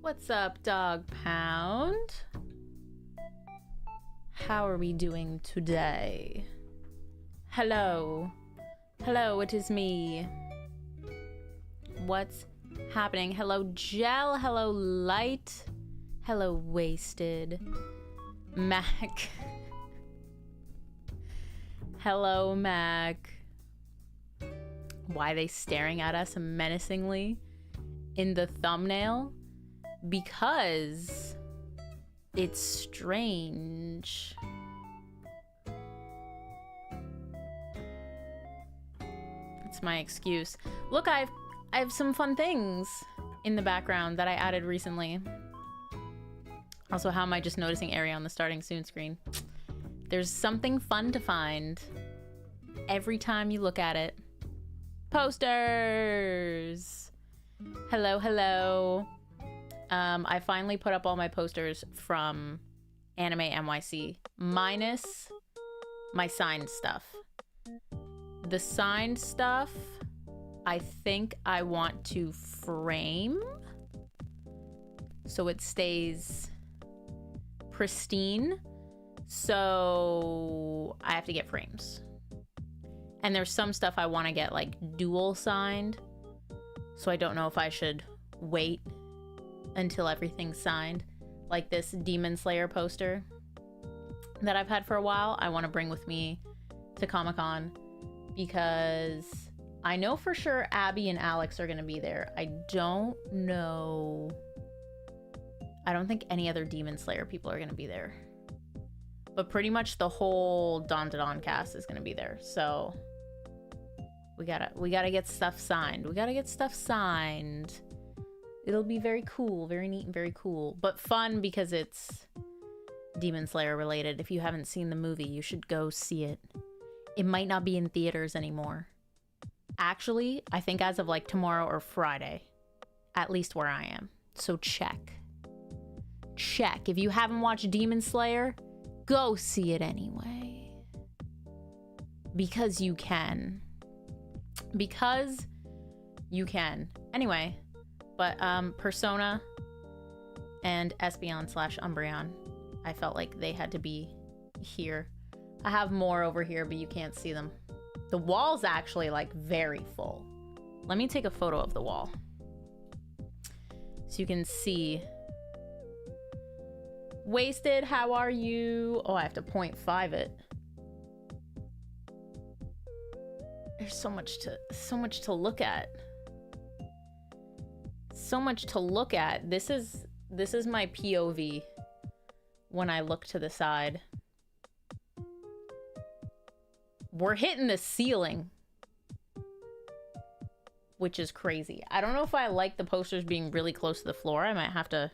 What's up, Dog Pound? How are we doing today? Hello. Hello, it is me. What's happening? Hello, Gel. Hello, Light. Hello, Wasted. Mac. Hello, Mac. Why are they staring at us menacingly in the thumbnail? Because It's strange. That's my excuse. Look, I have some fun things in the background that I added recently. Also, how am I just noticing area on the starting soon screen? There's something fun to find every time you look at it. Posters! Hello, hello. I finally put up all my posters from Anime NYC, minus my signed stuff. The signed stuff, I think I want to frame so it stays pristine. So I have to get frames. And there's some stuff I want to get like dual signed. So I don't know if I should wait until everything's signed. Like this Demon Slayer poster that I've had for a while, I want to bring with me to Comic-Con because I know for sure Abby and Alex are going to be there. I don't think any other Demon Slayer people are going to be there. But pretty much the whole Dawn to Dawn cast is going to be there. So we gotta get stuff signed. We gotta get stuff signed. It'll be very cool, very neat and very cool. But fun because it's Demon Slayer related. If you haven't seen the movie, you should go see it. It might not be in theaters anymore. Actually, I think as of like tomorrow or Friday. At least where I am. So check. Check. If you haven't watched Demon Slayer, go see it anyway. Because you can. Because you can. Anyway, but Persona and Espeon/Umbreon, I felt like they had to be here. I have more over here, but you can't see them. The wall's actually like very full. Let me take a photo of the wall so you can see. Wasted, how are you? Oh, I have to 0.5 it. There's so much to look at. So much to look at. This is my POV when I look to the side. We're hitting the ceiling, which is crazy. I don't know if I like the posters being really close to the floor. I might have to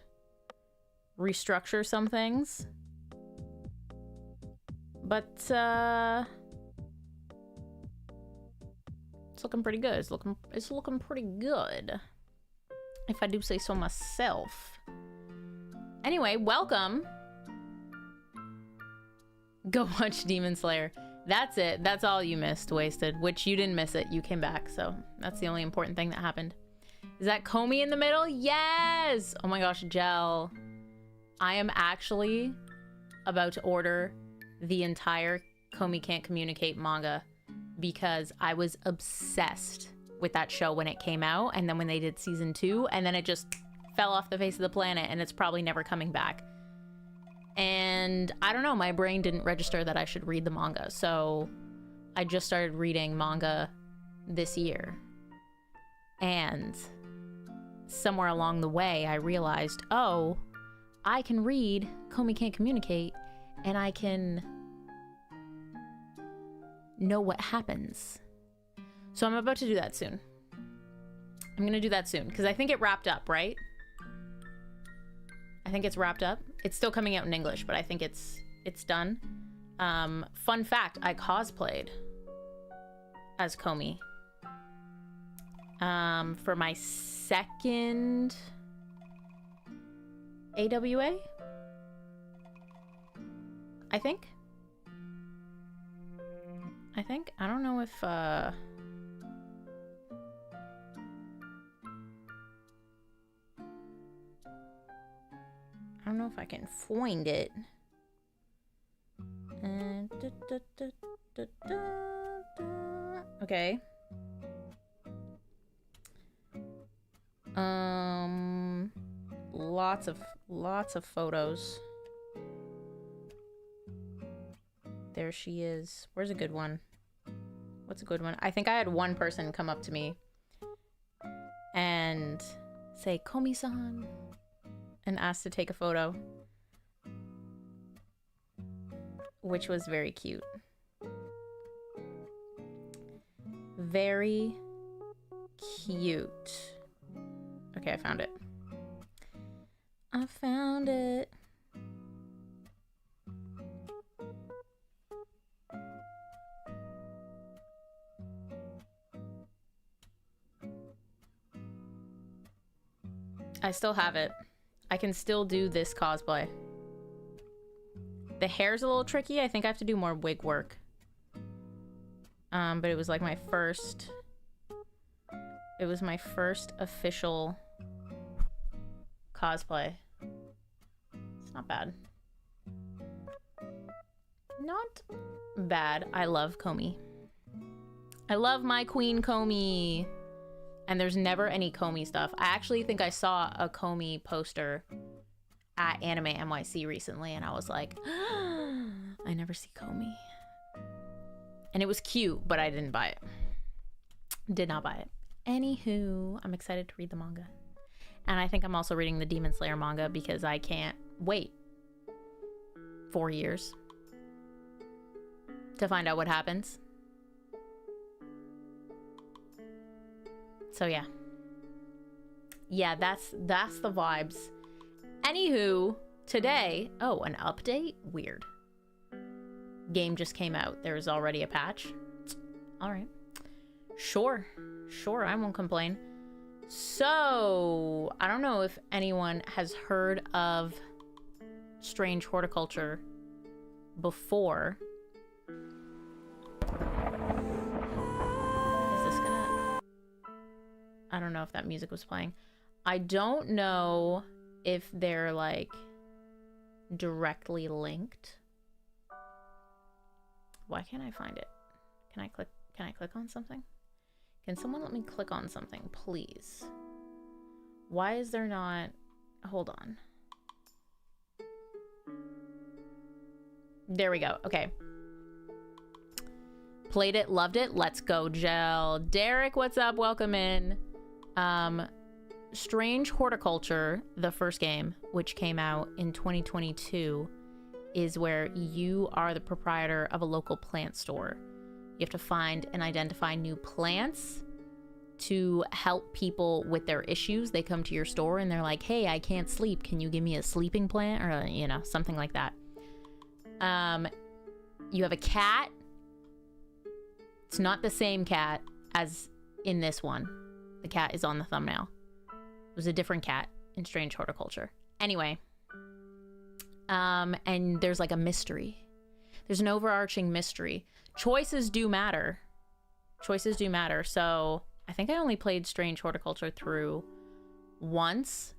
restructure some things. But it's looking pretty good. It's looking pretty good, if I do say so myself. Anyway, welcome. Go watch Demon Slayer. That's it. That's all you missed, Wasted. Which you didn't miss it. You came back, so that's the only important thing that happened. Is that Comey in the middle? Yes! Oh my gosh, Gel. I am actually about to order the entire Comey Can't Communicate manga because I was obsessed with that show when it came out, and then when they did season 2, and then it just fell off the face of the planet, and it's probably never coming back. And I don't know, my brain didn't register that I should read the manga, so I just started reading manga this year. And somewhere along the way, I realized, oh, I can read Comey Can't Communicate, and I can know what happens. So I'm about to do that soon. I'm gonna do that soon, because I think it wrapped up, right? I think it's wrapped up. It's still coming out in English, but I think it's done. Fun fact, I cosplayed as Comey for my second AWA, I think. I don't know if I don't know if I can find it. Okay. Lots of photos. There she is. Where's a good one? What's a good one? I think I had one person come up to me and say, Komi-san, and ask to take a photo. which was very cute. Very cute. Okay, I found it. I found it. I still have it. I can still do this cosplay. The hair's a little tricky. I think I have to do more wig work. But it was like my first... It was my first official cosplay. It's not bad. Not bad. I love Comey. I love my Queen Comey. And there's never any Comey stuff. I actually think I saw a Comey poster at Anime NYC recently, and I was like, I never see Comey. And it was cute, but I didn't buy it. Did not buy it. Anywho, I'm excited to read the manga. And I think I'm also reading the Demon Slayer manga because I can't wait 4 years to find out what happens. So yeah. Yeah, that's the vibes. Anywho, today, oh, an update? Weird. Game just came out. There's already a patch. All right. Sure, I won't complain. So, I don't know if anyone has heard of Strange Horticulture before. I don't know if that music was playing. I don't know if they're like directly linked. Why can't I find it? Can I click on something? Can someone let me click on something, please? Why is there not... Hold on. There we go. Okay. Played it, loved it. Let's go, Gel. Derek, what's up? Welcome in. Strange Horticulture, the first game, which came out in 2022, is where you are the proprietor of a local plant store. You have to find and identify new plants to help people with their issues. They come to your store and they're like, hey, I can't sleep. Can you give me a sleeping plant? Or, you know, something like that. You have a cat. It's not the same cat as in this one. The cat is on the thumbnail. It was a different cat in Strange Horticulture. Anyway. And there's like a mystery. There's an overarching mystery. Choices do matter. Choices do matter. So I think I only played Strange Horticulture through once.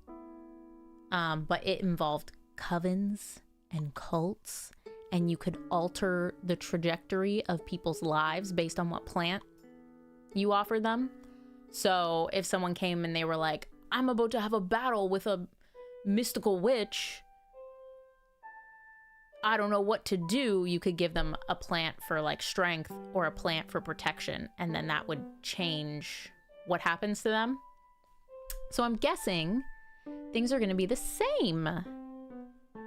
But it involved covens and cults. And you could alter the trajectory of people's lives based on what plant you offered them. So if someone came and they were like, I'm about to have a battle with a mystical witch, I don't know what to do, you could give them a plant for like strength or a plant for protection, and then that would change what happens to them. So I'm guessing things are going to be the same.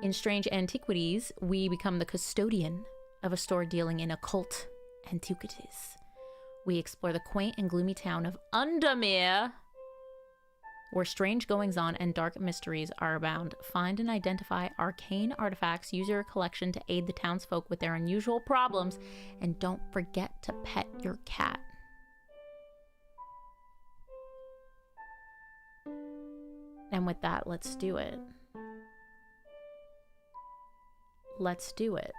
In Strange Antiquities, we become the custodian of a store dealing in occult antiquities. We explore the quaint and gloomy town of Undermere, where strange goings-on and dark mysteries are abound. Find and identify arcane artifacts, use your collection to aid the townsfolk with their unusual problems, and don't forget to pet your cat. And with that, let's do it. Let's do it.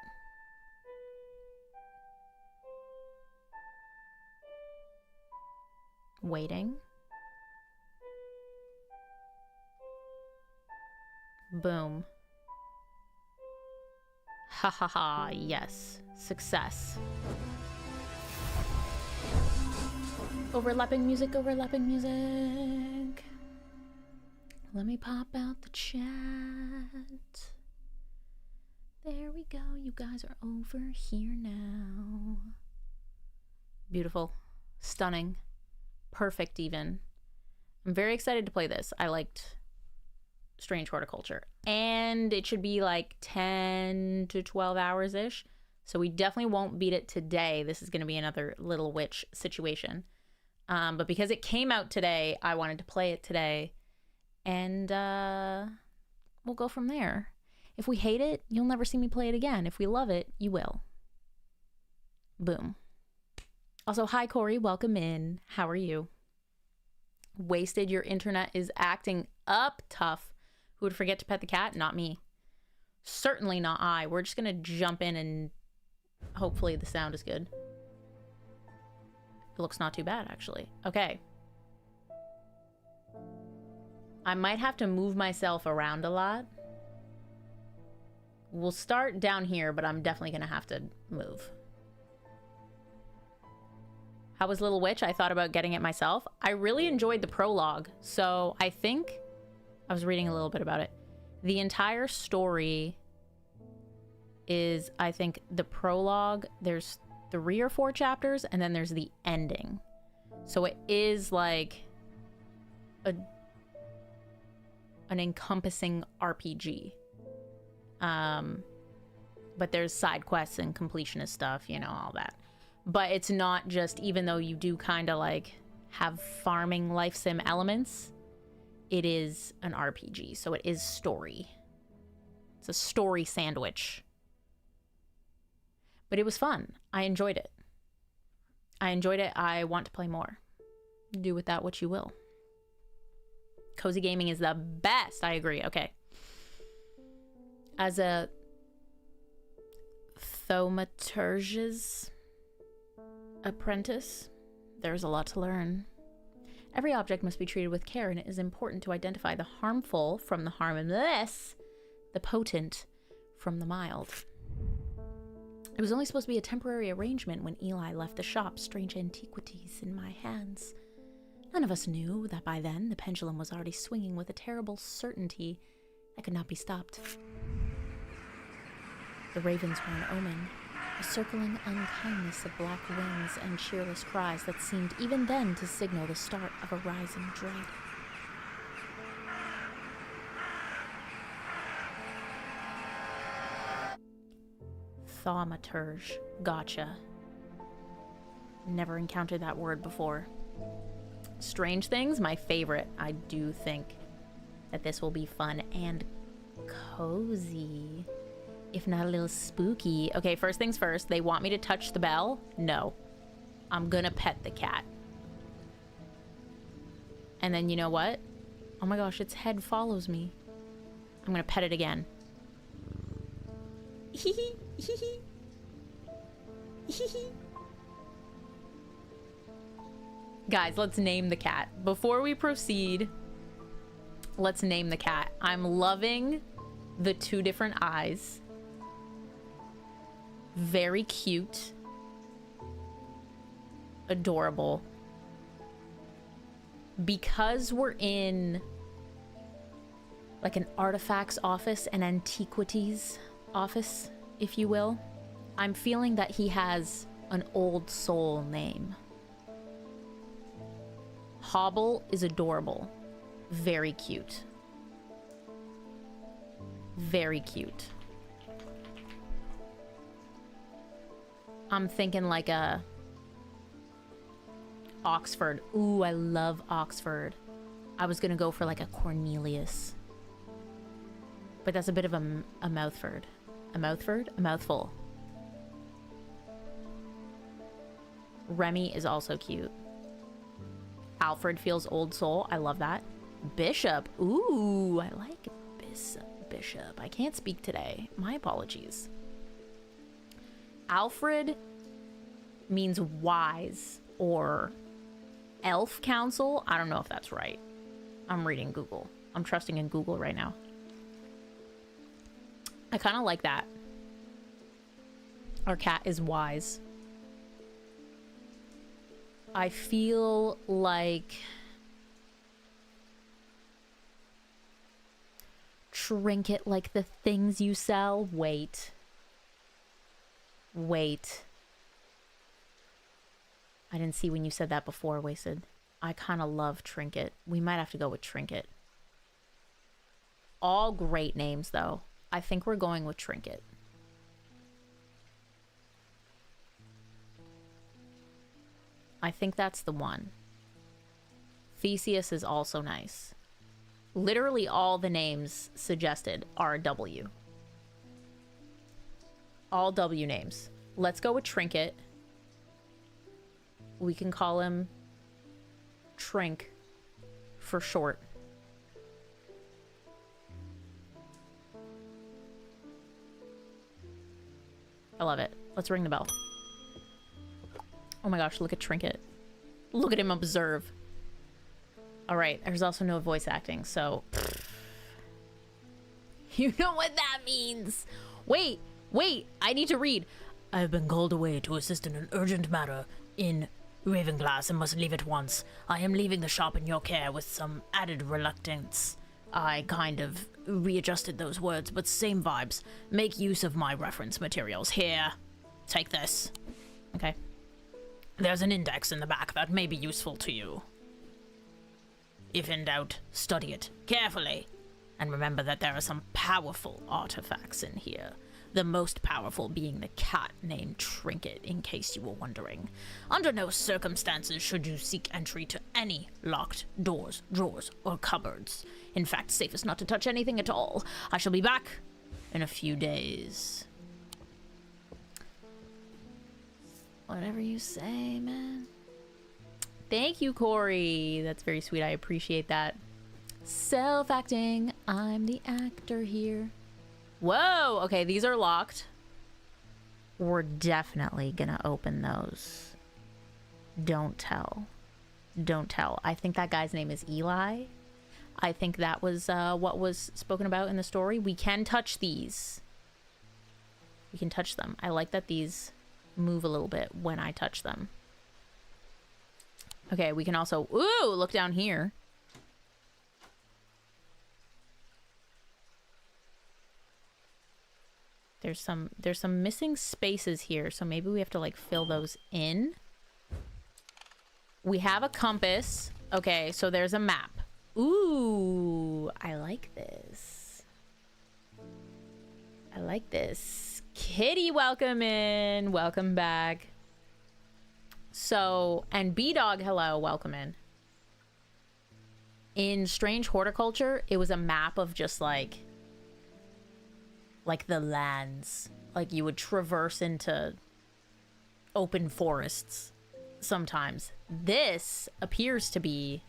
Waiting. Boom. Ha ha ha, yes. Success. Overlapping music, overlapping music. Let me pop out the chat. There we go. You guys are over here now. Beautiful. Stunning. Perfect even. I'm very excited to play this. I liked Strange Horticulture. And it should be like 10 to 12 hours-ish. So we definitely won't beat it today. This is going to be another Little Witch situation. But because it came out today, I wanted to play it today. And we'll go from there. If we hate it, you'll never see me play it again. If we love it, you will. Boom. Also, hi, Corey. Welcome in. How are you? Wasted. Your internet is acting up tough. Who would forget to pet the cat? Not me. Certainly not I. We're just going to jump in and hopefully the sound is good. It looks not too bad, actually. Okay. I might have to move myself around a lot. We'll start down here, but I'm definitely going to have to move. How was Little Witch? I thought about getting it myself. I really enjoyed the prologue. So I think I was reading a little bit about it. The entire story is, I think, the prologue. There's 3 or 4 chapters, and then there's the ending. So it is like an encompassing RPG. But there's side quests and completionist stuff, you know, all that. But it's not just, even though you do kind of like have farming life sim elements, it is an RPG. So it is story. It's a story sandwich. But it was fun. I enjoyed it. I want to play more. Do with that what you will. Cozy gaming is the best. I agree. Okay. As a thaumaturge's apprentice, there's a lot to learn. Every object must be treated with care, and it is important to identify the harmful from the harmless, the potent from the mild. It was only supposed to be a temporary arrangement when Eli left the shop, Strange Antiquities, in my hands. None of us knew that by then the pendulum was already swinging with a terrible certainty that could not be stopped. The ravens were an omen, a circling unkindness of black wings and cheerless cries that seemed even then to signal the start of a rising dread. Thaumaturge. Gotcha. Never encountered that word before. Strange Things, my favorite. I do think that this will be fun and cozy, if not a little spooky. Okay, first things first. They want me to touch the bell? No. I'm gonna pet the cat. And then you know what? Oh my gosh, its head follows me. I'm gonna pet it again. Hee hee hee hee. Guys, let's name the cat. Before we proceed, let's name the cat. I'm loving the 2 different eyes. Very cute. Adorable. Because we're in like an artifacts office, an antiquities office, if you will, I'm feeling that he has an old soul name. Hobble is adorable. Very cute. Very cute. I'm thinking like a Oxford. Ooh, I love Oxford. I was gonna go for like a Cornelius. But that's a bit of a mouthford. A mouthford? A mouthful. Remy is also cute. Alfred feels old soul. I love that. Bishop. Ooh, I like Bishop. I can't speak today. My apologies. Alfred means wise or elf council. I don't know if that's right. I'm reading Google. I'm trusting in Google right now. I kind of like that. Our cat is wise. I feel like trinket, like the things you sell. Wait. I didn't see when you said that before, Wasted. I kind of love trinket. We might have to go with trinket. All great names, though. I think we're going with trinket. I think that's the one. Theseus is also nice. Literally all the names suggested are W. All W names. Let's go with Trinket. We can call him Trink for short. I love it. Let's ring the bell. Oh my gosh, look at Trinket. Look at him observe. All right, there's also no voice acting, so... You know what that means. Wait, I need to read. I have been called away to assist in an urgent matter in Ravenglass and must leave at once. I am leaving the shop in your care with some added reluctance. I kind of readjusted those words, but same vibes. Make use of my reference materials. Here, take this. Okay. There's an index in the back that may be useful to you. If in doubt, study it carefully. And remember that there are some powerful artifacts in here. The most powerful being the cat named Trinket, in case you were wondering. Under no circumstances should you seek entry to any locked doors, drawers, or cupboards. In fact, safest not to touch anything at all. I shall be back in a few days. Whatever you say, man. Thank you, Corey. That's very sweet. I appreciate that. Self-acting. I'm the actor here. Whoa! Okay, these are locked. We're definitely gonna open those. Don't tell. Don't tell. I think that guy's name is Eli. I think that was what was spoken about in the story. We can touch these. We can touch them. I like that these move a little bit when I touch them. Okay, we can also... Ooh! Look down here. There's some missing spaces here, so maybe we have to like fill those in. We have a compass. Okay, so there's a map. Ooh, I like this. I like this. Kitty, welcome in. Welcome back. So, and B-Dog, hello, welcome in. In Strange Horticulture, it was a map of just like the lands. Like you would traverse into open forests sometimes. This appears to be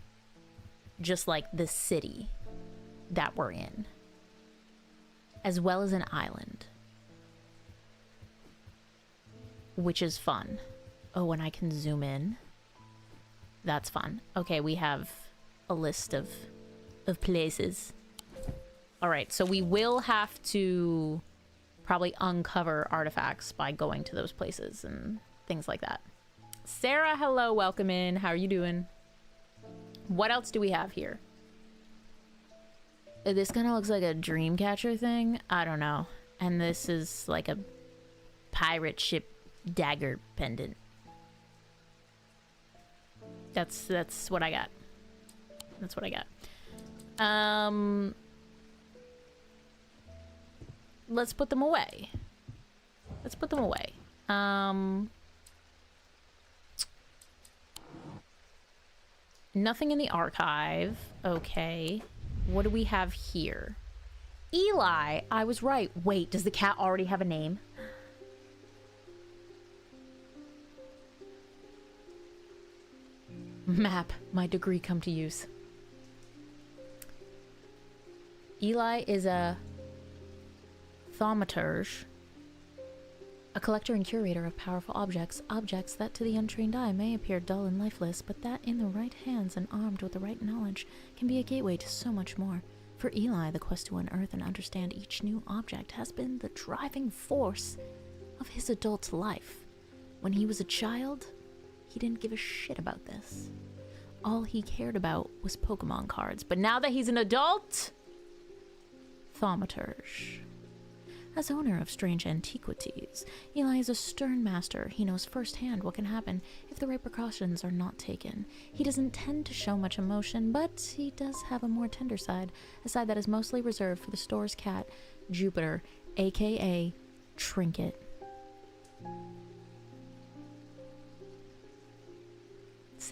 just like the city that we're in, as well as an island, which is fun. Oh, and I can zoom in. That's fun. Okay, we have a list of places. All right, so we will have to probably uncover artifacts by going to those places and things like that. Sarah, hello, welcome in. How are you doing? What else do we have here? This kind of looks like a dream catcher thing. I don't know. And this is like a pirate ship dagger pendant. That's what I got. That's what I got. Let's put them away. Let's put them away. Nothing in the archive. Okay. What do we have here? Eli, I was right. Wait, does the cat already have a name? Map, my degree come to use. Eli is a thaumaturge, a collector and curator of powerful objects that to the untrained eye may appear dull and lifeless, but that in the right hands and armed with the right knowledge can be a gateway to so much more. For Eli, the quest to unearth and understand each new object has been the driving force of his adult life. When he was a child, he didn't give a shit about this. All he cared about was Pokemon cards. But now that he's an adult, thaumaturge. As owner of Strange Antiquities, Eli is a stern master. He knows firsthand what can happen if the right precautions are not taken. He doesn't tend to show much emotion, but he does have a more tender side, a side that is mostly reserved for the store's cat, Jupiter, aka Trinket.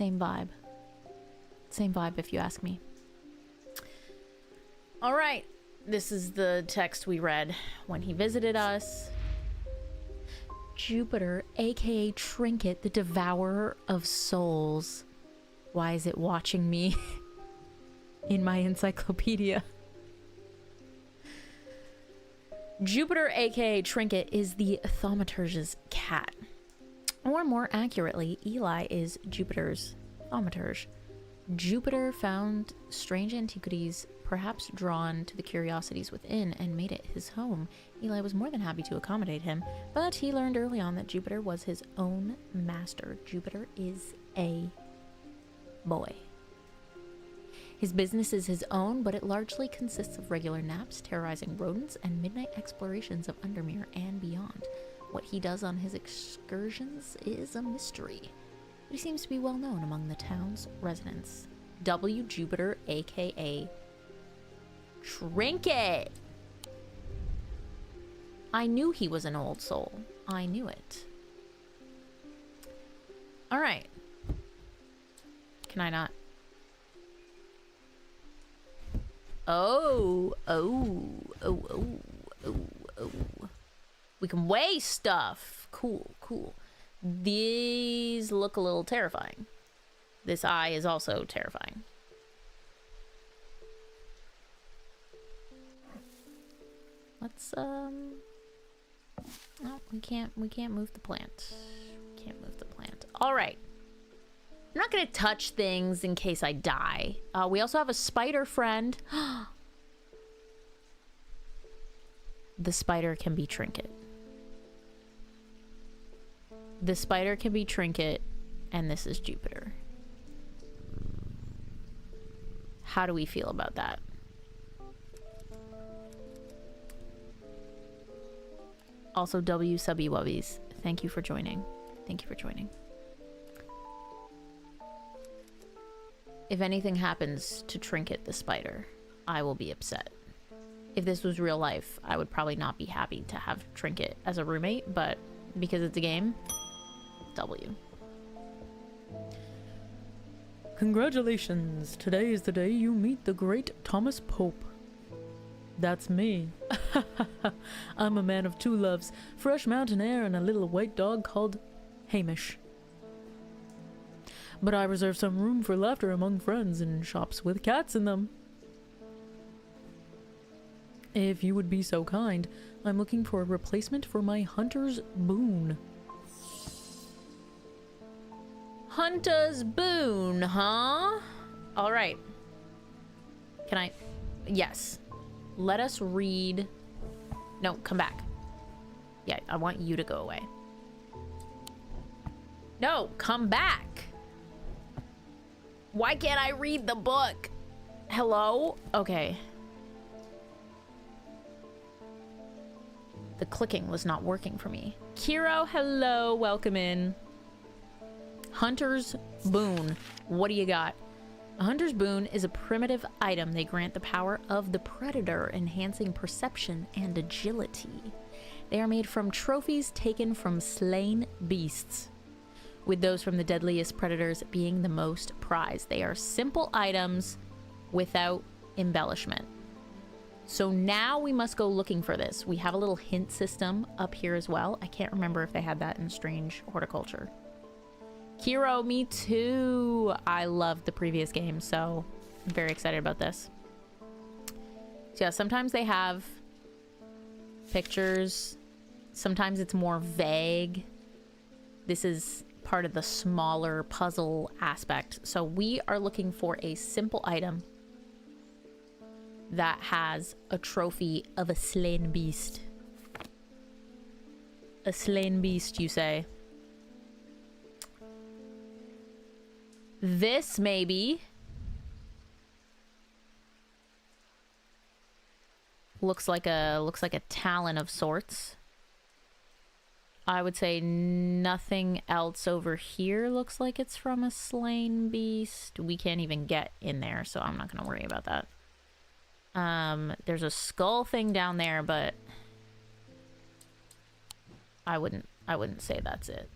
Same vibe. Same vibe, if you ask me. All right. This is the text we read when he visited us. Jupiter, aka Trinket, the devourer of souls. Why is it watching me in my encyclopedia? Jupiter, aka Trinket, is the thaumaturge's cat. Or more accurately, Eli is Jupiter's thaumaturge. Jupiter found Strange Antiquities, perhaps drawn to the curiosities within, and made it his home. Eli was more than happy to accommodate him, but he learned early on that Jupiter was his own master. Jupiter is a boy. His business is his own, but it largely consists of regular naps, terrorizing rodents, and midnight explorations of Undermere and beyond. What he does on his excursions is a mystery, but he seems to be well known among the town's residents. W. Jupiter, aka Trinket! I knew he was an old soul. I knew it. Alright. Can I not? Oh. We can weigh stuff. Cool. These look a little terrifying. This eye is also terrifying. Let's, oh, we can't move the plant. Can't move the plant. All right. I'm not gonna touch things in case I die. We also have a spider friend. The spider can be Trinket. The spider can be Trinket, and this is Jupiter. How do we feel about that? Also, W Subby Wubbies, thank you for joining. Thank you for joining. If anything happens to Trinket the spider, I will be upset. If this was real life, I would probably not be happy to have Trinket as a roommate, but because it's a game, W. Congratulations! Today is the day you meet the great Thomas Pope. That's me. I'm a man of two loves, fresh mountain air and a little white dog called Hamish. But I reserve some room for laughter among friends in shops with cats in them. If you would be so kind, I'm looking for a replacement for my hunter's boon. Hunter's boon, huh? All right. Can I? Yes. Let us read. No, come back. Yeah, I want you to go away. No, come back. Why can't I read the book? Hello? Okay. The clicking was not working for me. Kiro, hello, welcome in. Hunter's boon. What do you got? A hunter's boon is a primitive item. They grant the power of the predator, enhancing perception and agility. They are made from trophies taken from slain beasts, with those from the deadliest predators being the most prized. They are simple items without embellishment. So now we must go looking for this. We have a little hint system up here as well. I can't remember if they had that in Strange Horticulture. Kiro, me too. I loved the previous game, so I'm very excited about this. So yeah, sometimes they have pictures. Sometimes it's more vague. This is part of the smaller puzzle aspect. So we are looking for a simple item that has a trophy of a slain beast. A slain beast, you say? This maybe looks like a talon of sorts. I would say nothing else over here looks like it's from a slain beast. We can't even get in there, so I'm not gonna worry about that. There's a skull thing down there, but I wouldn't say that's it.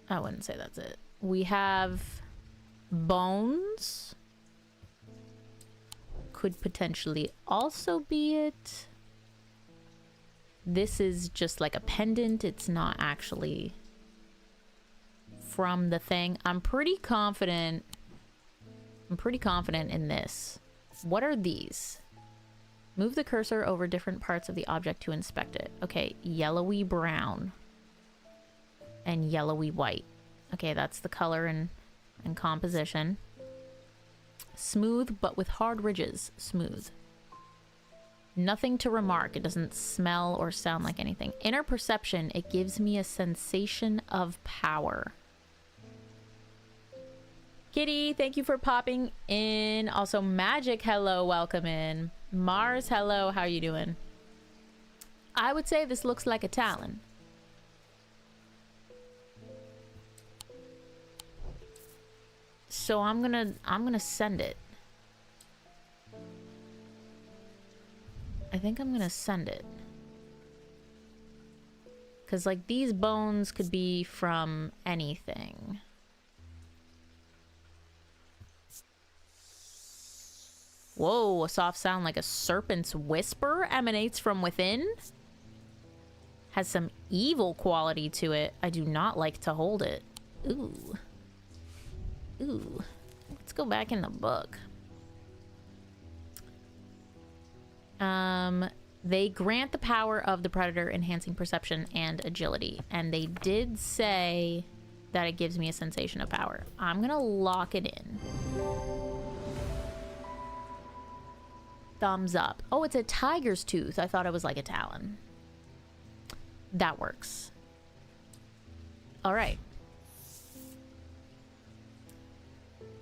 I wouldn't say that's it. We have bones. Could potentially also be it. This is just like a pendant. It's not actually from the thing. I'm pretty confident in this. What are these? Move the cursor over different parts of the object to inspect it. Okay, yellowy brown and yellowy white. Okay, that's the color and composition. Smooth, but with hard ridges. Smooth. Nothing to remark. It doesn't smell or sound like anything. Inner perception. It gives me a sensation of power. Kitty, thank you for popping in. Also, Magic, hello, welcome in. Mars, hello, how you doing? I would say this looks like a talon. So I'm gonna send it. I think I'm gonna send it. Cause like these bones could be from anything. Whoa, a soft sound like a serpent's whisper emanates from within. Has some evil quality to it. I do not like to hold it. Ooh. Ooh. Let's go back in the book. They grant the power of the predator, enhancing perception and agility. And they did say that it gives me a sensation of power. I'm gonna lock it in. Thumbs up. Oh, it's a tiger's tooth. I thought it was like a talon. That works. All right.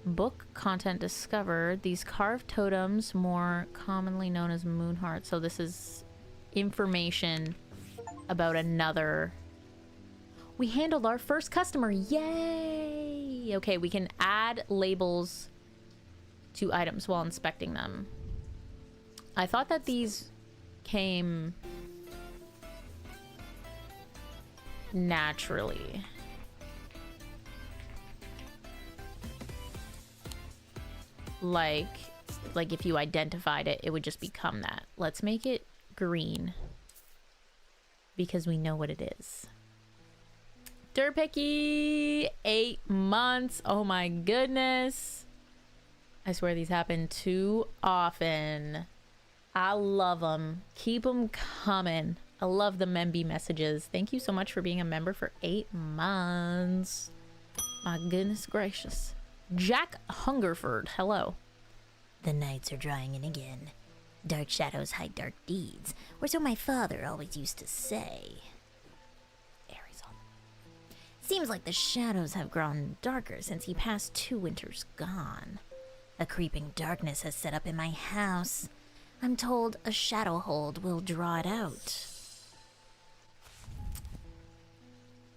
Book content discovered. These carved totems, more commonly known as moon hearts. So this is information about another. We handled our first customer. Yay! Okay, we can add labels to items while inspecting them. I thought that these came naturally. Like if you identified it, it would just become that. Let's make it green because we know what it is. Derpicky, 8 months. Oh my goodness. I swear these happen too often. I love them. Keep them coming. I love the Memby messages. Thank you so much for being a member for 8 months. My goodness gracious. Jack Hungerford, hello. The nights are drawing in again. Dark shadows hide dark deeds, or so my father always used to say. Arizona. Seems like the shadows have grown darker since he passed 2 winters gone. A creeping darkness has set up in my house. I'm told a shadow hold will draw it out.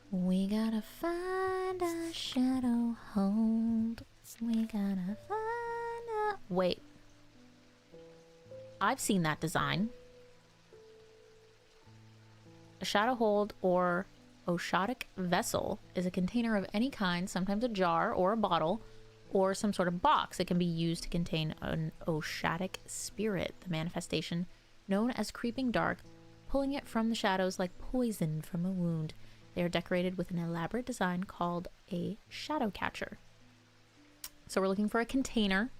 We gotta find a shadow hold. We gotta find a... Wait. I've seen that design. A shadow hold or oshatic vessel is a container of any kind, sometimes a jar or a bottle, or some sort of box. It can be used to contain an oshatic spirit, the manifestation known as creeping dark, pulling it from the shadows like poison from a wound. They are decorated with an elaborate design called a shadow catcher. So we're looking for a container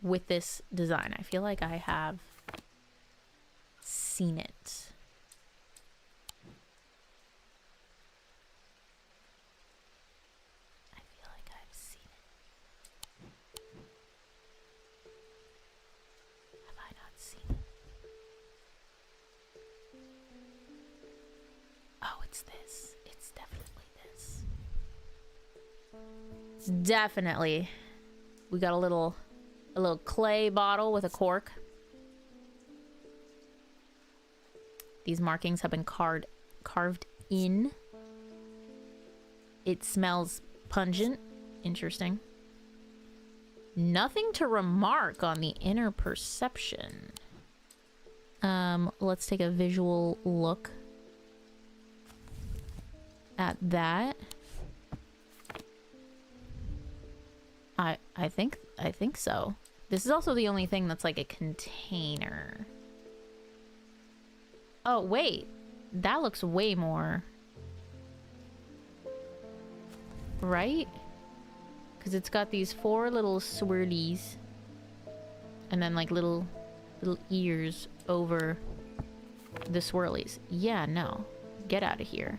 with this design. I feel like I have seen it. I feel like I've seen it. Have I not seen it? Oh, it's this. It's definitely this. Definitely. We got a little clay bottle with a cork. These markings have been carved in. It smells pungent. Interesting. Nothing to remark on the inner perception. Let's take a visual look at that. I think so. This is also the only thing that's like a container. Oh, wait. That looks way more. Right? Because it's got these 4 little swirlies. And then like little ears over the swirlies. Yeah, no. Get out of here.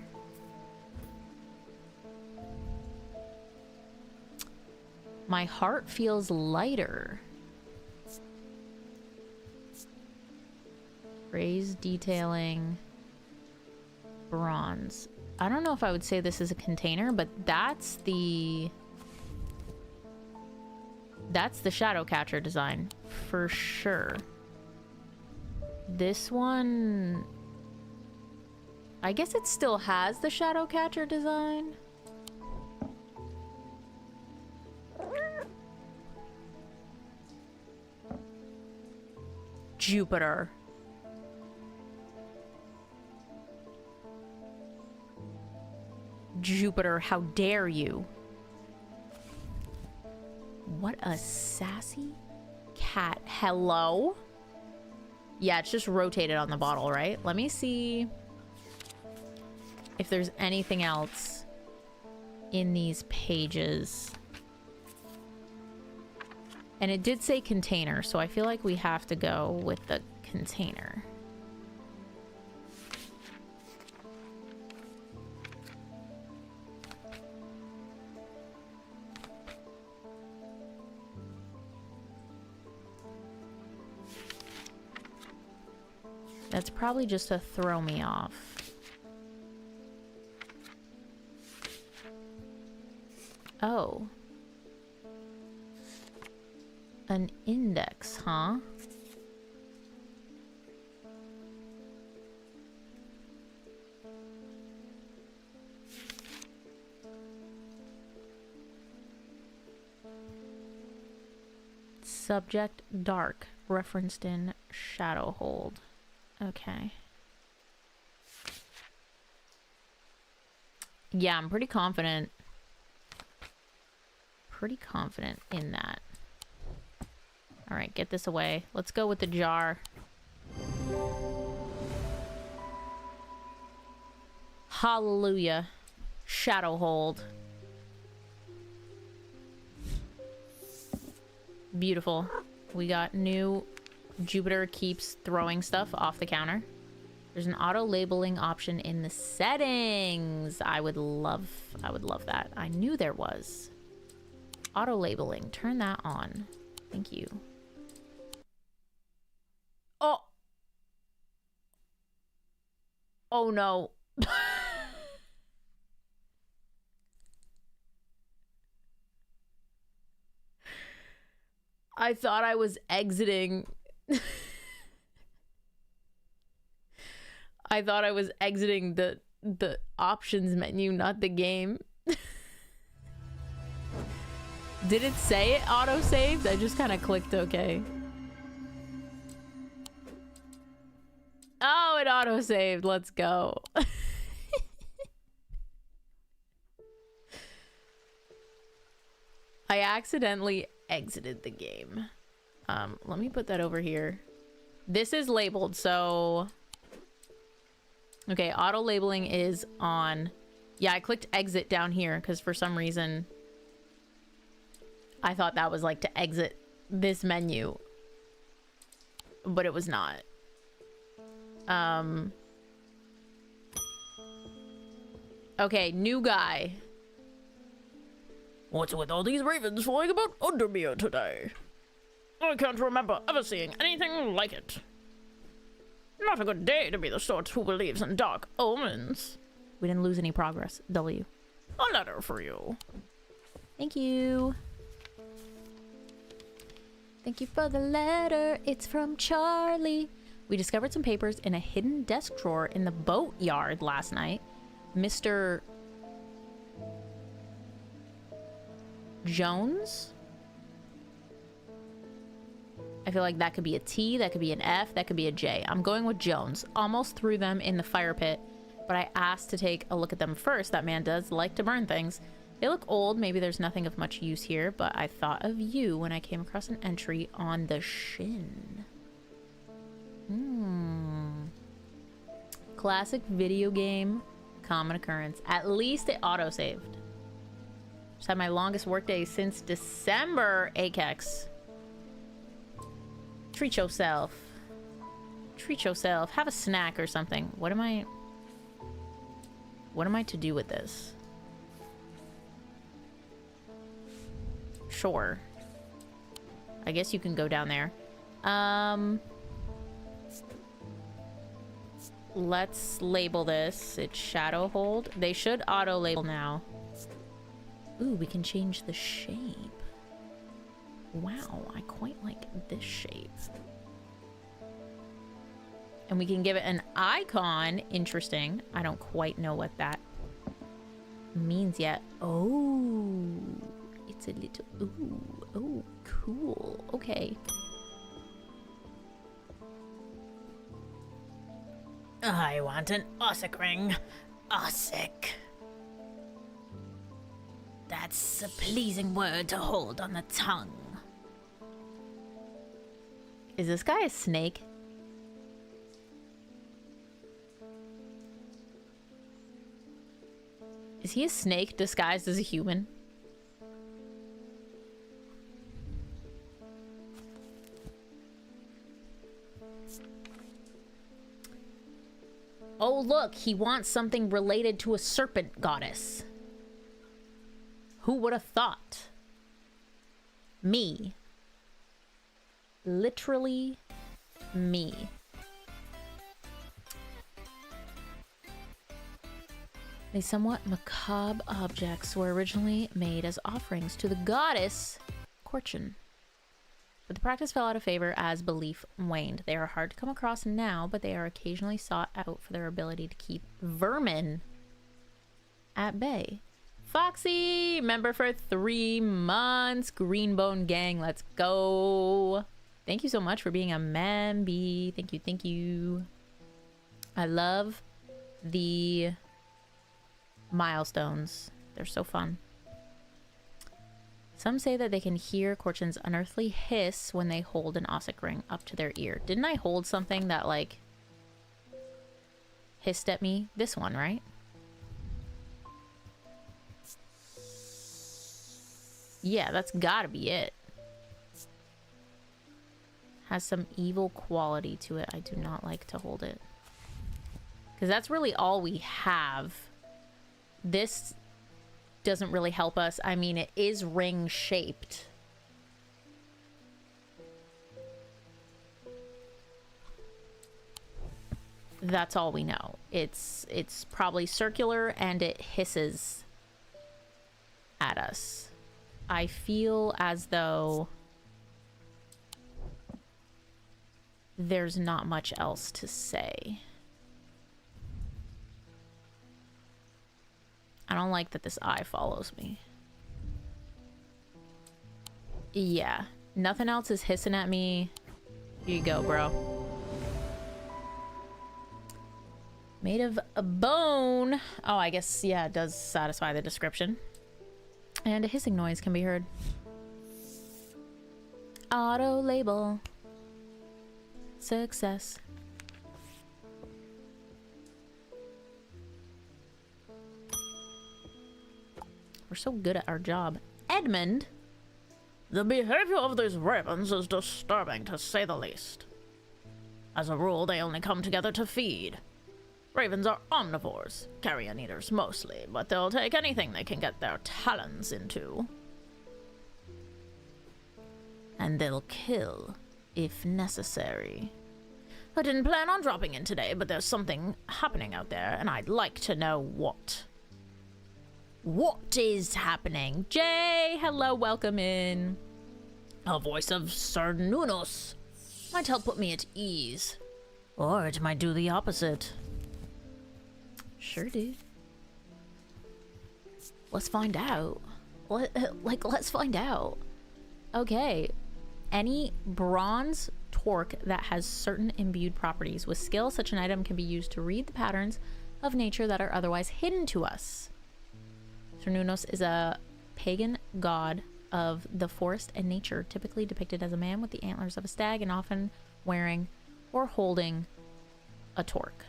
My heart feels lighter. Raised detailing. Bronze. I don't know if I would say this is a container, but that's the shadow catcher design for sure. This one, I guess it still has the shadow catcher design. Jupiter. Jupiter, how dare you? What a sassy cat. Hello? Yeah, it's just rotated on the bottle, right? Let me see if there's anything else in these pages. And it did say container, so I feel like we have to go with the container. That's probably just to throw me off. Oh. An index, huh? Subject dark, referenced in Shadowhold. Okay. Yeah, I'm pretty confident. Pretty confident in that. All right, get this away. Let's go with the jar. Hallelujah. Shadowhold. Beautiful. We got new. Jupiter keeps throwing stuff off the counter. There's an auto labeling option in the settings. I would love that. I knew there was. Auto labeling. Turn that on. Thank you. Oh. Oh no. I thought I was exiting. I thought I was exiting the options menu, not the game. Did it say it auto-saved? I just kind of clicked okay. Oh, it auto-saved. Let's go. I accidentally exited the game. Let me put that over here. This is labeled, so... Okay, auto labeling is on. Yeah, I clicked exit down here because for some reason I thought that was like to exit this menu, but it was not. Okay, new guy. What's with all these ravens flying about Undermere today? I can't remember ever seeing anything like it. Not a good day to be the sort who believes in dark omens. We didn't lose any progress. W. A letter for you. Thank you. Thank you for the letter. It's from Charlie. We discovered some papers in a hidden desk drawer in the boatyard last night. Mr. Jones? I feel like that could be a T, that could be an F, that could be a J. I'm going with Jones. Almost threw them in the fire pit, but I asked to take a look at them first. That man does like to burn things. They look old. Maybe there's nothing of much use here, but I thought of you when I came across an entry on the Shin. Classic video game, common occurrence. At least it auto-saved. Just had my longest workday since December, Akex. Treat yourself. Treat yourself. Have a snack or something. What am I to do with this? Sure. I guess you can go down there. Let's label this. It's Shadow Hold. They should auto-label now. Ooh, we can change the shape. Wow, I quite like this shape. And we can give it an icon. Interesting. I don't quite know what that means yet. Oh, it's a little... Ooh, oh, cool. Okay. I want an Ossic ring. Ossic. That's a pleasing word to hold on the tongue. Is this guy a snake? Is he a snake disguised as a human? Oh, look, he wants something related to a serpent goddess. Who would have thought? Me. Literally me. These somewhat macabre objects were originally made as offerings to the goddess Korchin. But the practice fell out of favor as belief waned. They are hard to come across now, but they are occasionally sought out for their ability to keep vermin at bay. Foxy, member for 3 months. Greenbone gang, let's go. Thank you so much for being a memby. Thank you, thank you. I love the milestones. They're so fun. Some say that they can hear Korchin's unearthly hiss when they hold an Ossic ring up to their ear. Didn't I hold something that, like, hissed at me? This one, right? Yeah, that's gotta be it. Has some evil quality to it. I do not like to hold it. Because that's really all we have. This doesn't really help us. I mean, it is ring shaped. That's all we know. It's probably circular and it hisses at us. I feel as though there's not much else to say. I don't like that this eye follows me. Yeah, nothing else is hissing at me. Here you go, bro. Made of a bone. Oh, I guess, yeah, it does satisfy the description. And a hissing noise can be heard. Auto label. Success. We're so good at our job. Edmund? The behavior of these ravens is disturbing, to say the least. As a rule, they only come together to feed. Ravens are omnivores, carrion eaters mostly, but they'll take anything they can get their talons into. And they'll kill, if necessary. I didn't plan on dropping in today, but there's something happening out there, and I'd like to know what. What is happening? Jay, hello, welcome in. A voice of Cernunnos might help put me at ease. Or it might do the opposite. Sure, dude. Let's find out. Let's find out. Okay. Any bronze torque that has certain imbued properties. With skill, such an item can be used to read the patterns of nature that are otherwise hidden to us. Cernunnos is a pagan god of the forest and nature, typically depicted as a man with the antlers of a stag and often wearing or holding a torque.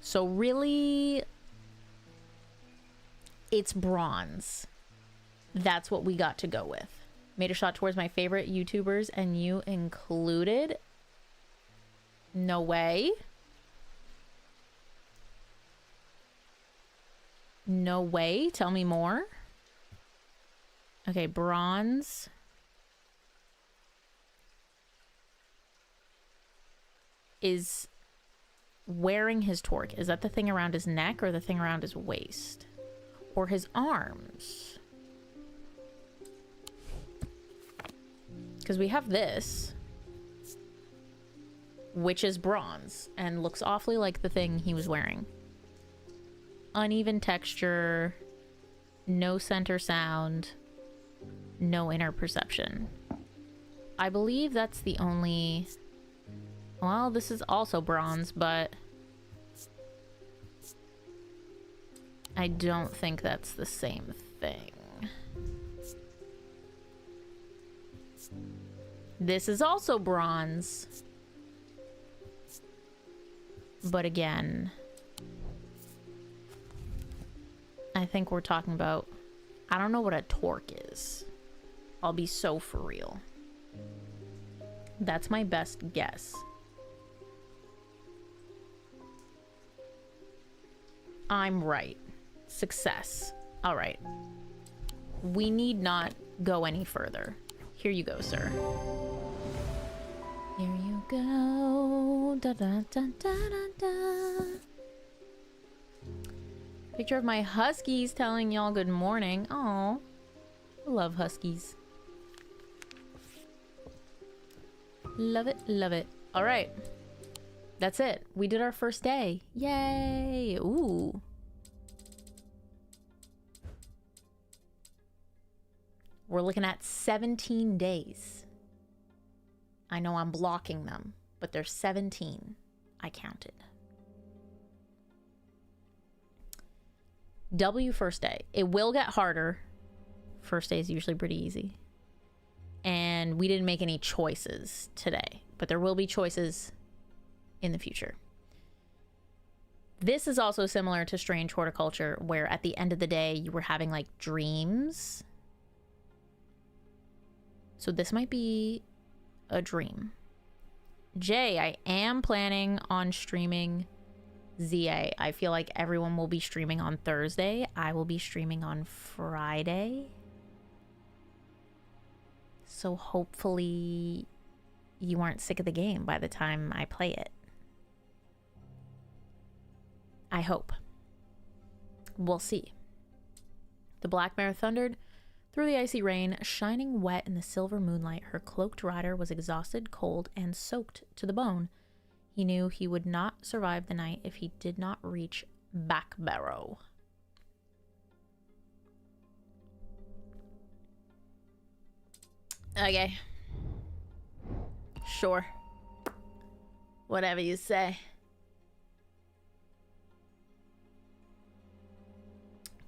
So really, it's bronze. That's what we got to go with. Made a shot towards my favorite YouTubers and you included? No way. No way. Tell me more. Okay, bronze. Is wearing his torque. Is that the thing around his neck or the thing around his waist? Or his arms? Because we have this, which is bronze and looks awfully like the thing he was wearing. Uneven texture, no center sound, no inner perception. I believe that's the only... Well, this is also bronze, but I don't think that's the same thing. This is also bronze. But again, I think we're talking about... I don't know what a torque is. I'll be so for real. That's my best guess. I'm right. Success. All right. We need not go any further. Here you go, sir. Here you go. Da, da, da, da, da, da. Picture of my huskies telling y'all good morning. Oh, love huskies. Love it, love it. All right. That's it. We did our first day. Yay. Ooh. We're looking at 17 days. I know I'm blocking them, but there's 17. I counted. W first day. It will get harder. First day is usually pretty easy. And we didn't make any choices today, but there will be choices in the future. This is also similar to Strange Horticulture, where at the end of the day, you were having like dreams. So this might be a dream. Jay, I am planning on streaming ZA. I feel like everyone will be streaming on Thursday. I will be streaming on Friday. So hopefully you aren't sick of the game by the time I play it. I hope. We'll see. The black mare thundered through the icy rain, shining wet in the silver moonlight. Her cloaked rider was exhausted, cold, and soaked to the bone. He knew he would not survive the night if he did not reach Backbarrow. Okay. Sure. Whatever you say.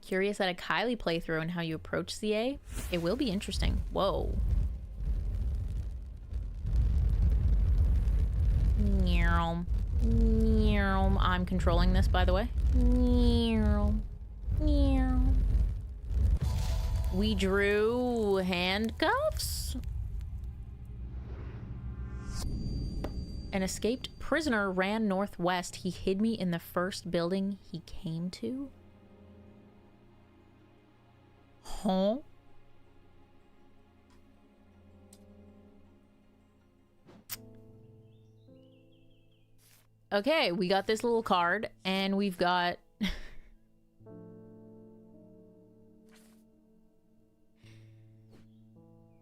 Curious at a Kylie playthrough and how you approach CA? It will be interesting. Whoa. I'm controlling this, by the way. We drew handcuffs. An escaped prisoner ran northwest. He hid me in the first building he came to. Huh? Okay, we got this little card, and we've got...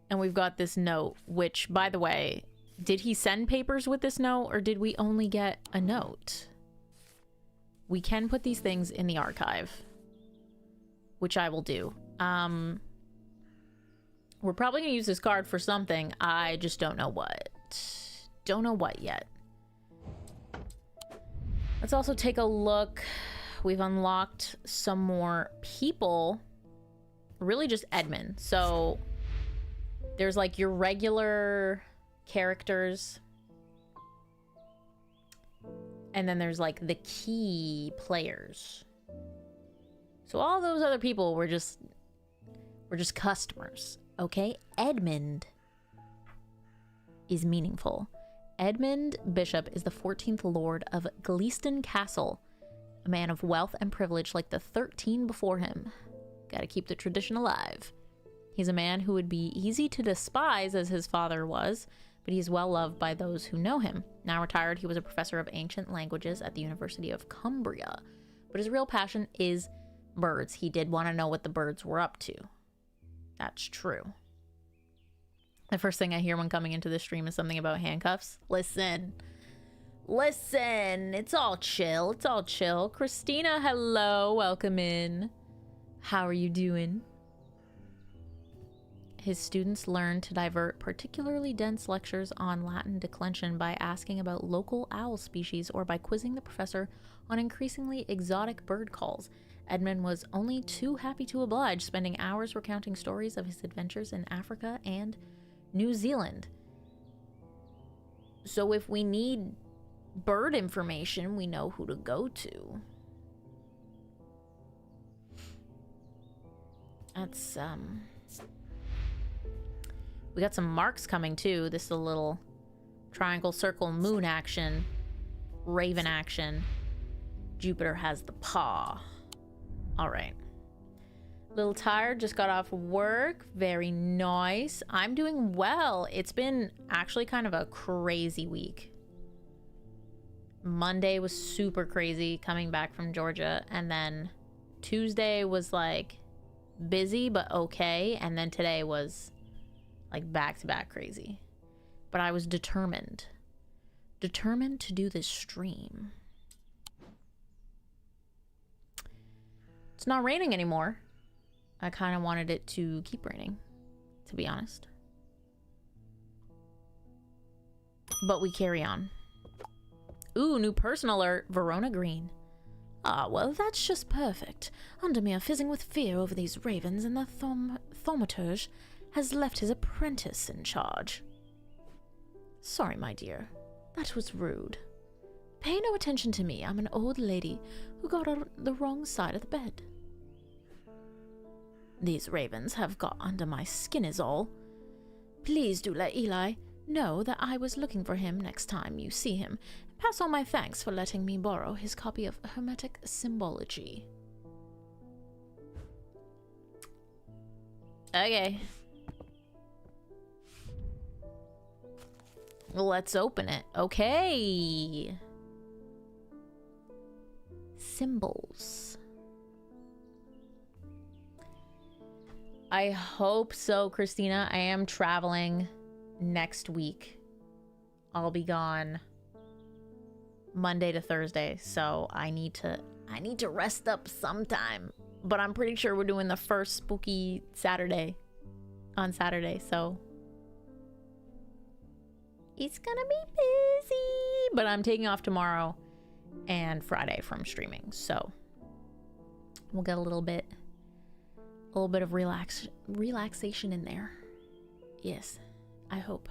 and we've got this note, which, by the way, did he send papers with this note, or did we only get a note? We can put these things in the archive, which I will do. We're probably gonna use this card for something. I just don't know what. Don't know what yet. Let's also take a look. We've unlocked some more people. Really just Edmund. So there's like your regular characters. And then there's like the key players. So all those other people were just customers, okay? Edmund is meaningful. Edmund Bishop is the 14th Lord of Gleaston Castle, a man of wealth and privilege like the 13 before him. Gotta keep the tradition alive. He's a man who would be easy to despise as his father was, but he's well loved by those who know him. Now retired, he was a professor of ancient languages at the University of Cumbria, but his real passion is birds. He did want to know what the birds were up to. That's true. The first thing I hear when coming into the stream is something about handcuffs. Listen, it's all chill. It's all chill. Christina, hello, welcome in. How are you doing? His students learn to divert particularly dense lectures on Latin declension by asking about local owl species or by quizzing the professor on increasingly exotic bird calls. Edmund was only too happy to oblige, spending hours recounting stories of his adventures in Africa and New Zealand. So if we need bird information, we know who to go to. That's, we got some marks coming too. This is a little triangle, circle, moon action, raven action. Jupiter has the paw. All right. Little tired, just got off work. Very nice. I'm doing well. It's been actually kind of a crazy week. Monday was super crazy coming back from Georgia, and then Tuesday was like busy but okay, and then today was like back to back crazy. But I was determined to do this stream. It's not raining anymore. I kind of wanted it to keep raining, to be honest. But we carry on. Ooh, new person alert, Verona Green. Ah, well, that's just perfect. Undermere, fizzing with fear over these ravens, and the thaumaturge has left his apprentice in charge. Sorry, my dear. That was rude. Pay no attention to me. I'm an old lady who got on the wrong side of the bed. These ravens have got under my skin is all. Please do let Eli know that I was looking for him next time you see him. Pass on my thanks for letting me borrow his copy of Hermetic Symbology. Okay. Let's open it. Okay. Symbols. I hope so, Christina. I am traveling next week. I'll be gone Monday to Thursday, so I need to rest up sometime. But I'm pretty sure we're doing the first spooky Saturday on Saturday, so it's gonna be busy. But I'm taking off tomorrow and Friday from streaming, so we'll get a little bit of relaxation in there. Yes, I hope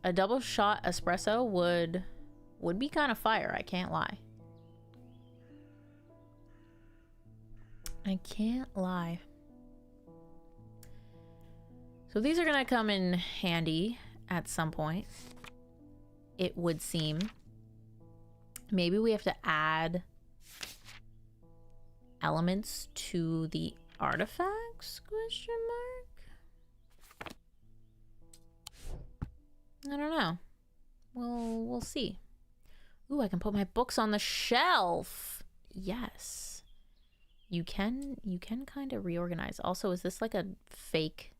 a double shot espresso would be kind of fire. I can't lie. So these are gonna come in handy at some point, it would seem. Maybe we have to add elements to the artifacts? Question mark. I don't know. We'll see. Ooh, I can put my books on the shelf. Yes. You can kind of reorganize. Also, is this like a fake?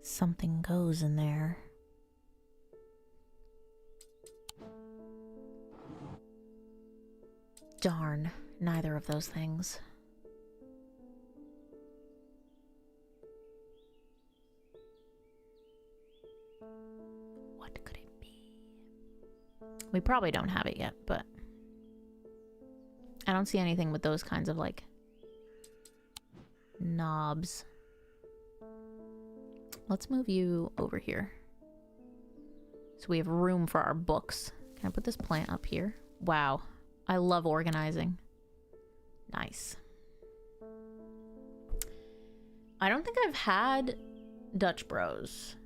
Something goes in there. Darn, neither of those things. We probably don't have it yet, but I don't see anything with those kinds of like knobs. Let's move you over here so we have room for our books. Can I put this plant up here? Wow, I love organizing. Nice. I don't think I've had Dutch Bros.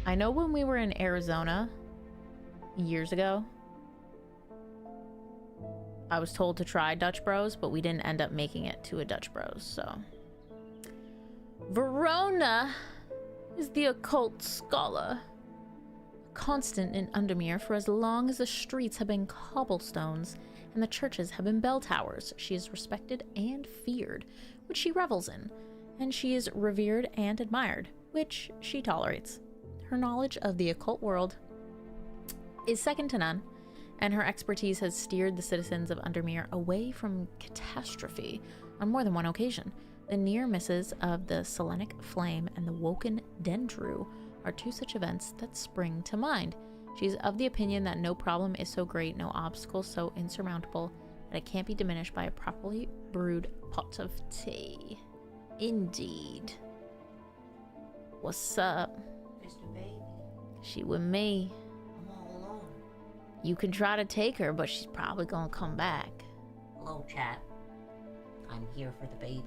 I know when we were in Arizona years ago, I was told to try Dutch Bros, but we didn't end up making it to a Dutch Bros, so. Verona is the occult scholar. A constant in Undermere for as long as the streets have been cobblestones and the churches have been bell towers. She is respected and feared, which she revels in, and she is revered and admired, which she tolerates. Her knowledge of the occult world is second to none, and her expertise has steered the citizens of Undermere away from catastrophe on more than one occasion. The near misses of the Selenic Flame and the Woken Dendru are two such events that spring to mind. She is of the opinion that no problem is so great, no obstacle so insurmountable, that it can't be diminished by a properly brewed pot of tea. Indeed. What's up? Mr. Baby, She with me. I'm all alone. You can try to take her, but she's probably gonna come back. Hello, chat. I'm here for the baby.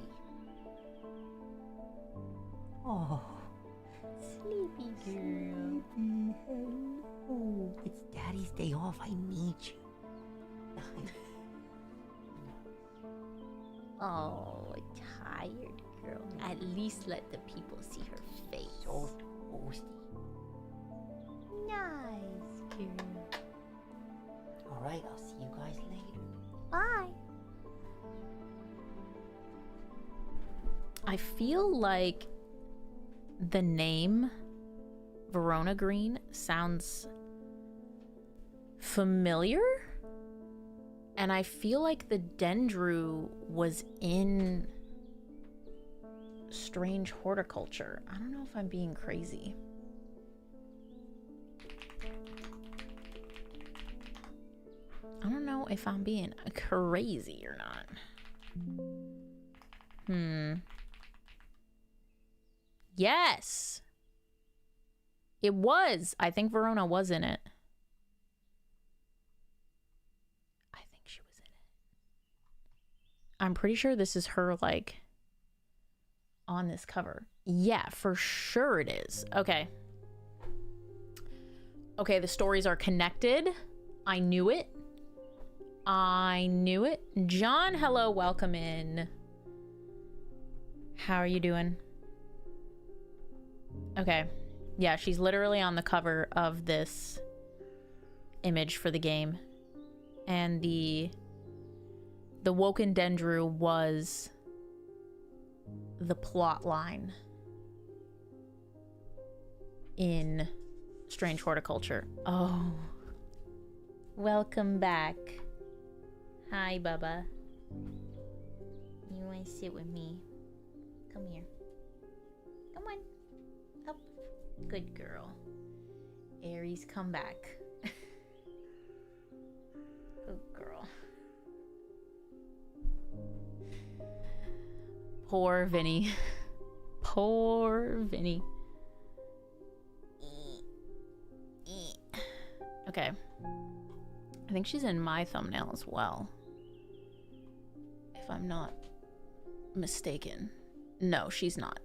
Oh, sleepy girl. Sleepy, hello. It's Daddy's day off. I need you. Oh, tired girl. At least let the people see her face. So toasty. Nice girl. All right, I'll see you guys later. Bye. I feel like the name Verona Green sounds familiar, and I feel like the Dendru was in Strange Horticulture. I don't know if I'm being crazy. I don't know if I'm being crazy or not. Yes. It was. I think Verona was in it. I think she was in it. I'm pretty sure this is her, like, on this cover. Yeah, for sure it is. Okay. Okay, the stories are connected. I knew it. I knew it. John, hello, welcome in. How are you doing? Okay. Yeah, she's literally on the cover of this image for the game. And the Woken Dendru was the plot line in Strange Horticulture. Oh. Welcome back. Hi, Bubba. You want to sit with me? Come here. Come on. Up. Good girl. Aries, come back. Good girl. Poor Vinny. Poor Vinny. Okay. I think she's in my thumbnail as well, if I'm not mistaken. No, she's not.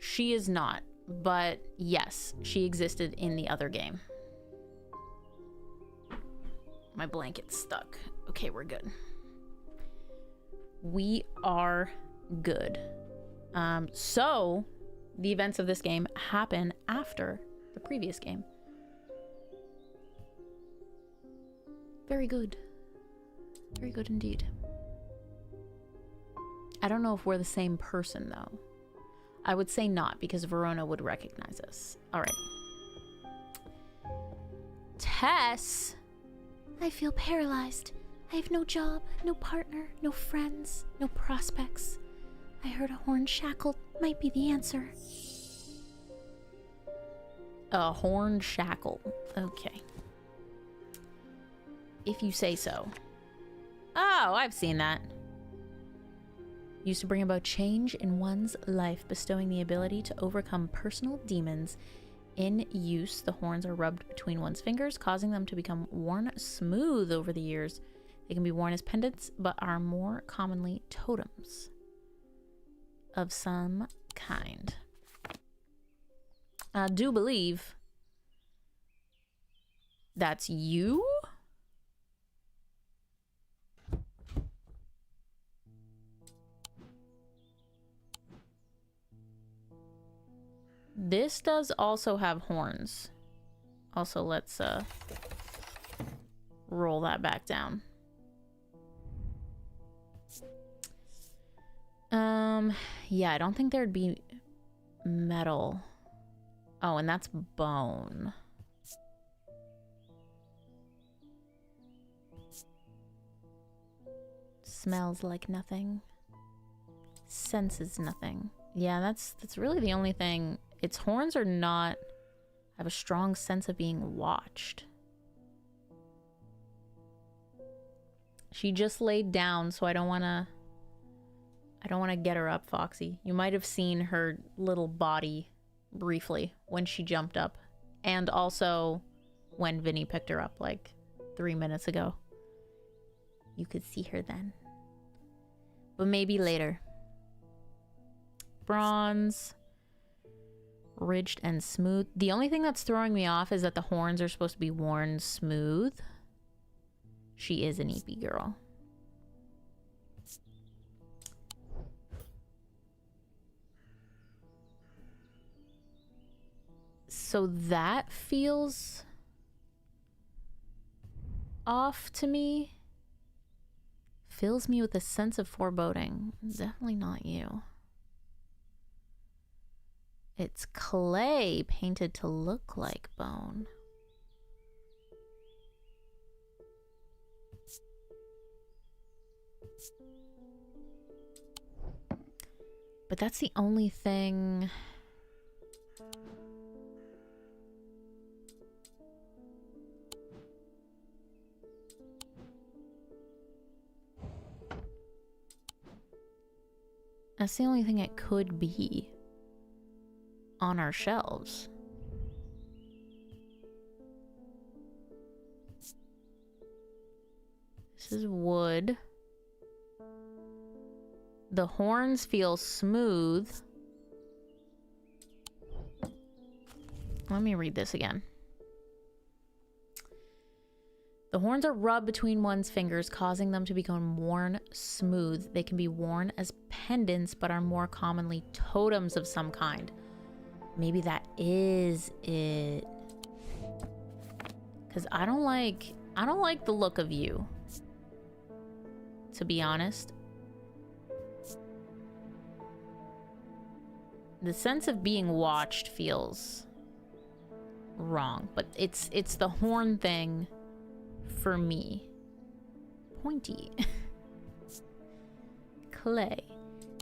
She is not, but yes, she existed in the other game. My blanket's stuck. Okay, we're good. We are good. So the events of this game happen after the previous game. Very good. Very good indeed. I don't know if we're the same person, though. I would say not, because Verona would recognize us. All right. Tess! I feel paralyzed. I have no job, no partner, no friends, no prospects. I heard a horn shackled might be the answer. A horn shackle. Okay. if you say so. Oh, I've seen that. Used to bring about change in one's life, bestowing the ability to overcome personal demons. In use, the horns are rubbed between one's fingers, causing them to become worn smooth over the years. They can be worn as pendants, but are more commonly totems of some kind. I do believe that's you? This does also have horns. Also, let's roll that back down. Yeah, I don't think there'd be metal. Oh, and that's bone. Smells like nothing. Senses nothing. Yeah, that's really the only thing. Its horns are not have a strong sense of being watched. She just laid down, so I don't want to get her up, Foxy. You might have seen her little body briefly when she jumped up, and also when Vinny picked her up like 3 minutes ago. You could see her then. But maybe later. Bronze. Ridged and smooth. The only thing that's throwing me off is that the horns are supposed to be worn smooth. She is an Eepy girl. So that feels off to me. Fills me with a sense of foreboding. Definitely not you. It's clay painted to look like bone. But that's the only thing. That's the only thing it could be on our shelves. This is wood. The horns feel smooth. Let me read this again. The horns are rubbed between one's fingers, causing them to become worn smooth. They can be worn as pendants, but are more commonly totems of some kind. Maybe that is it. Because I don't like the look of you, to be honest. The sense of being watched feels wrong, but it's the horn thing for me. Pointy. Clay.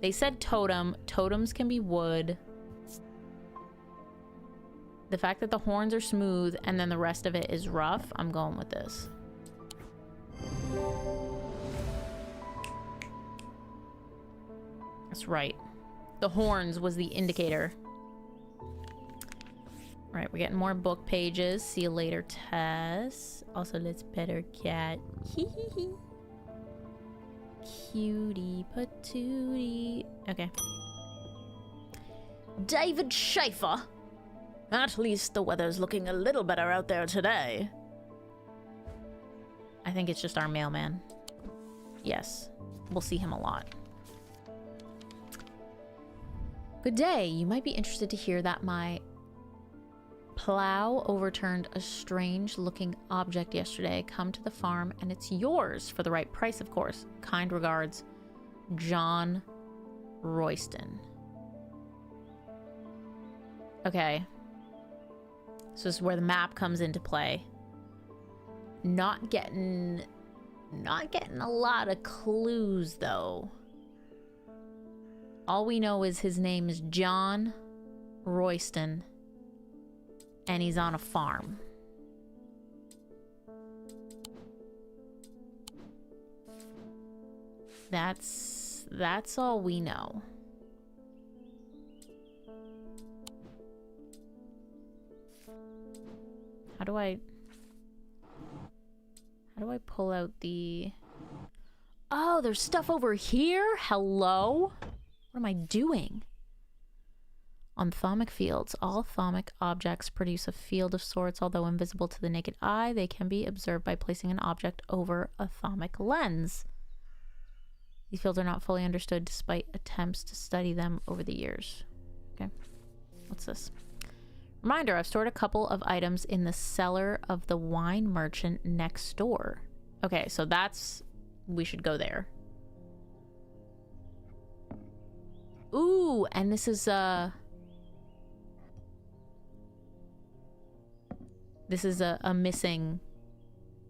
They said totem. Totems can be wood. The fact that the horns are smooth and then the rest of it is rough, I'm going with this. That's right. The horns was the indicator. Alright, we're getting more book pages. See you later, Tess. Also, let's pet our cat. Cutie patootie. Okay. David Schaefer. At least the weather's looking a little better out there today. I think it's just our mailman. Yes, we'll see him a lot. Good day. You might be interested to hear that my plow overturned a strange-looking object yesterday. Come to the farm, and it's yours for the right price, of course. Kind regards, John Royston. Okay. So this is where the map comes into play. Not getting a lot of clues, though. All we know is his name is John Royston, and he's on a farm. That's all we know. How do I pull out the... Oh, there's stuff over here? Hello? What am I doing? On thaumic fields, all thaumic objects produce a field of sorts. Although invisible to the naked eye, they can be observed by placing an object over a thaumic lens. These fields are not fully understood despite attempts to study them over the years. Okay, what's this? Reminder, I've stored a couple of items in the cellar of the wine merchant next door. Okay, so that's... we should go there. Ooh, and this is a missing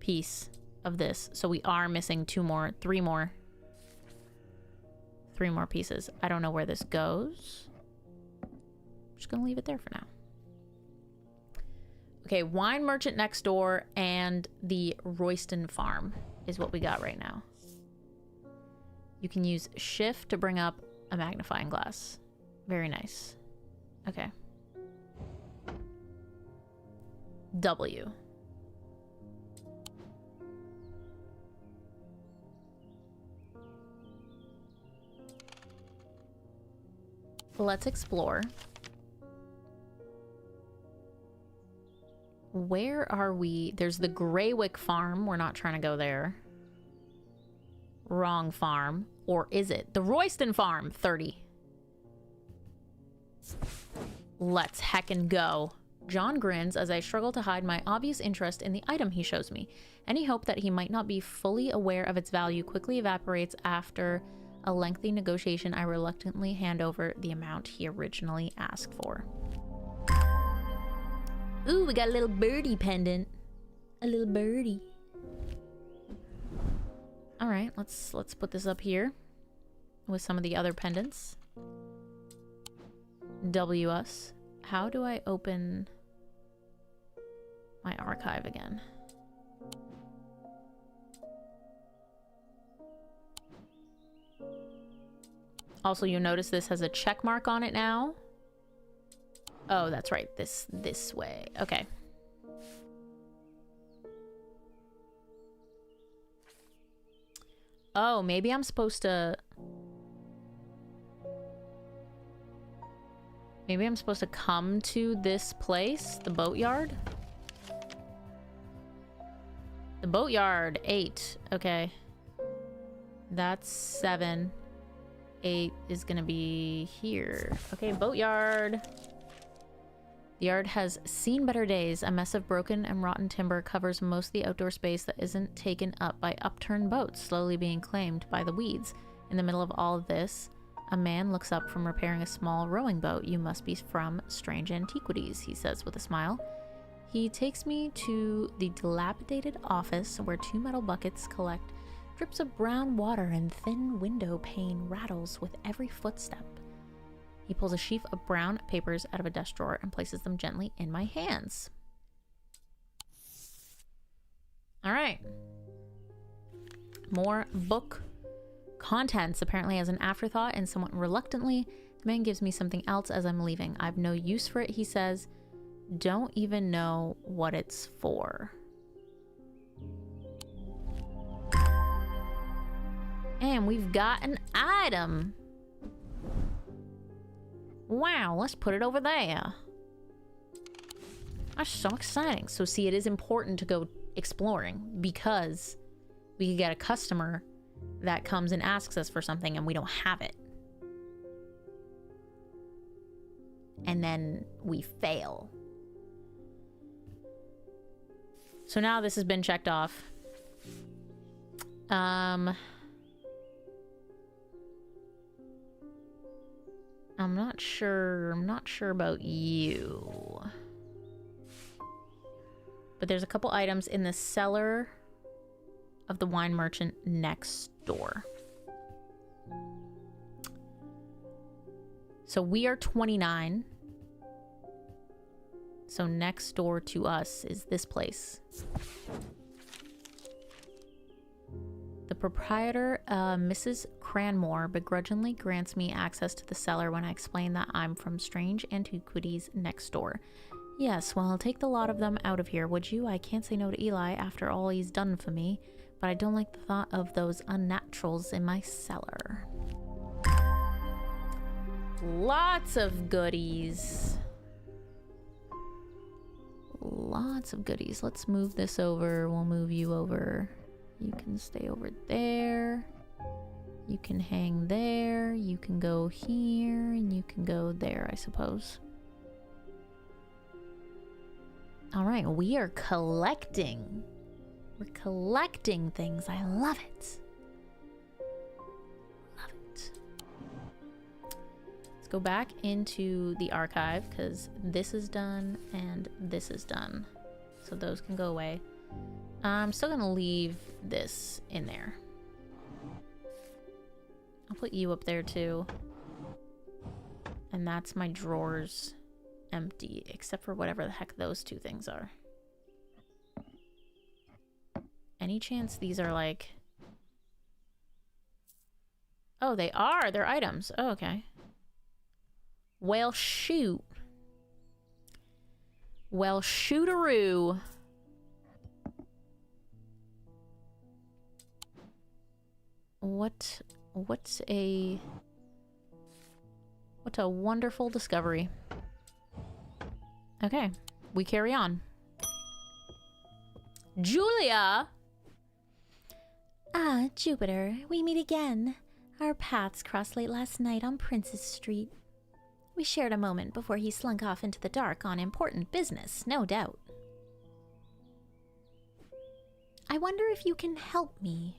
piece of this. So we are missing three more pieces. I don't know where this goes. I'm just gonna leave it there for now. Okay, wine merchant next door and the Royston farm is what we got right now. You can use shift to bring up a magnifying glass. Very nice. Okay. W. Let's explore. Where are we? There's the Greywick farm. We're not trying to go there. Wrong farm. Or is it? The Royston farm. 30. Let's heckin' go. John grins as I struggle to hide my obvious interest in the item he shows me. Any hope that he might not be fully aware of its value quickly evaporates after a lengthy negotiation. I reluctantly hand over the amount he originally asked for. Ooh, we got a little birdie pendant. A little birdie. All right, let's put this up here with some of the other pendants. W us. How do I open my archive again? Also, you'll notice this has a check mark on it now. Oh, that's right. This way. Okay. Oh, maybe I'm supposed to... Maybe I'm supposed to come to this place, the boatyard? The boatyard, 8. Okay. That's 7. 8 is gonna be here. Okay, boatyard. The yard has seen better days. A mess of broken and rotten timber covers most of the outdoor space that isn't taken up by upturned boats, slowly being claimed by the weeds. In the middle of all of this, a man looks up from repairing a small rowing boat. You must be from Strange Antiquities, he says with a smile. He takes me to the dilapidated office where 2 metal buckets collect drips of brown water and thin window pane rattles with every footstep. He pulls a sheaf of brown papers out of a desk drawer and places them gently in my hands. All right. More book contents. Apparently as an afterthought and somewhat reluctantly, the man gives me something else as I'm leaving. I've no use for it, he says. Don't even know what it's for. And we've got an item. Wow, let's put it over there. That's so exciting. So see, it is important to go exploring because we could get a customer that comes and asks us for something and we don't have it. And then we fail. So now this has been checked off. I'm not sure about you. But there's a couple items in the cellar of the wine merchant next door. So we are 29. So next door to us is this place. The proprietor, Mrs. Cranmore, begrudgingly grants me access to the cellar when I explain that I'm from Strange Antiquities next door. Yes, well, take the lot of them out of here, would you? I can't say no to Eli after all he's done for me, but I don't like the thought of those unnaturals in my cellar. Lots of goodies. Lots of goodies. Let's move this over. We'll move you over. You can stay over there. You can hang there. You can go here. And you can go there, I suppose. Alright, we are collecting. We're collecting things. I love it. Love it. Let's go back into the archive because this is done and this is done. So those can go away. I'm still gonna leave this in there. I'll put you up there too. And that's my drawers empty, except for whatever the heck those two things are. Any chance these are like... Oh, they are! They're items. Oh, okay. Well, shoot. Well, shootaroo. What a wonderful discovery. Okay, we carry on. Julia! Ah, Jupiter, we meet again. Our paths crossed late last night on Princess Street. We shared a moment before he slunk off into the dark on important business, no doubt. I wonder if you can help me.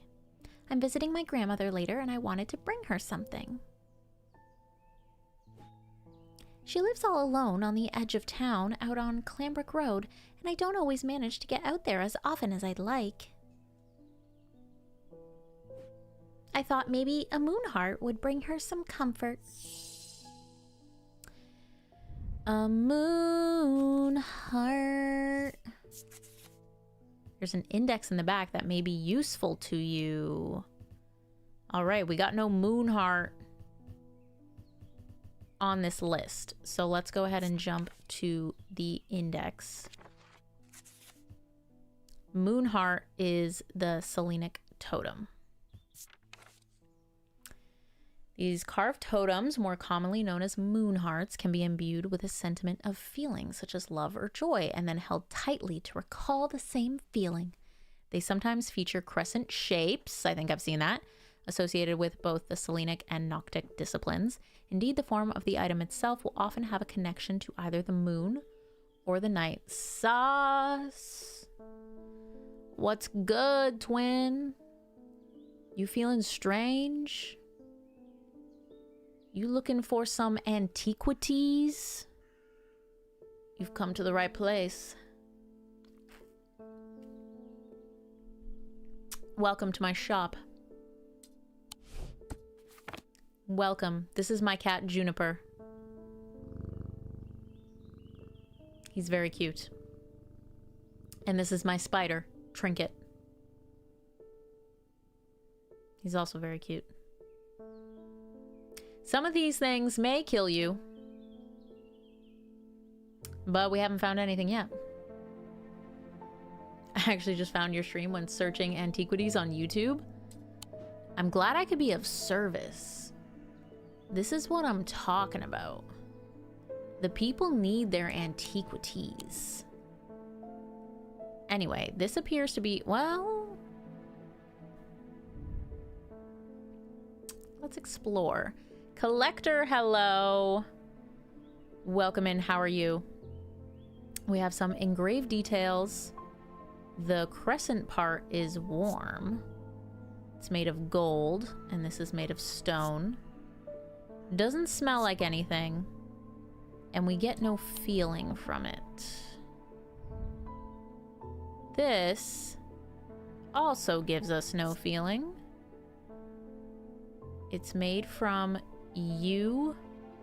I'm visiting my grandmother later and I wanted to bring her something. She lives all alone on the edge of town out on Clambrook Road, and I don't always manage to get out there as often as I'd like. I thought maybe a moon heart would bring her some comfort. A moon heart. There's an index in the back that may be useful to you. Alright, we got no moon heart on this list. So let's go ahead and jump to the index. Moon heart is the Selenic totem. These carved totems, more commonly known as moon hearts, can be imbued with a sentiment of feeling, such as love or joy, and then held tightly to recall the same feeling. They sometimes feature crescent shapes, I think I've seen that, associated with both the Selenic and Noctic disciplines. Indeed, the form of the item itself will often have a connection to either the moon or the night. Sauce! What's good, twin? You feeling strange? You looking for some antiquities? You've come to the right place. Welcome to my shop. Welcome. This is my cat, Juniper. He's very cute. And this is my spider, Trinket. He's also very cute. Some of these things may kill you, but we haven't found anything yet. I actually just found your stream when searching antiquities on YouTube. I'm glad I could be of service. This is what I'm talking about. The people need their antiquities. Anyway, this appears to be, well, let's explore. Collector, hello. Welcome in, how are you? We have some engraved details. The crescent part is warm. It's made of gold, and this is made of stone. Doesn't smell like anything, and we get no feeling from it. This also gives us no feeling. It's made from yew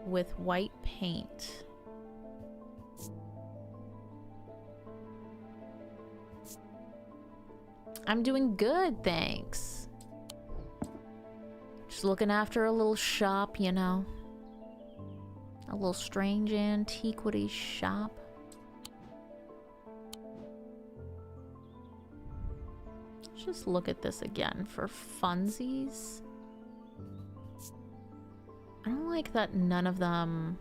with white paint. I'm doing good, thanks. Just looking after a little shop, you know. A little Strange Antiquities shop. Let's just look at this again for funsies. I don't like that none of them...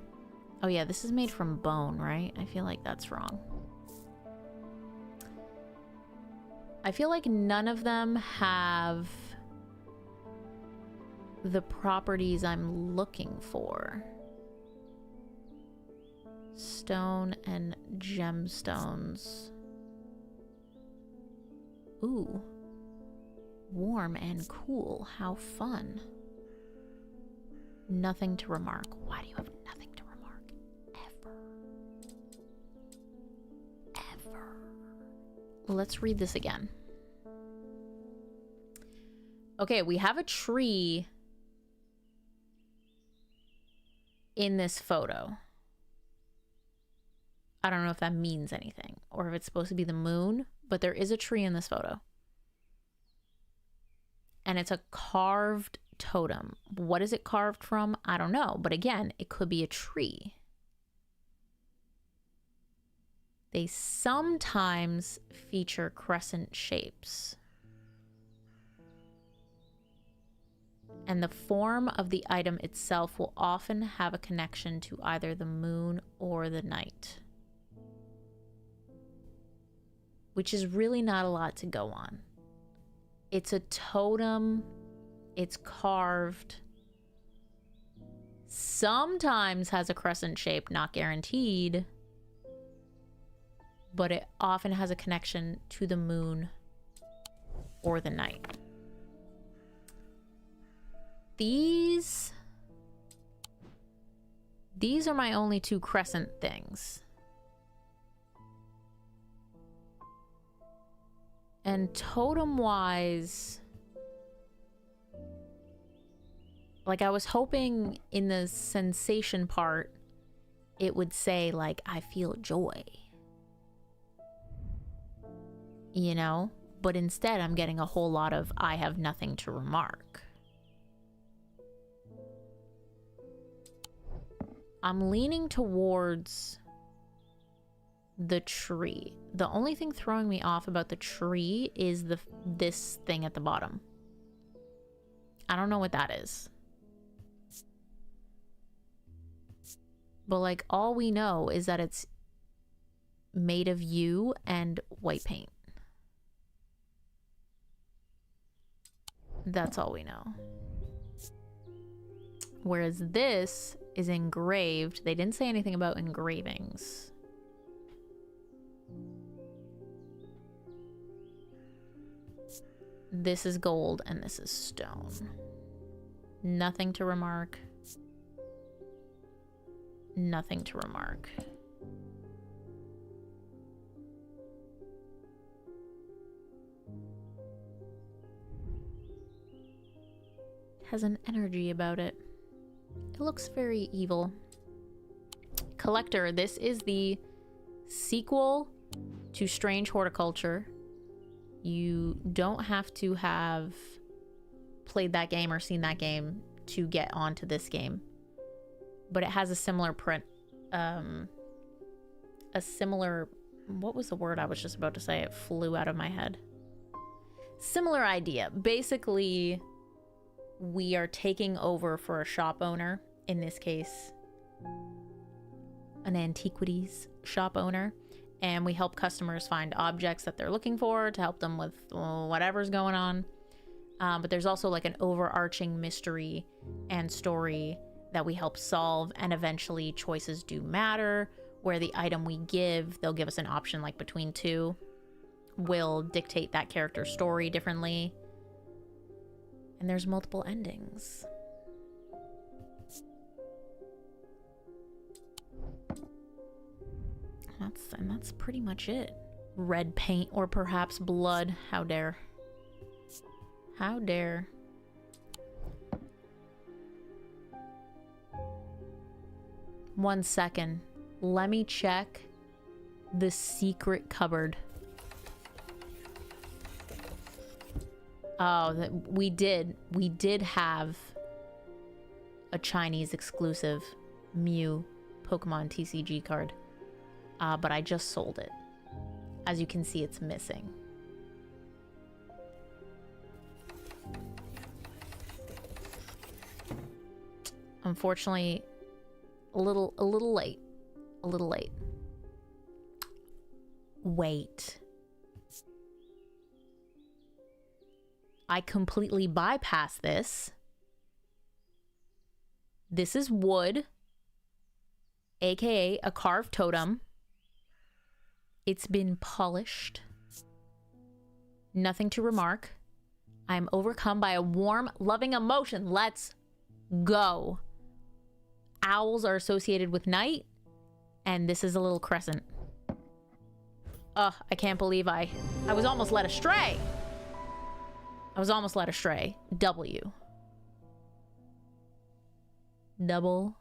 Oh yeah, this is made from bone, right? I feel like that's wrong. I feel like none of them have the properties I'm looking for. Stone and gemstones. Ooh. Warm and cool. How fun. Nothing to remark. Why do you have nothing to remark? Ever. Let's read this again. Okay, we have a tree in this photo. I don't know if that means anything or if it's supposed to be the moon, but there is a tree in this photo. And it's a carved totem. What is it carved from? I don't know. But again, it could be a tree. They sometimes feature crescent shapes. And the form of the item itself will often have a connection to either the moon or the night. Which is really not a lot to go on. It's a totem. It's carved. Sometimes has a crescent shape, not guaranteed. But it often has a connection to the moon or the night. These are my only two crescent things. And totem-wise, like I was hoping in the sensation part, it would say like, I feel joy. You know? But instead I'm getting a whole lot of, I have nothing to remark. I'm leaning towards the tree. The only thing throwing me off about the tree is this thing at the bottom. I don't know what that is. But like all we know is that it's made of yew and white paint. That's all we know. Whereas this is engraved. They didn't say anything about engravings. This is gold and this is stone. Nothing to remark. Nothing to remark. It has an energy about it. It looks very evil. Collector, this is the sequel to Strange Horticulture. You don't have to have played that game or seen that game to get onto this game. But it has a similar print. A similar... What was the word I was just about to say? It flew out of my head. Similar idea. Basically, we are taking over for a shop owner. In this case, an antiquities shop owner. And we help customers find objects that they're looking for to help them with whatever's going on. But there's also like an overarching mystery and story that we help solve, and eventually choices do matter, where the item we give, they'll give us an option like between two, will dictate that character's story differently. And there's multiple endings. That's pretty much it. Red paint or perhaps blood. How dare. How dare. One second. Let me check the secret cupboard. Oh, we did have a Chinese exclusive Mew Pokemon TCG card. But I just sold it. As you can see, it's missing. Unfortunately, a little late. A little late. Wait. I completely bypassed this. This is wood, aka a carved totem. It's been polished. Nothing to remark. I'm overcome by a warm, loving emotion. Let's go. Owls are associated with night, and this is a little crescent. Ugh, I can't believe I was almost led astray. I was almost led astray. W. Double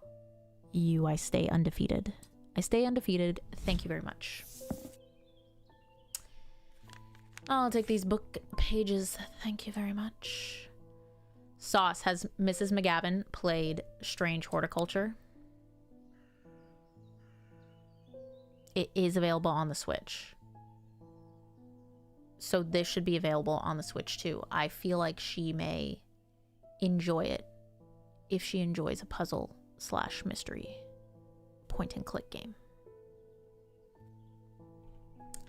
U. I stay undefeated. I stay undefeated. Thank you very much. I'll take these book pages. Thank you very much. Sauce, has Mrs. McGavin played Strange Horticulture? It is available on the Switch. So this should be available on the Switch too. I feel like she may enjoy it if she enjoys a puzzle / mystery point and click game.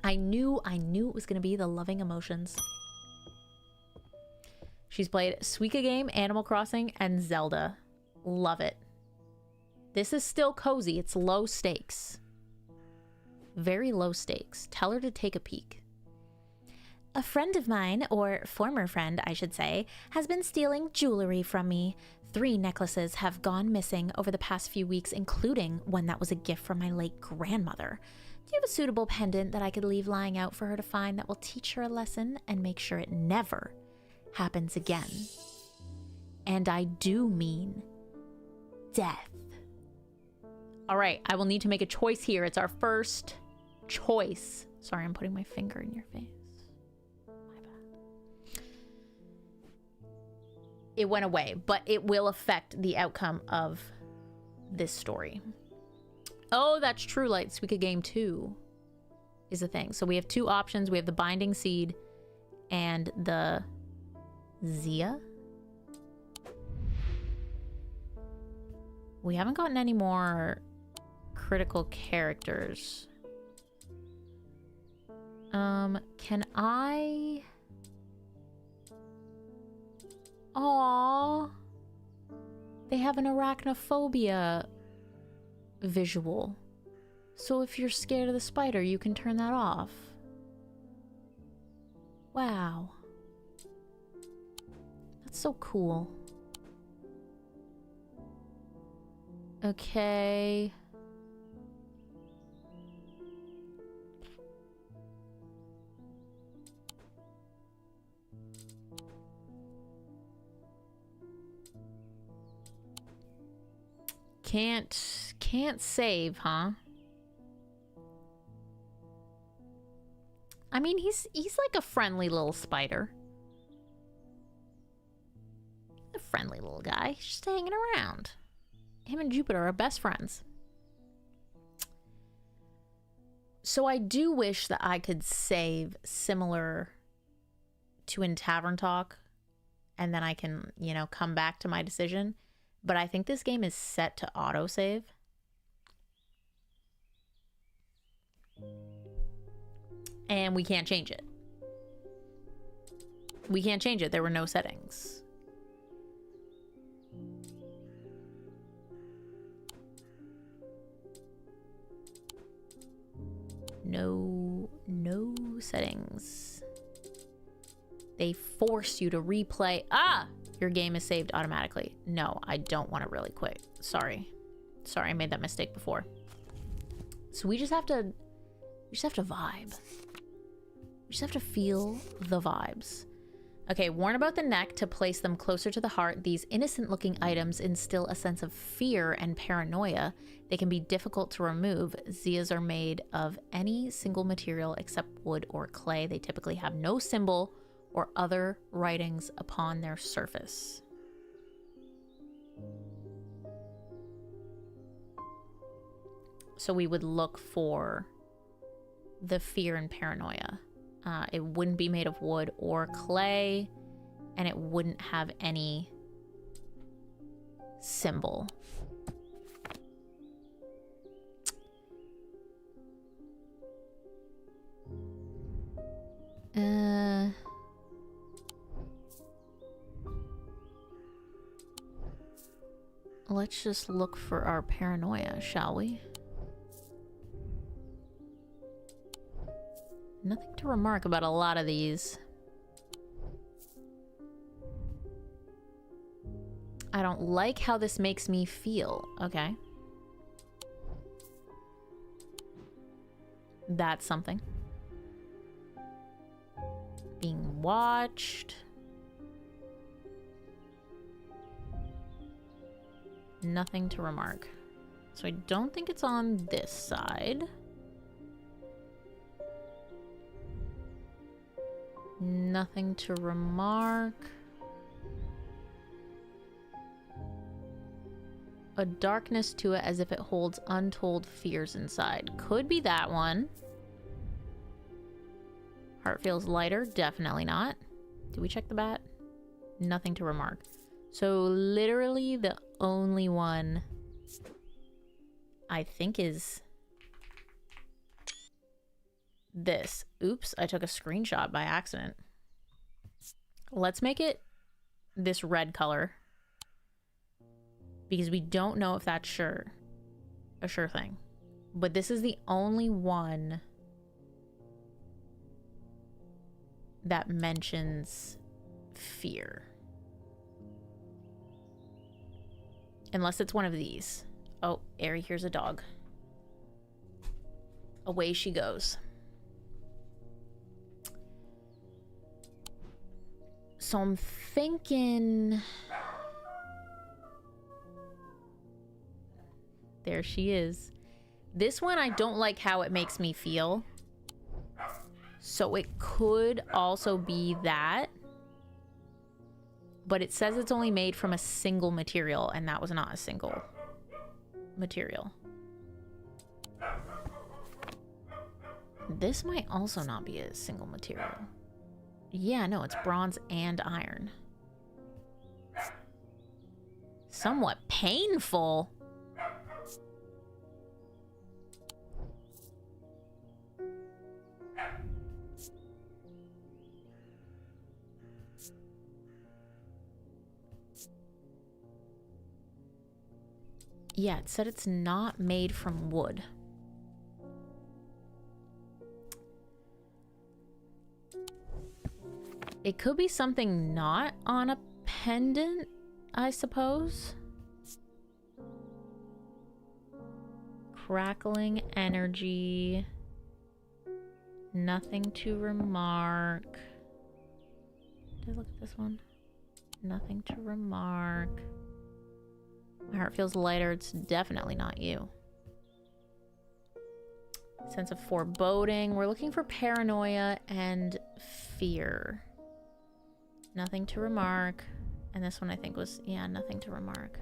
I knew it was going to be the loving emotions. She's played Suika Game, Animal Crossing, and Zelda. Love it. This is still cozy. It's low stakes. Very low stakes. Tell her to take a peek. A friend of mine, or former friend, I should say, has been stealing jewelry from me. 3 necklaces have gone missing over the past few weeks, including one that was a gift from my late grandmother. Do you have a suitable pendant that I could leave lying out for her to find that will teach her a lesson and make sure it never happens again? And I do mean death. All right, I will need to make a choice here. It's our first choice. Sorry, I'm putting my finger in your face. My bad. It went away, but it will affect the outcome of this story. Oh, that's true. Light Suika Game 2 is a thing. So we have 2 options. We have the Binding Seed and the Zia. We haven't gotten any more critical characters. Can I... Aww. They have an arachnophobia visual. So if you're scared of the spider, you can turn that off. Wow. That's so cool. Okay. Can't save, huh? I mean, he's like a friendly little spider. A friendly little guy, just hanging around. Him and Jupiter are best friends. So I do wish that I could save similar to in Tavern Talk, and then I can, you know, come back to my decision. But I think this game is set to autosave. And we can't change it. We can't change it. There were no settings. No settings. They force you to replay. Ah! Your game is saved automatically. No, I don't want to really quit. Sorry, I made that mistake before. So we just have to vibe. We just have to feel the vibes. Okay, worn about the neck to place them closer to the heart, these innocent-looking items instill a sense of fear and paranoia. They can be difficult to remove. Zias are made of any single material except wood or clay. They typically have no symbol or other writings upon their surface. So we would look for the fear and paranoia. It wouldn't be made of wood or clay, and it wouldn't have any symbol. Let's just look for our paranoia, shall we? Nothing to remark about a lot of these. I don't like how this makes me feel. Okay. That's something. Being watched. Nothing to remark. So I don't think it's on this side. Nothing to remark. A darkness to it as if it holds untold fears inside. Could be that one. Heart feels lighter. Definitely not. Did we check the bat? Nothing to remark. So literally the only one I think is this. Oops, I took a screenshot by accident. Let's make it this red color because we don't know if that's a sure thing. But this is the only one that mentions fear. Unless it's one of these. Oh, Ari hears a dog. Away she goes. So I'm thinking... There she is. This one, I don't like how it makes me feel. So it could also be that. But it says it's only made from a single material, and that was not a single material. This might also not be a single material. Yeah, no, it's bronze and iron. Somewhat painful. Yeah, it said it's not made from wood. It could be something not on a pendant, I suppose. Crackling energy. Nothing to remark. Did I look at this one? Nothing to remark. My heart feels lighter. It's definitely not you. Sense of foreboding. We're looking for paranoia and fear. Nothing to remark. And this one I think was, yeah, nothing to remark.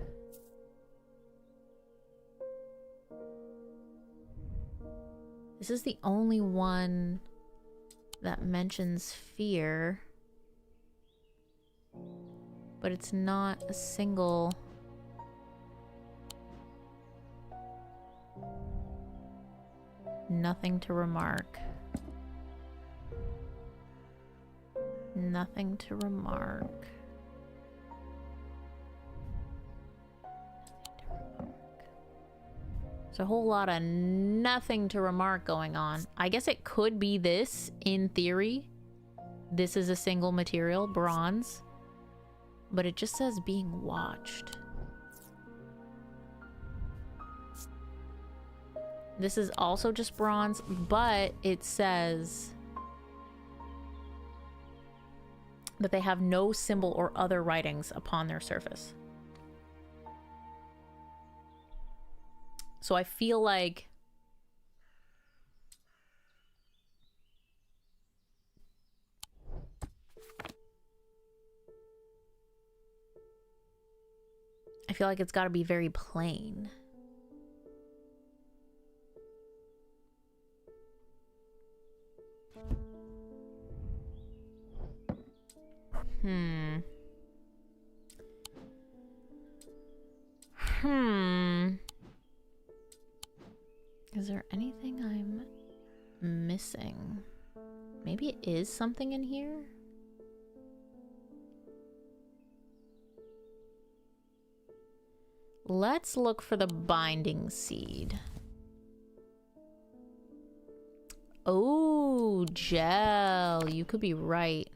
This is the only one that mentions fear. But it's not a single... Nothing to remark. Nothing to remark. There's a whole lot of nothing to remark going on. I guess it could be this, in theory. This is a single material, bronze. But it just says being watched. This is also just bronze, but it says that they have no symbol or other writings upon their surface. So I feel like it's got to be very plain. Is there anything I'm missing? Maybe it is something in here? Let's look for the binding seed. Oh, gel. You could be right.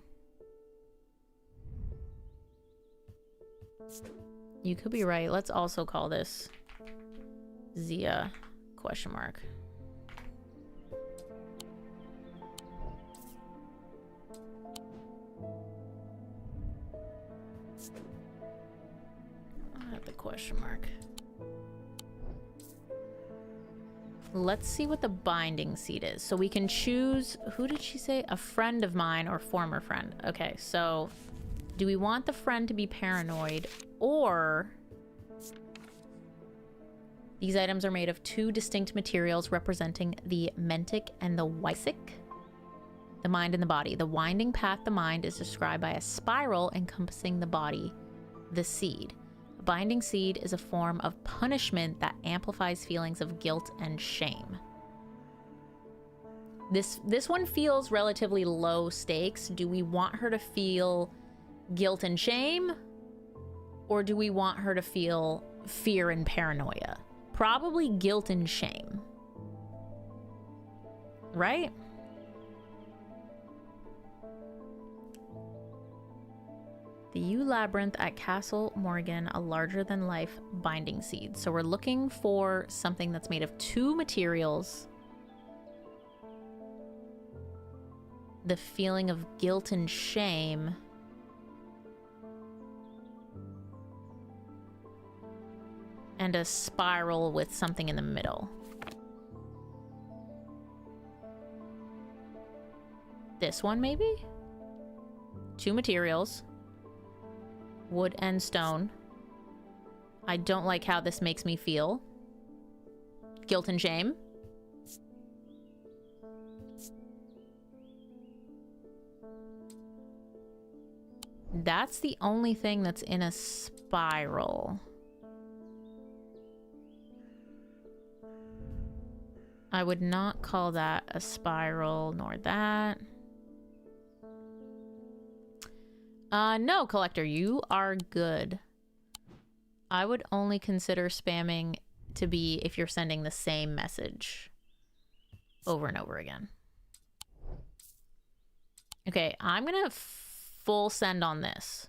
You could be right. Let's also call this Zia ? I'll have the question mark. Let's see what the binding seed is. So we can choose, who did she say? A friend of mine or former friend. Okay, so do we want the friend to be paranoid, or these items are made of 2 distinct materials representing the mentic and the wysic, the mind and the body. The winding path, the mind, is described by a spiral encompassing the body, the seed. A binding seed is a form of punishment that amplifies feelings of guilt and shame. This one feels relatively low stakes. Do we want her to feel guilt and shame, or do we want her to feel fear and paranoia? Probably guilt and shame. Right? The Yew Labyrinth at Castle Morgan, a larger-than-life binding seed. So we're looking for something that's made of 2 materials. The feeling of guilt and shame. And a spiral with something in the middle. This one, maybe? 2 materials. Wood and stone. I don't like how this makes me feel. Guilt and shame. That's the only thing that's in a spiral. I would not call that a spiral, nor that. No, Collector, you are good. I would only consider spamming to be if you're sending the same message over and over again. Okay, I'm gonna full send on this.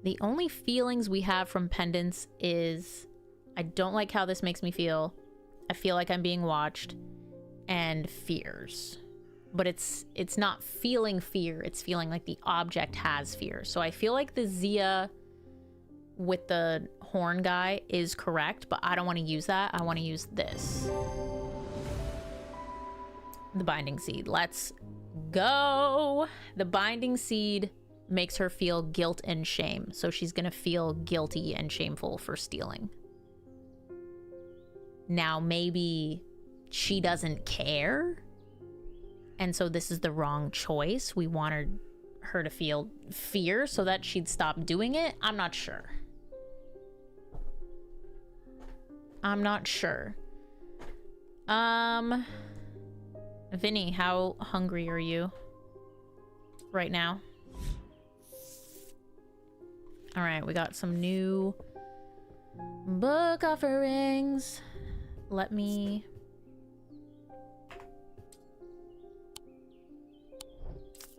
The only feelings we have from pendants is I don't like how this makes me feel. I feel like I'm being watched, and fears. But it's not feeling fear, it's feeling like the object has fear. So I feel like the Zia with the horn guy is correct, but I don't want to use that. I want to use this. The binding seed. Let's go. The binding seed makes her feel guilt and shame. So she's gonna feel guilty and shameful for stealing. Now maybe she doesn't care, and so this is the wrong choice. We wanted her to feel fear so that she'd stop doing it. I'm not sure. I'm not sure. Vinny, how hungry are you right now? All right, we got some new book offerings. Let me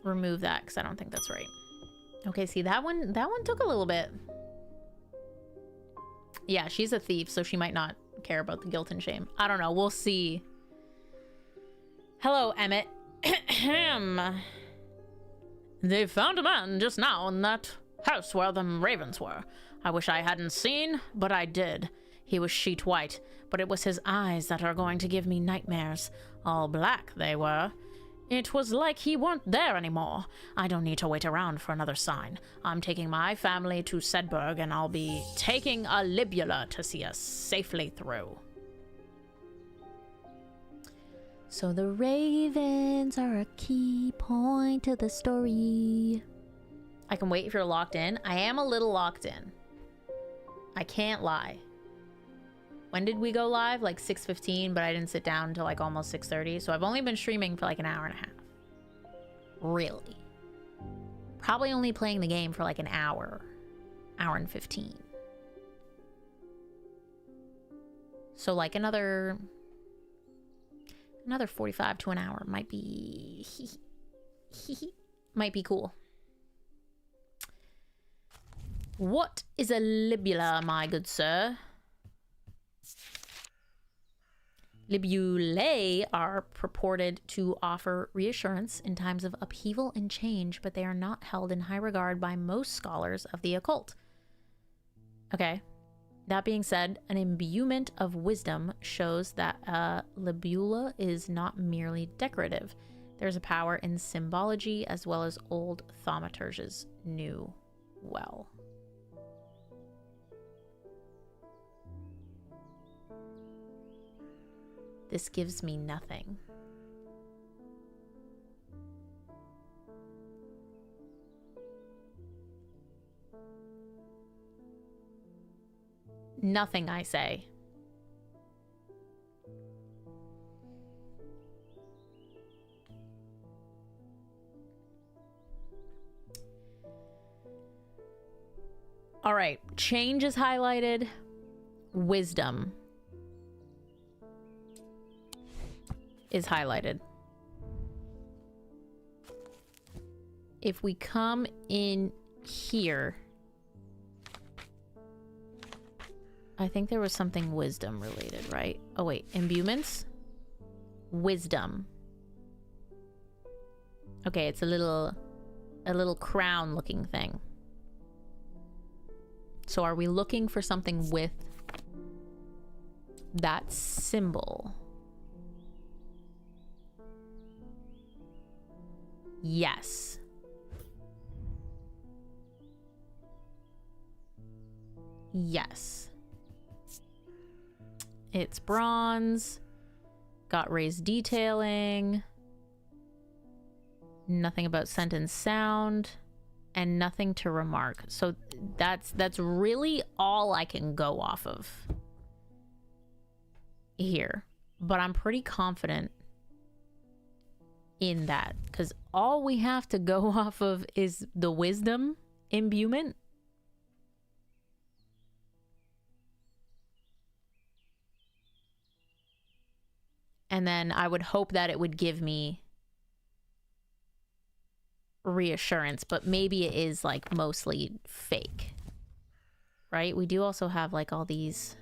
remove that because I don't think that's right. Okay, see that one took a little bit. Yeah, she's a thief, so she might not care about the guilt and shame. I don't know. We'll see. Hello, Emmett. They found a man just now in that house where the ravens were. I wish I hadn't seen, but I did. He was sheet white, but it was his eyes that are going to give me nightmares. All black they were. It was like he weren't there anymore. I don't need to wait around for another sign. I'm taking my family to Sedberg, and I'll be taking a libula to see us safely through. So the ravens are a key point to the story. I can wait if you're locked in. I am a little locked in. I can't lie. When did we go live? Like 6:15, but I didn't sit down until like almost 6:30. So I've only been streaming for like an hour and a half. Really. Probably only playing the game for like an hour and 15. So like another 45 to an hour might be might be cool. What is a libula, my good sir? Libulae are purported to offer reassurance in times of upheaval and change, but they are not held in high regard by most scholars of the occult. Okay. That being said, an imbuement of wisdom shows that a libula is not merely decorative. There's a power in symbology as well as old thaumaturges knew well. This gives me nothing. Nothing, I say. All right, change is highlighted. Wisdom is highlighted. If we come in here, I think there was something wisdom related, right? Oh wait, imbuements? Wisdom. Okay, it's a little crown looking thing. So are we looking for something with that symbol? Yes. Yes. It's bronze. Got raised detailing. Nothing about scent and sound. And nothing to remark. So that's really all I can go off of here. But I'm pretty confident in that, because all we have to go off of is the wisdom imbuement. And then I would hope that it would give me reassurance, but maybe it is like mostly fake, right? We do also have like all these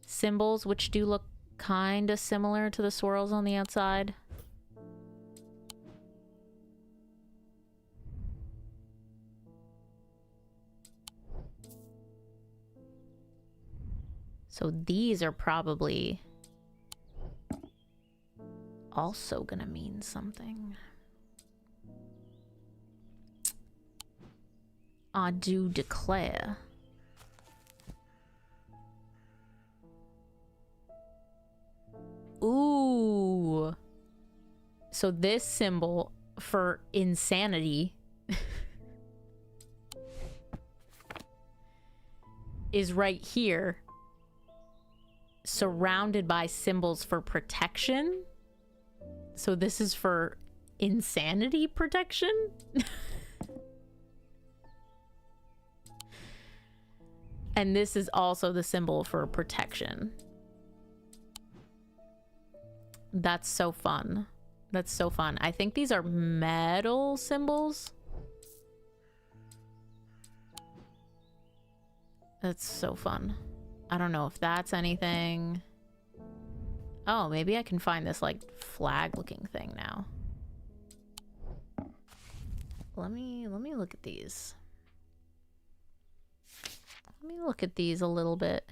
symbols which do look kind of similar to the swirls on the outside. So these are probably also gonna mean something. I do declare. Ooh. So this symbol for insanity is right here, surrounded by symbols for protection. So this is for insanity protection? And this is also the symbol for protection. That's so fun. That's so fun. I think these are metal symbols. That's so fun. I don't know if that's anything. Oh, maybe I can find this like flag looking thing now. Let me look at these. Let me look at these a little bit.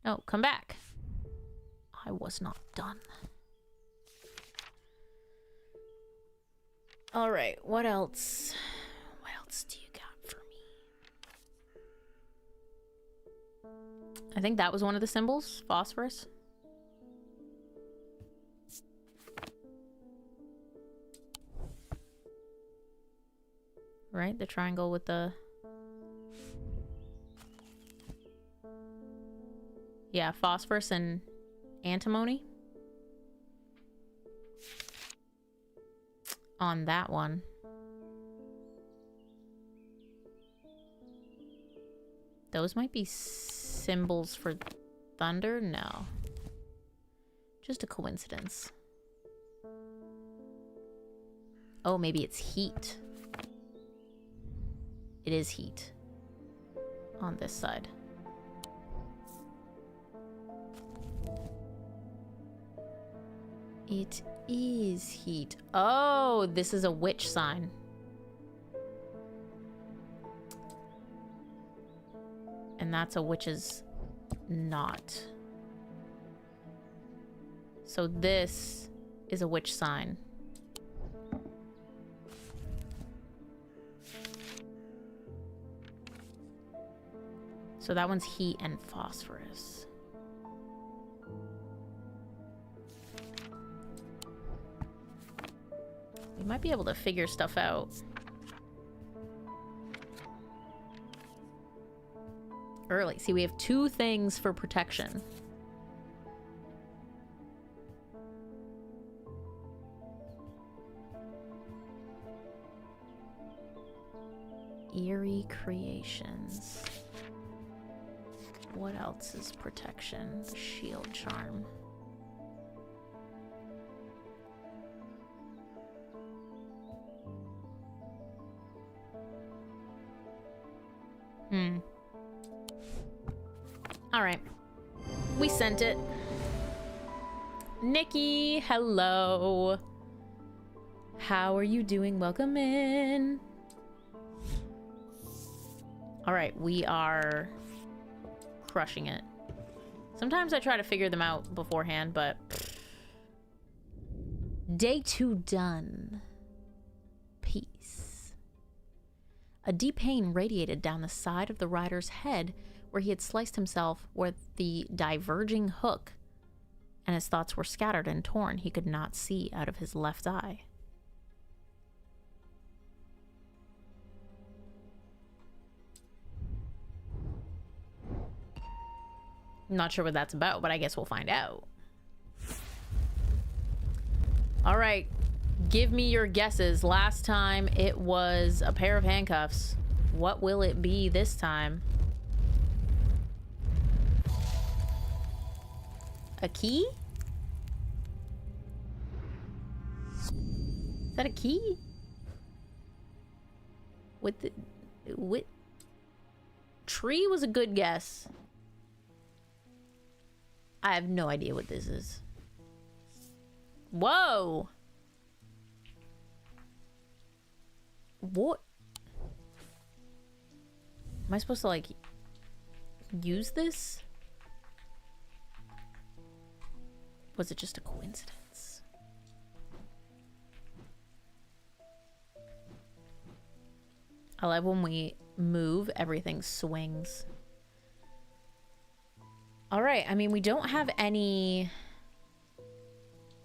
Oh, come back. I was not done. All right, what else? What else do you got for me? I think that was one of the symbols, phosphorus. right? The triangle with the... Yeah, phosphorus and antimony. On that one. Those might be symbols for thunder? No. Just a coincidence. Oh, maybe it's heat. It is heat. On this side. It is heat. Oh, this is a witch sign. And that's a witch's knot. So this is a witch sign. So that one's heat and phosphorus. We might be able to figure stuff out. Early. See, we have 2 things for protection. Eerie creations. What else is protection? Shield charm. All right. We sent it. Nikki, hello. How are you doing? Welcome in. All right, we are crushing it. Sometimes I try to figure them out beforehand, but... Day 2 done. Peace. A deep pain radiated down the side of the rider's head where he had sliced himself with the diverging hook, and his thoughts were scattered and torn. He could not see out of his left eye. I'm not sure what that's about, but I guess we'll find out. All right, give me your guesses. Last time it was a pair of handcuffs. What will it be this time? A key? Is that a key? With tree was a good guess. I have no idea what this is. Whoa! What? Am I supposed to, like, use this? Was it just a coincidence? I love when we move, everything swings. All right, I mean, we don't have any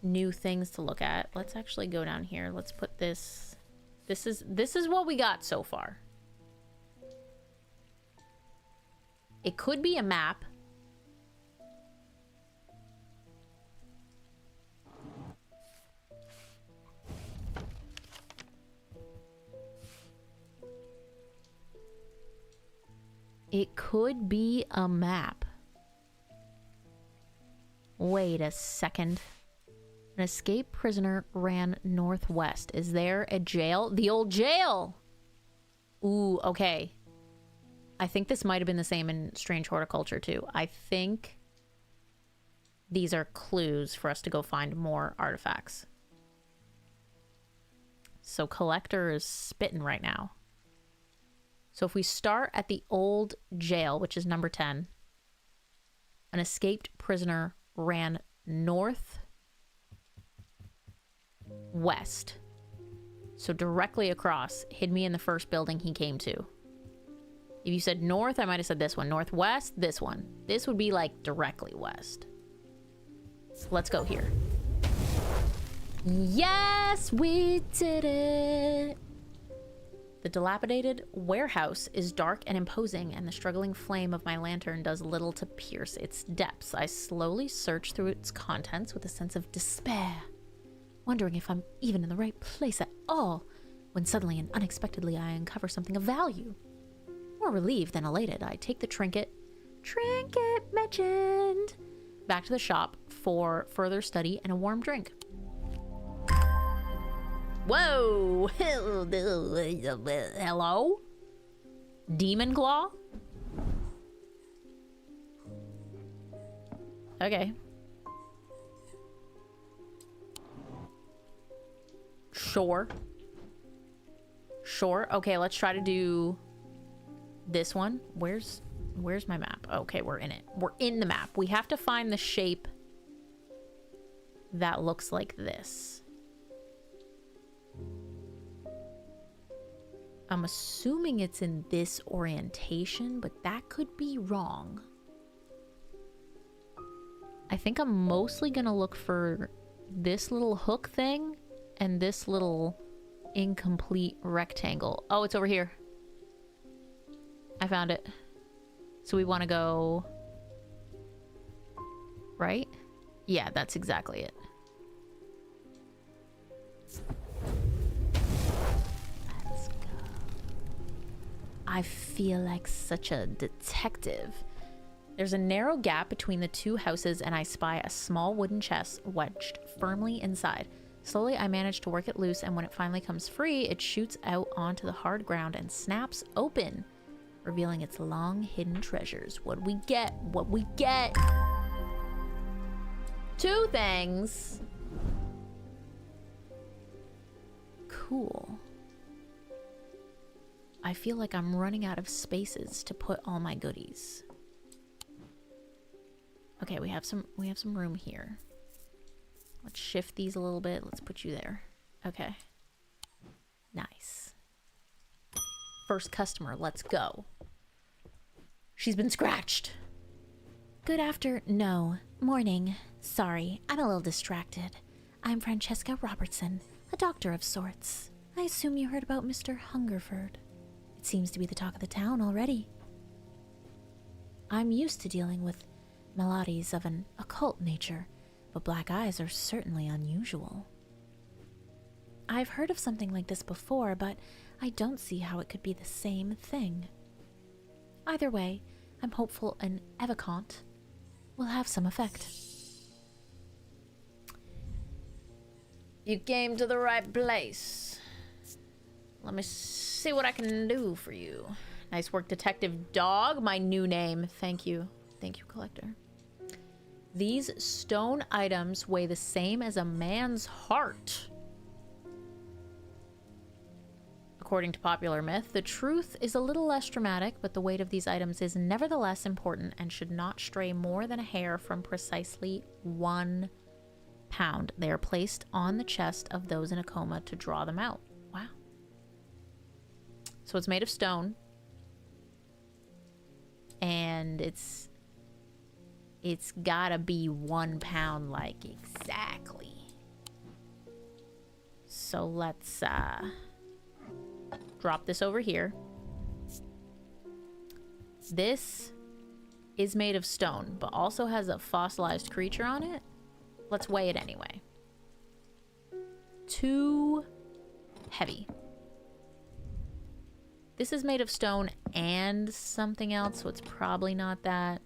new things to look at. Let's actually go down here. Let's put this. This is what we got so far. It could be a map. It could be a map. Wait a second. An escaped prisoner ran northwest. Is there a jail? The old jail! Ooh, okay. I think this might have been the same in Strange Horticulture too. I think these are clues for us to go find more artifacts. So Collector is spitting right now. So if we start at the old jail, which is number 10, an escaped prisoner ran west. So directly across, hid me in the first building he came to. If you said north, I might have said this one. Northwest, this one. This would be like directly west. Let's go here. Yes, we did it. The dilapidated warehouse is dark and imposing, and the struggling flame of my lantern does little to pierce its depths. I slowly search through its contents with a sense of despair, wondering if I'm even in the right place at all, when suddenly and unexpectedly I uncover something of value. More relieved than elated, I take the trinket mentioned, back to the shop for further study and a warm drink. Whoa! Hello? Demon Claw? Okay. Sure. Sure. Okay, let's try to do this one. Where's my map? Okay, we're in it. We're in the map. We have to find the shape that looks like this. I'm assuming it's in this orientation, but that could be wrong. I think I'm mostly gonna look for this little hook thing and this little incomplete rectangle. Oh, it's over here. I found it. So we want to go right? Yeah, that's exactly it. Let's go. I feel like such a detective. There's a narrow gap between the two houses, and I spy a small wooden chest wedged firmly inside. Slowly, I manage to work it loose, and when it finally comes free, it shoots out onto the hard ground and snaps open, revealing its long hidden treasures. What we get? What we get? Two things. Cool. I feel like I'm running out of spaces to put all my goodies. Okay, we have some room here. Let's shift these a little bit. Let's put you there. Okay. Nice. First customer, let's go. She's been scratched. No, morning. Sorry, I'm a little distracted. I'm Francesca Robertson, a doctor of sorts. I assume you heard about Mr. Hungerford. It seems to be the talk of the town already. I'm used to dealing with maladies of an occult nature, but black eyes are certainly unusual. I've heard of something like this before, but I don't see how it could be the same thing. Either way, I'm hopeful an Evacant will have some effect. You came to the right place. Let me see what I can do for you. Nice work, Detective Dog, my new name. Thank you. Thank you, Collector. These stone items weigh the same as a man's heart. According to popular myth, the truth is a little less dramatic, but the weight of these items is nevertheless important and should not stray more than a hair from precisely 1 pound. They are placed on the chest of those in a coma to draw them out. Wow. So it's made of stone. And it's gotta be 1 pound, like, exactly. So let's drop this over here. This is made of stone, but also has a fossilized creature on it. Let's weigh it anyway. Too heavy. This is made of stone and something else, so it's probably not that.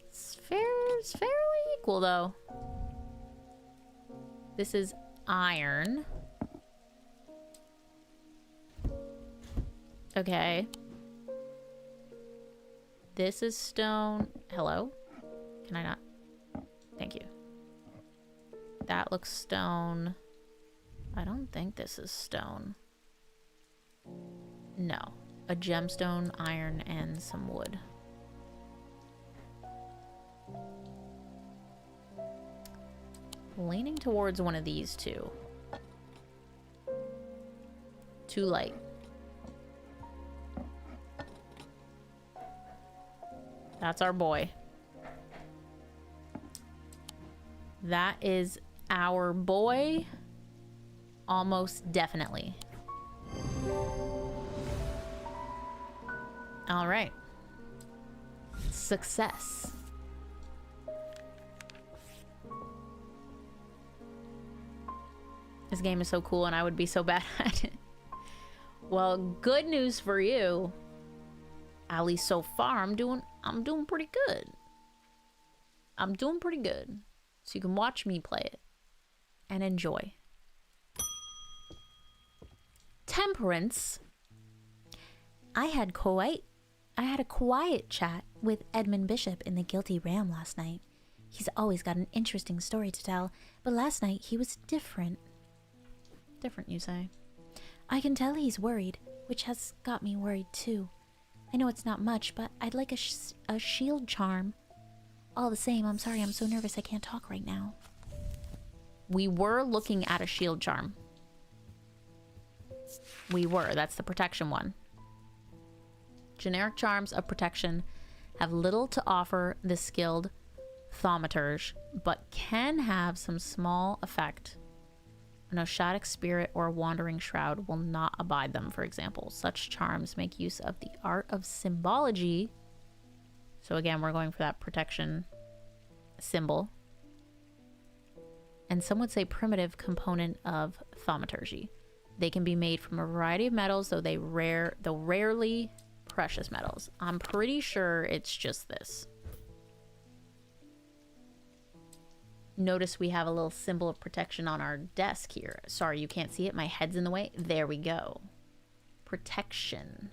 It's fairly equal, though. This is iron. Okay. This is stone. Hello? Can I not? Thank you. That looks stone. I don't think this is stone. No. A gemstone, iron, and some wood. Leaning towards one of these two. Too light. That's our boy. That is our boy. Almost definitely. All right. Success. This game is so cool and I would be so bad at it. Well, good news for you. At least so far, I'm doing pretty good. I'm doing pretty good. So you can watch me play it and enjoy. Temperance. I had a quiet chat with Edmund Bishop in the Guilty Ram last night. He's always got an interesting story to tell, but last night he was different. Different, you say? I can tell he's worried, which has got me worried too. I know it's not much, but I'd like a shield charm. All the same, I'm sorry I'm so nervous I can't talk right now. We were looking at a shield charm. We were. That's the protection one. Generic charms of protection have little to offer the skilled thaumaturge, but can have some small effect. An Oshadic spirit or a wandering shroud will not abide them, for example. Such charms make use of the art of symbology. So again, we're going for that protection symbol. And some would say primitive component of thaumaturgy. They can be made from a variety of metals, though rarely precious metals. I'm pretty sure it's just this. Notice we have a little symbol of protection on our desk here. Sorry, you can't see it. My head's in the way. There we go. Protection.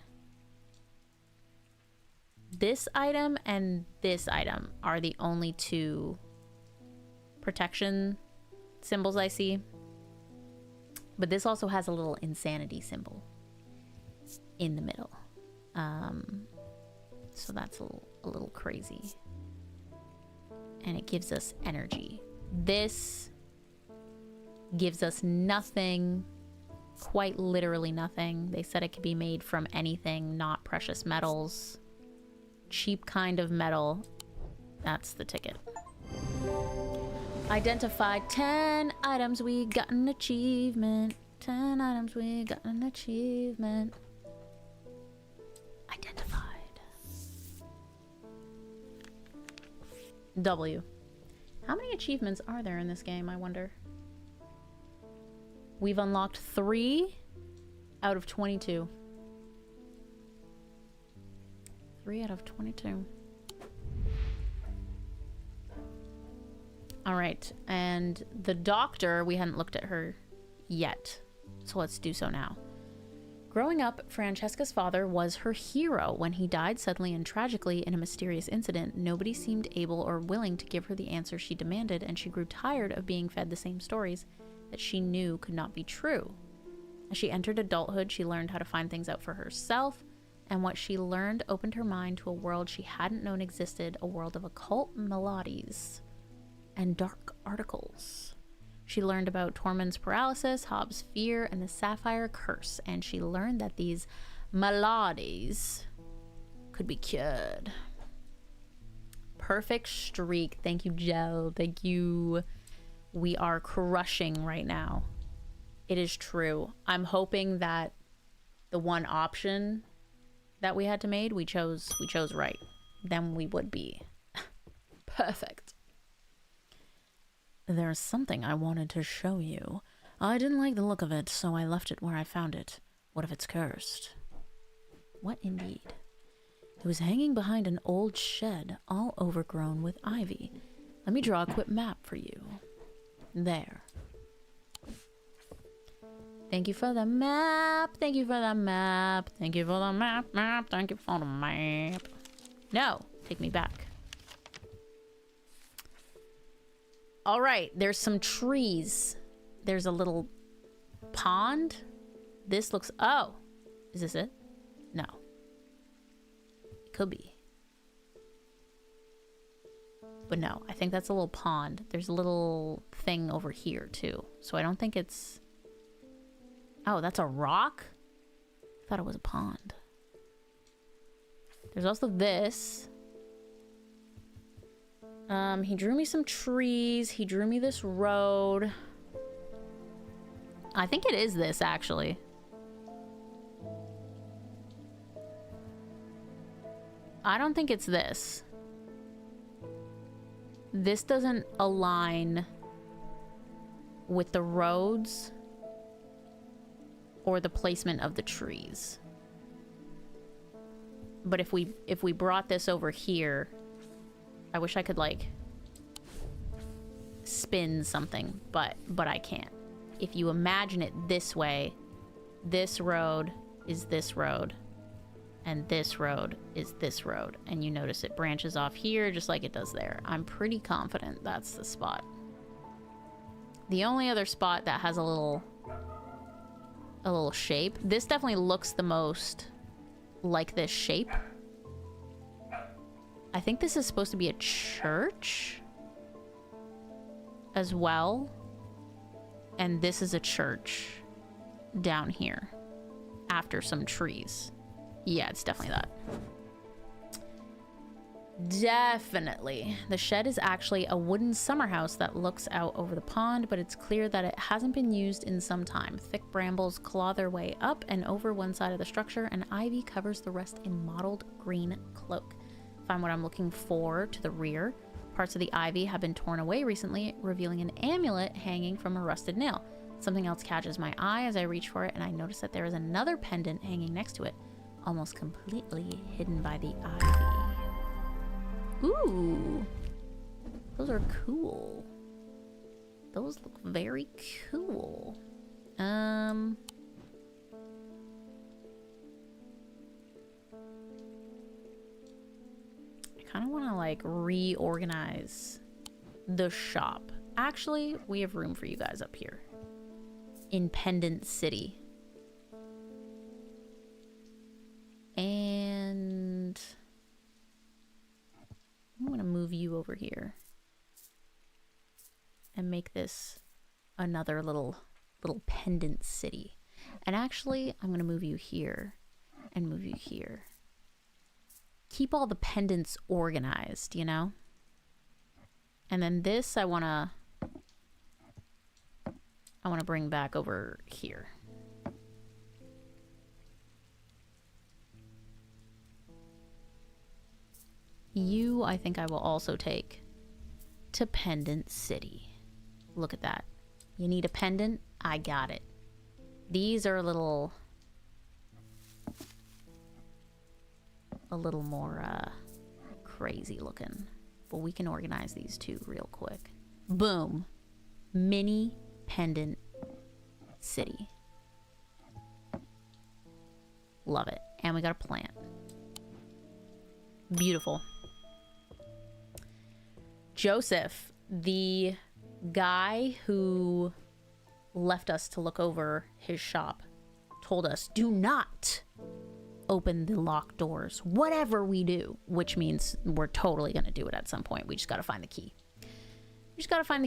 This item and this item are the only two protection symbols I see. But this also has a little insanity symbol in the middle. So that's a little crazy. And it gives us energy. This gives us nothing, quite literally nothing. They said it could be made from anything, not precious metals. Cheap kind of metal. That's the ticket. Identified 10 items, we got an achievement. 10 items, we got an achievement. Identified. W. How many achievements are there in this game, I wonder? We've unlocked 3 out of 22. 3 out of 22. All right, and the doctor, we hadn't looked at her yet, so let's do so now. Growing up, Francesca's father was her hero. When he died suddenly and tragically in a mysterious incident, nobody seemed able or willing to give her the answer she demanded, and she grew tired of being fed the same stories that she knew could not be true. As she entered adulthood, she learned how to find things out for herself, and what she learned opened her mind to a world she hadn't known existed, a world of occult melodies and dark articles. She learned about Tormund's paralysis, Hobbs' fear, and the Sapphire Curse, and she learned that these maladies could be cured. Perfect streak. Thank you, Gel. Thank you. We are crushing right now. It is true. I'm hoping that the one option that we had to make, we chose right. Then we would be perfect. There's something I wanted to show you. I didn't like the look of it, so I left it where I found it. What if it's cursed? What indeed? It was hanging behind an old shed, all overgrown with ivy. Let me draw a quick map for you. There. Thank you for the map. Thank you for the map. Thank you for the map. Thank you for the map. No, take me back. All right, there's some trees. There's a little pond. This looks... Oh, is this it? No. It could be. But no, I think that's a little pond. There's a little thing over here, too. So I don't think it's... Oh, that's a rock? I thought it was a pond. There's also this. He drew me some trees. He drew me this road. I think it is this, actually. I don't think it's this. This doesn't align with the roads or the placement of the trees. But if we brought this over here, I wish I could like spin something, but I can't. If you imagine it this way, this road is this road, and this road is this road, and you notice it branches off here just like it does there. I'm pretty confident that's the spot. The only other spot that has a little shape, this definitely looks the most like this shape. I think this is supposed to be a church as well, and this is a church down here after some trees. Yeah, it's definitely that. Definitely. The shed is actually a wooden summer house that looks out over the pond, but it's clear that it hasn't been used in some time. Thick brambles claw their way up and over one side of the structure, and ivy covers the rest in mottled green cloak. Find what I'm looking for to the rear. Parts of the ivy have been torn away recently, revealing an amulet hanging from a rusted nail. Something else catches my eye as I reach for it, and I notice that there is another pendant hanging next to it, almost completely hidden by the ivy. Ooh, those are cool. Those look very cool. I kind of want to like reorganize the shop. Actually, we have room for you guys up here in Pendant City. And I'm going to move you over here and make this another little pendant city. And actually, I'm going to move you here and move you here. Keep all the pendants organized, you know? And then this I want to bring back over here. You, I think I will also take to Pendant City. Look at that. You need a pendant? I got it. These are a little more crazy looking, but we can organize these two real quick. Boom. Mini Pendant City. Love it. And we got a plant. Beautiful. Joseph, the guy who left us to look over his shop, told us, do not open the locked doors, whatever we do, which means we're totally going to do it at some point. We just got to find the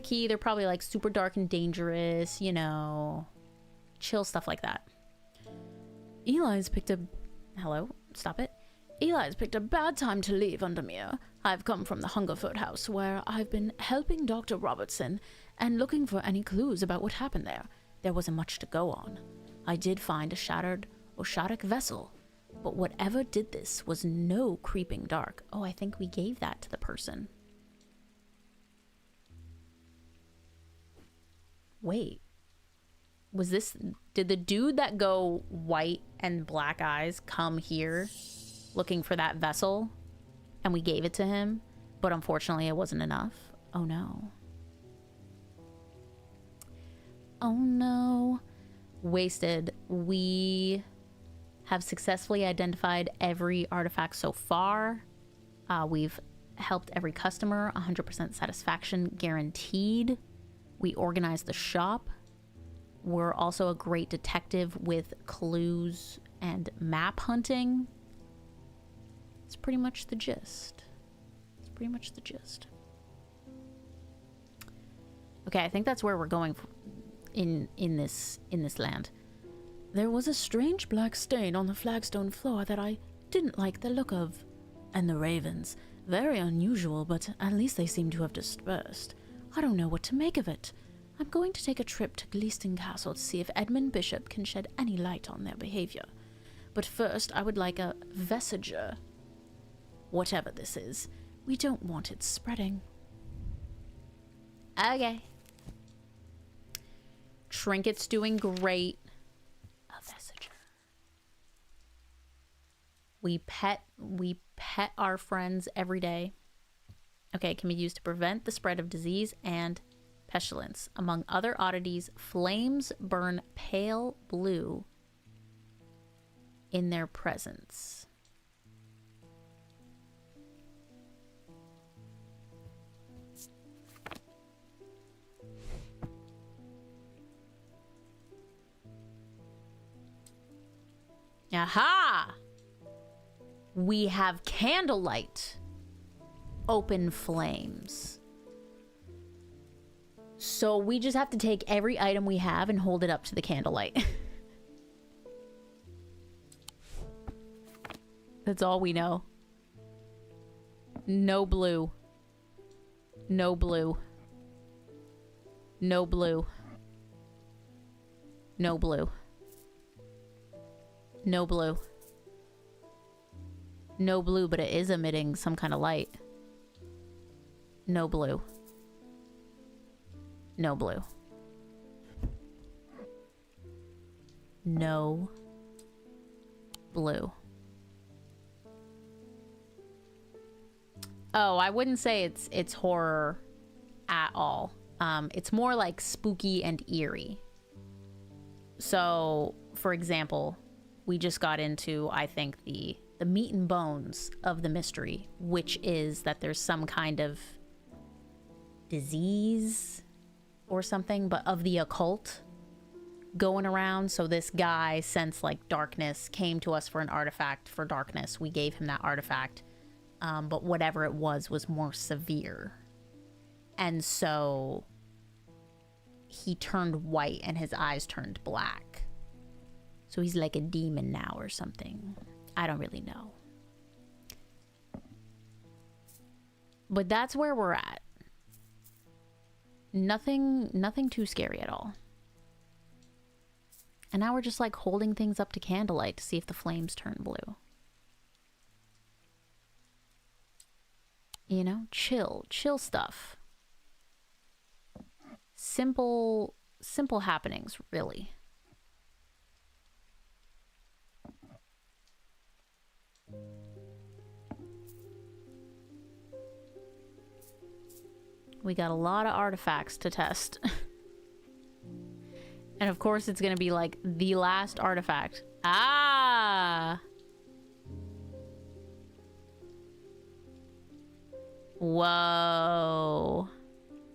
key. They're probably like super dark and dangerous, you know, chill stuff like that. Eli's picked a... Hello? Stop it. Eli's picked a bad time to leave Undermere. I've come from the Hungerford house, where I've been helping Dr. Robertson and looking for any clues about what happened there. There wasn't much to go on. I did find a shattered Oshadic vessel, but whatever did this was no creeping dark. Oh, I think we gave that to the person. Wait. Was this... Did the dude that go white and black eyes come here looking for that vessel, and we gave it to him, but unfortunately it wasn't enough? Oh no. Oh no. Wasted. We have successfully identified every artifact so far. We've helped every customer, 100% satisfaction guaranteed. We organized the shop. We're also a great detective with clues and map hunting. It's pretty much the gist. Okay, I think that's where we're going in this land. There was a strange black stain on the flagstone floor that I didn't like the look of. And the ravens. Very unusual, but at least they seem to have dispersed. I don't know what to make of it. I'm going to take a trip to Gleaston Castle to see if Edmund Bishop can shed any light on their behavior. But first, I would like a vestige. Whatever this is, we don't want it spreading. Okay. Trinket's doing great. A messenger. We pet our friends every day. Okay, can be used to prevent the spread of disease and pestilence. Among other oddities, flames burn pale blue in their presence. Aha! We have candlelight. Open flames. So we just have to take every item we have and hold it up to the candlelight. That's all we know. No blue. No blue. No blue. No blue. No blue. No blue, but it is emitting some kind of light. No blue. No blue. No blue. Oh, I wouldn't say it's horror at all. It's more like spooky and eerie. So, for example, we just got into, I think, the meat and bones of the mystery, which is that there's some kind of disease or something, but of the occult going around. So this guy sensed like darkness, came to us for an artifact for darkness. We gave him that artifact, but whatever it was more severe. And so he turned white and his eyes turned black. So he's like a demon now or something. I don't really know. But that's where we're at. Nothing too scary at all. And now we're just like holding things up to candlelight to see if the flames turn blue. You know, chill stuff. Simple happenings, really. We got a lot of artifacts to test. And of course it's gonna be like the last artifact. Ah! Whoa.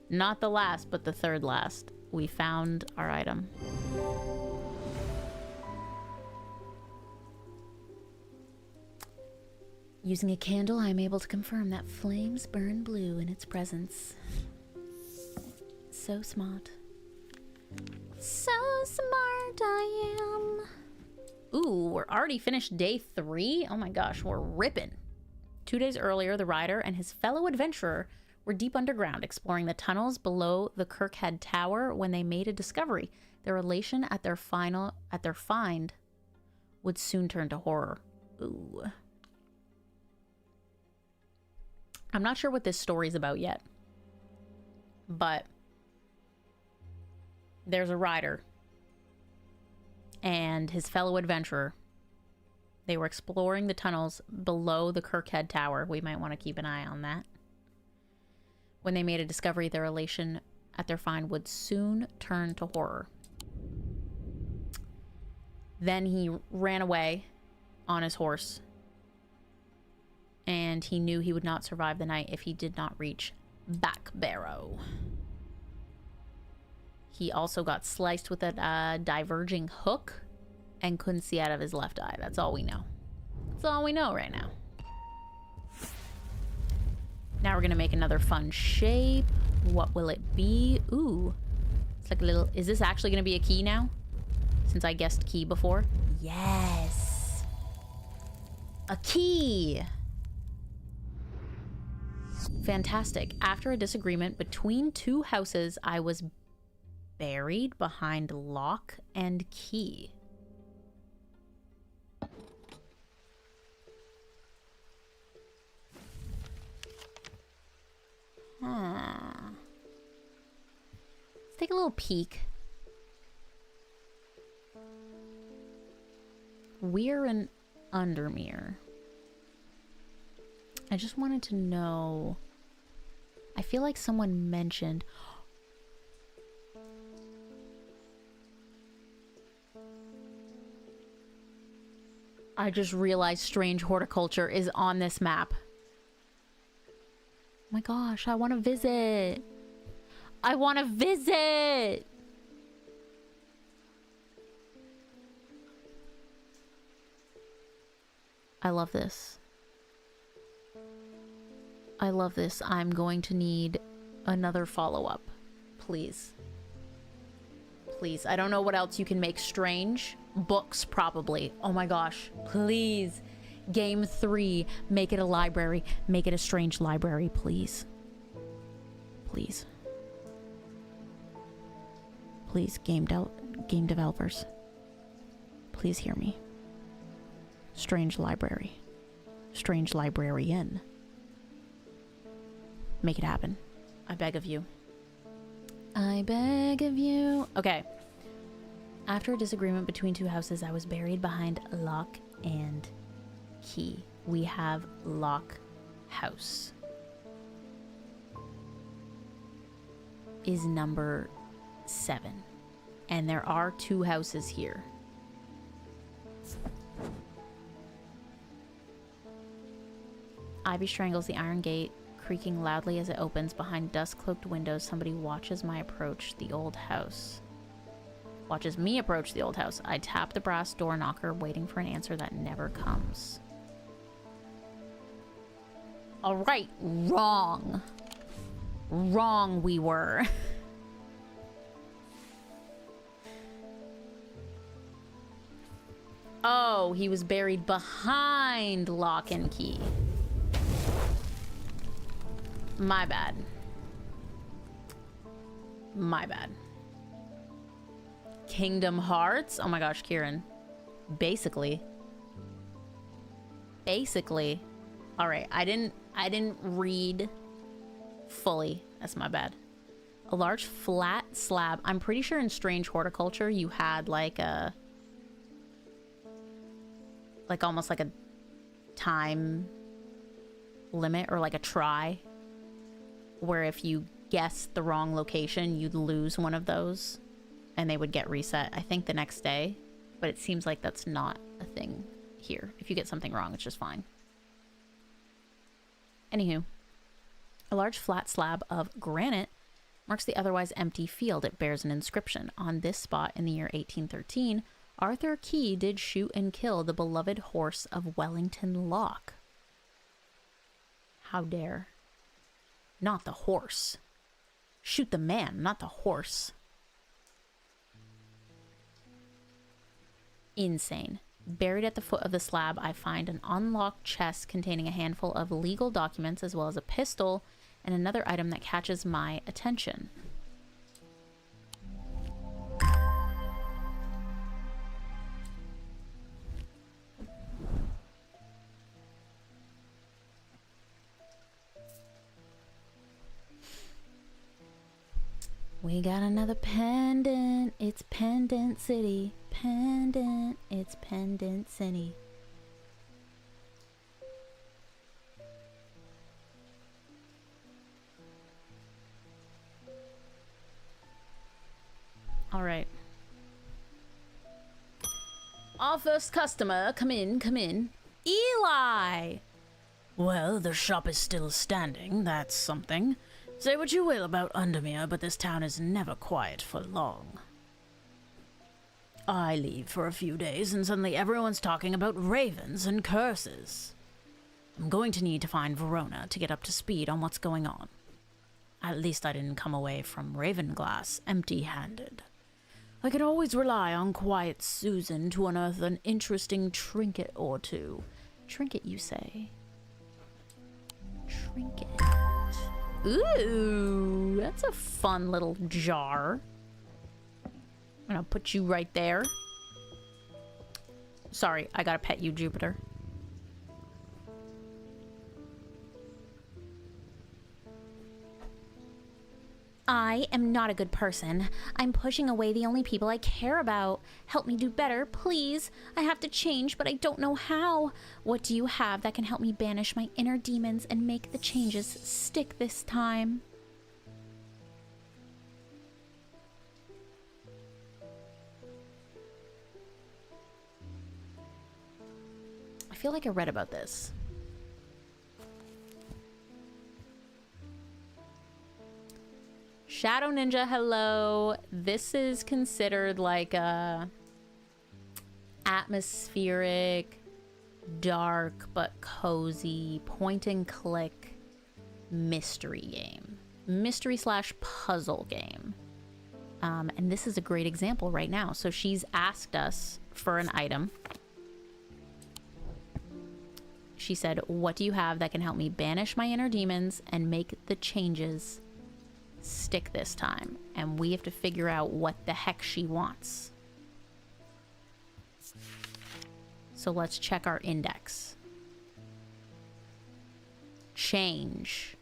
Not the last, but the third last. We found our item. Using a candle, I'm able to confirm that flames burn blue in its presence. So smart. So smart I am. Ooh, we're already finished day 3? Oh my gosh, we're ripping. 2 days earlier, the rider and his fellow adventurer were deep underground, exploring the tunnels below the Kirkhead Tower when they made a discovery. Their elation at their find would soon turn to horror. Ooh. I'm not sure what this story's about yet, but there's a rider and his fellow adventurer. They were exploring the tunnels below the Kirkhead Tower. We might want to keep an eye on that. When they made a discovery, their elation at their find would soon turn to horror. Then he ran away on his horse, and he knew he would not survive the night if he did not reach Back Barrow. He also got sliced with a diverging hook and couldn't see out of his left eye. That's all we know. That's all we know right now. Now we're gonna make another fun shape. What will it be? Ooh, it's like a little, is this actually gonna be a key now? Since I guessed key before? Yes. A key. Fantastic. After a disagreement between two houses, I was buried behind lock and key. Let's take a little peek. We're in Undermere. I just wanted to know. I feel like someone mentioned. I just realized Strange Horticulture is on this map. Oh my gosh, I want to visit. I want to visit. I love this. I love this. I'm going to need another follow-up. Please. Please. I don't know what else you can make strange. Books, probably. Oh my gosh. Please. Game 3. Make it a library. Make it a strange library, please. Please. Please, game developers. Please hear me. Strange library. Strange librarian. Make it happen. I beg of you. I beg of you. Okay. After a disagreement between two houses, I was buried behind lock and key. We have lock house. Is number 7. And there are 2 houses here. Ivy strangles the iron gate, creaking loudly as it opens. Behind dust-cloaked windows, somebody watches my approach the old house. Watches me approach the old house. I tap the brass door knocker, waiting for an answer that never comes. Alright, wrong. Wrong we were. Oh, he was buried behind lock and key. My bad. My bad. Kingdom Hearts? Oh my gosh, Kieran. Basically. Alright, I didn't read fully. That's my bad. A large flat slab. I'm pretty sure in Strange Horticulture you had like a... like almost like a time limit or like a try. Where if you guessed the wrong location, you'd lose one of those. And they would get reset, I think, the next day. But it seems like that's not a thing here. If you get something wrong, it's just fine. Anywho. A large flat slab of granite marks the otherwise empty field. It bears an inscription. On this spot in the year 1813, Arthur Key did shoot and kill the beloved horse of Wellington Lock. How dare. Not the horse. Shoot the man, not the horse. Insane. Buried at the foot of the slab, I find an unlocked chest containing a handful of legal documents as well as a pistol and another item that catches my attention. We got another pendant. It's Pendant City. Pendant. It's Pendant City. All right. Our first customer. Come in, come in. Eli! Well, the shop is still standing. That's something. Say what you will about Undermere, but this town is never quiet for long. I leave for a few days, and suddenly everyone's talking about ravens and curses. I'm going to need to find Verona to get up to speed on what's going on. At least I didn't come away from Ravenglass empty-handed. I could always rely on quiet Susan to unearth an interesting trinket or two. Trinket, you say? Trinket. Ooh, that's a fun little jar. I'm gonna put you right there. Sorry, I gotta pet you, Jupiter. I am not a good person. I'm pushing away the only people I care about. Help me do better, please. I have to change, but I don't know how. What do you have that can help me banish my inner demons and make the changes stick this time? I feel like I read about this. Shadow Ninja, hello. This is considered like a atmospheric, dark but cozy point and click mystery game. Mystery slash puzzle game. And this is a great example right now. So she's asked us for an item. She said, what do you have that can help me banish my inner demons and make the changes stick this time? And we have to figure out what the heck she wants. So let's check our index. Change.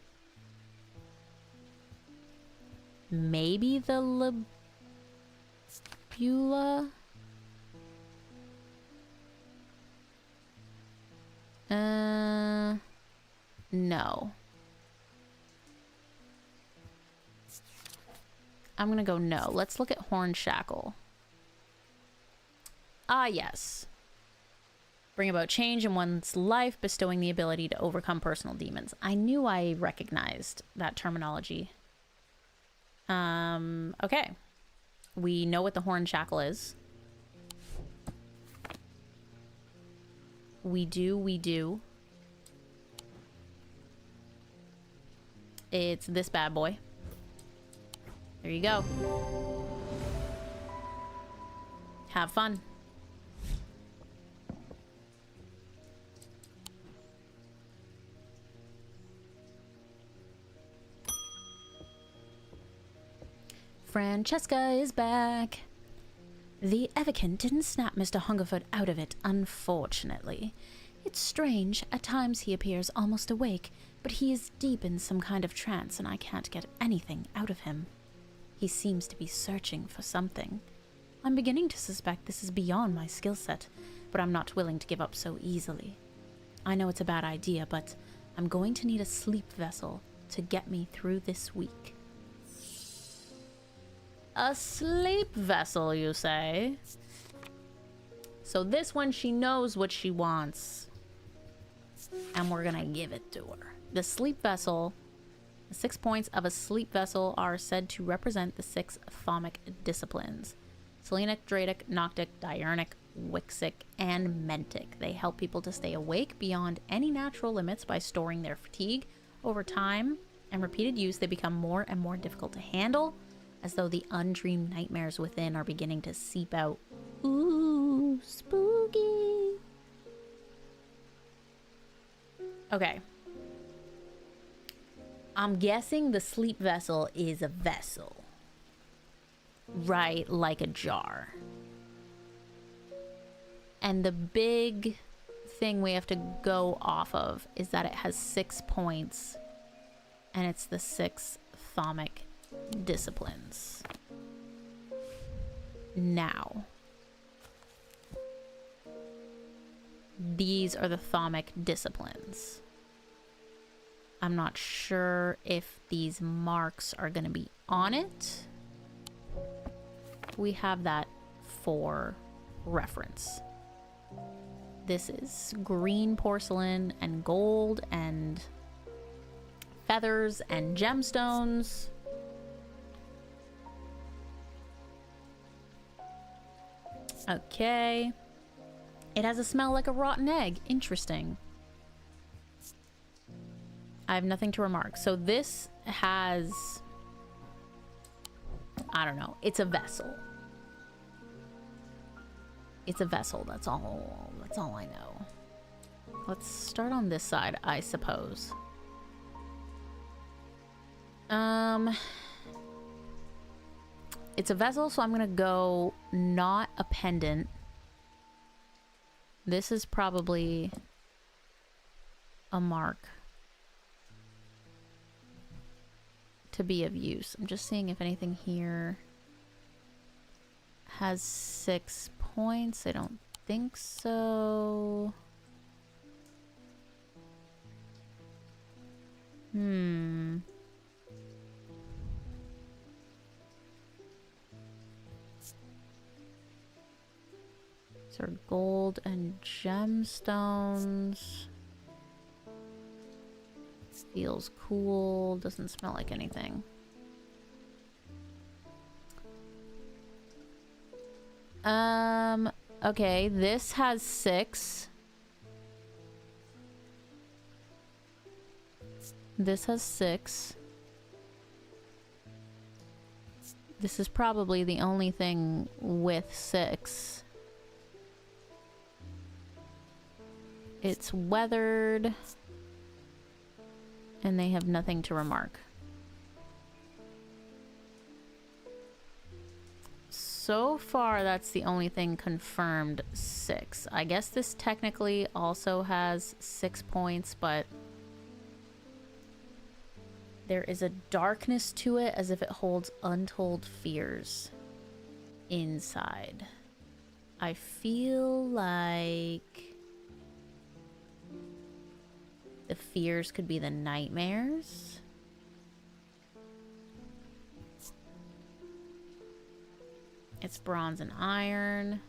Maybe the Libula? No. I'm gonna go no. Let's look at Horn Shackle. Ah, yes. Bring about change in one's life, bestowing the ability to overcome personal demons. I knew I recognized that terminology. Okay. We know what the Horn Shackle is. We do. It's this bad boy. There you go. Have fun. Francesca is back. The Evokin didn't snap Mr. Hungerford out of it, unfortunately. It's strange. At times he appears almost awake, but he is deep in some kind of trance and I can't get anything out of him. He seems to be searching for something. I'm beginning to suspect this is beyond my skill set, but I'm not willing to give up so easily. I know it's a bad idea, but I'm going to need a sleep vessel to get me through this week. A sleep vessel, you say? So this one, she knows what she wants. And we're gonna give it to her. The sleep vessel, the 6 points of a sleep vessel are said to represent the 6 thaumic disciplines. Selenic, Dradic, Noctic, Diurnic, Wixic, and Mentic. They help people to stay awake beyond any natural limits by storing their fatigue. Over time and repeated use, they become more and more difficult to handle, as though the undreamed nightmares within are beginning to seep out. Ooh, spooky. Okay. I'm guessing the sleep vessel is a vessel. Right, like a jar. And the big thing we have to go off of is that it has 6 points. And it's the 6 thaumic disciplines. Now, these are the thaumic disciplines. I'm not sure if these marks are going to be on it. We have that for reference. This is green porcelain and gold and feathers and gemstones. Okay. It has a smell like a rotten egg. Interesting. I have nothing to remark. So this has... I don't know. It's a vessel. It's a vessel. That's all I know. Let's start on this side, I suppose. It's a vessel, so I'm gonna go not a pendant. This is probably a mark to be of use. I'm just seeing if anything here has 6 points. I don't think so. These are gold and gemstones. Feels cool. Doesn't smell like anything. Okay, this has 6. This has 6. This is probably the only thing with 6. It's weathered. And they have nothing to remark. So far, that's the only thing confirmed 6. I guess this technically also has 6 points, but there is a darkness to it as if it holds untold fears inside. I feel like the fears could be the nightmares. It's bronze and iron.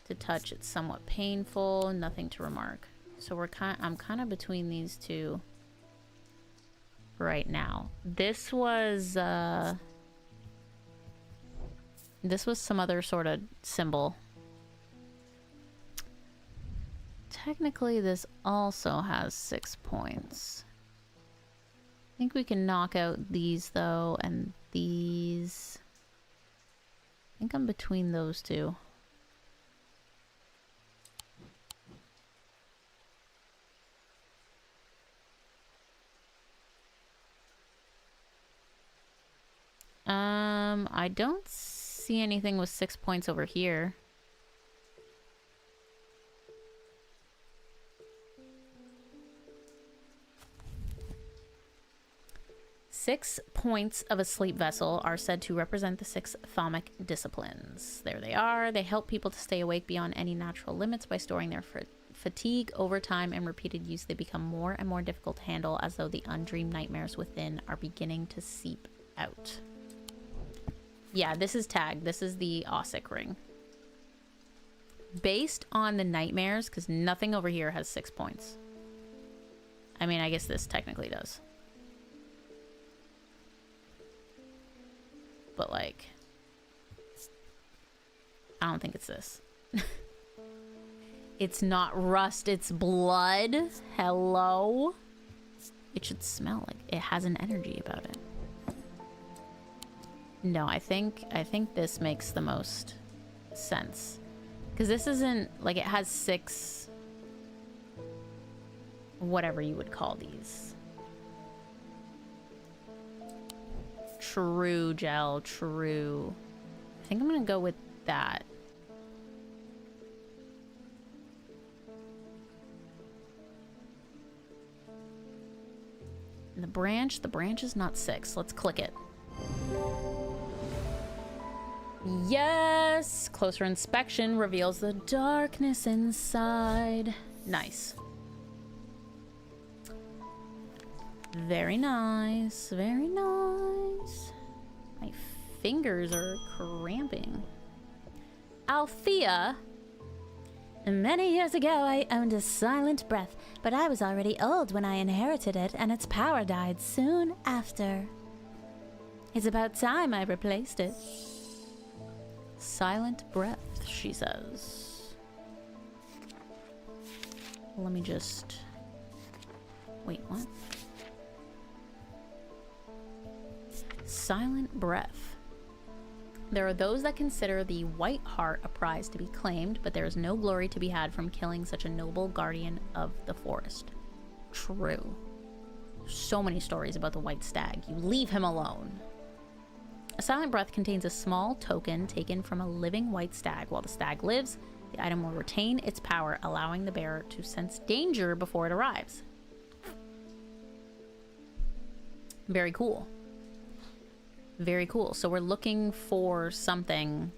To touch, it's somewhat painful. Nothing to remark. So I'm kind of between these two right now. This was some other sort of symbol. Technically, this also has 6 points. I think we can knock out these, though, and these. I think I'm between those two. I don't see anything with 6 points over here. Six points of a sleep vessel are said to represent the 6 thaumic disciplines. There they are. They help people to stay awake beyond any natural limits by storing their fatigue. Over time and repeated use, they become more and more difficult to handle, as though the undreamed nightmares within are beginning to seep out. Yeah, this is tagged. This is the Ossic ring. Based on the nightmares, because nothing over here has 6 points. I mean, I guess this technically does. But, like, I don't think it's this. It's not rust, it's blood. Hello? It should smell like it has an energy about it. No, I think this makes the most sense. Because this isn't, like, it has 6... whatever you would call these. True gel, true. I think I'm gonna go with that. And the branch is not 6. Let's click it. Yes! Closer inspection reveals the darkness inside. Nice. Very nice. Very nice. My fingers are cramping. Althea. Many years ago, I owned a silent breath, but I was already old when I inherited it, and its power died soon after. It's about time I replaced it. Silent breath, she says. Let me just... Wait, what? Silent breath. There are those that consider the White Heart a prize to be claimed, but there is no glory to be had from killing such a noble guardian of the forest. True. So many stories about the White Stag. You leave him alone. A silent breath contains a small token taken from a living white stag. While the stag lives, the item will retain its power, allowing the bearer to sense danger before it arrives. Very cool. Very cool. So we're looking for something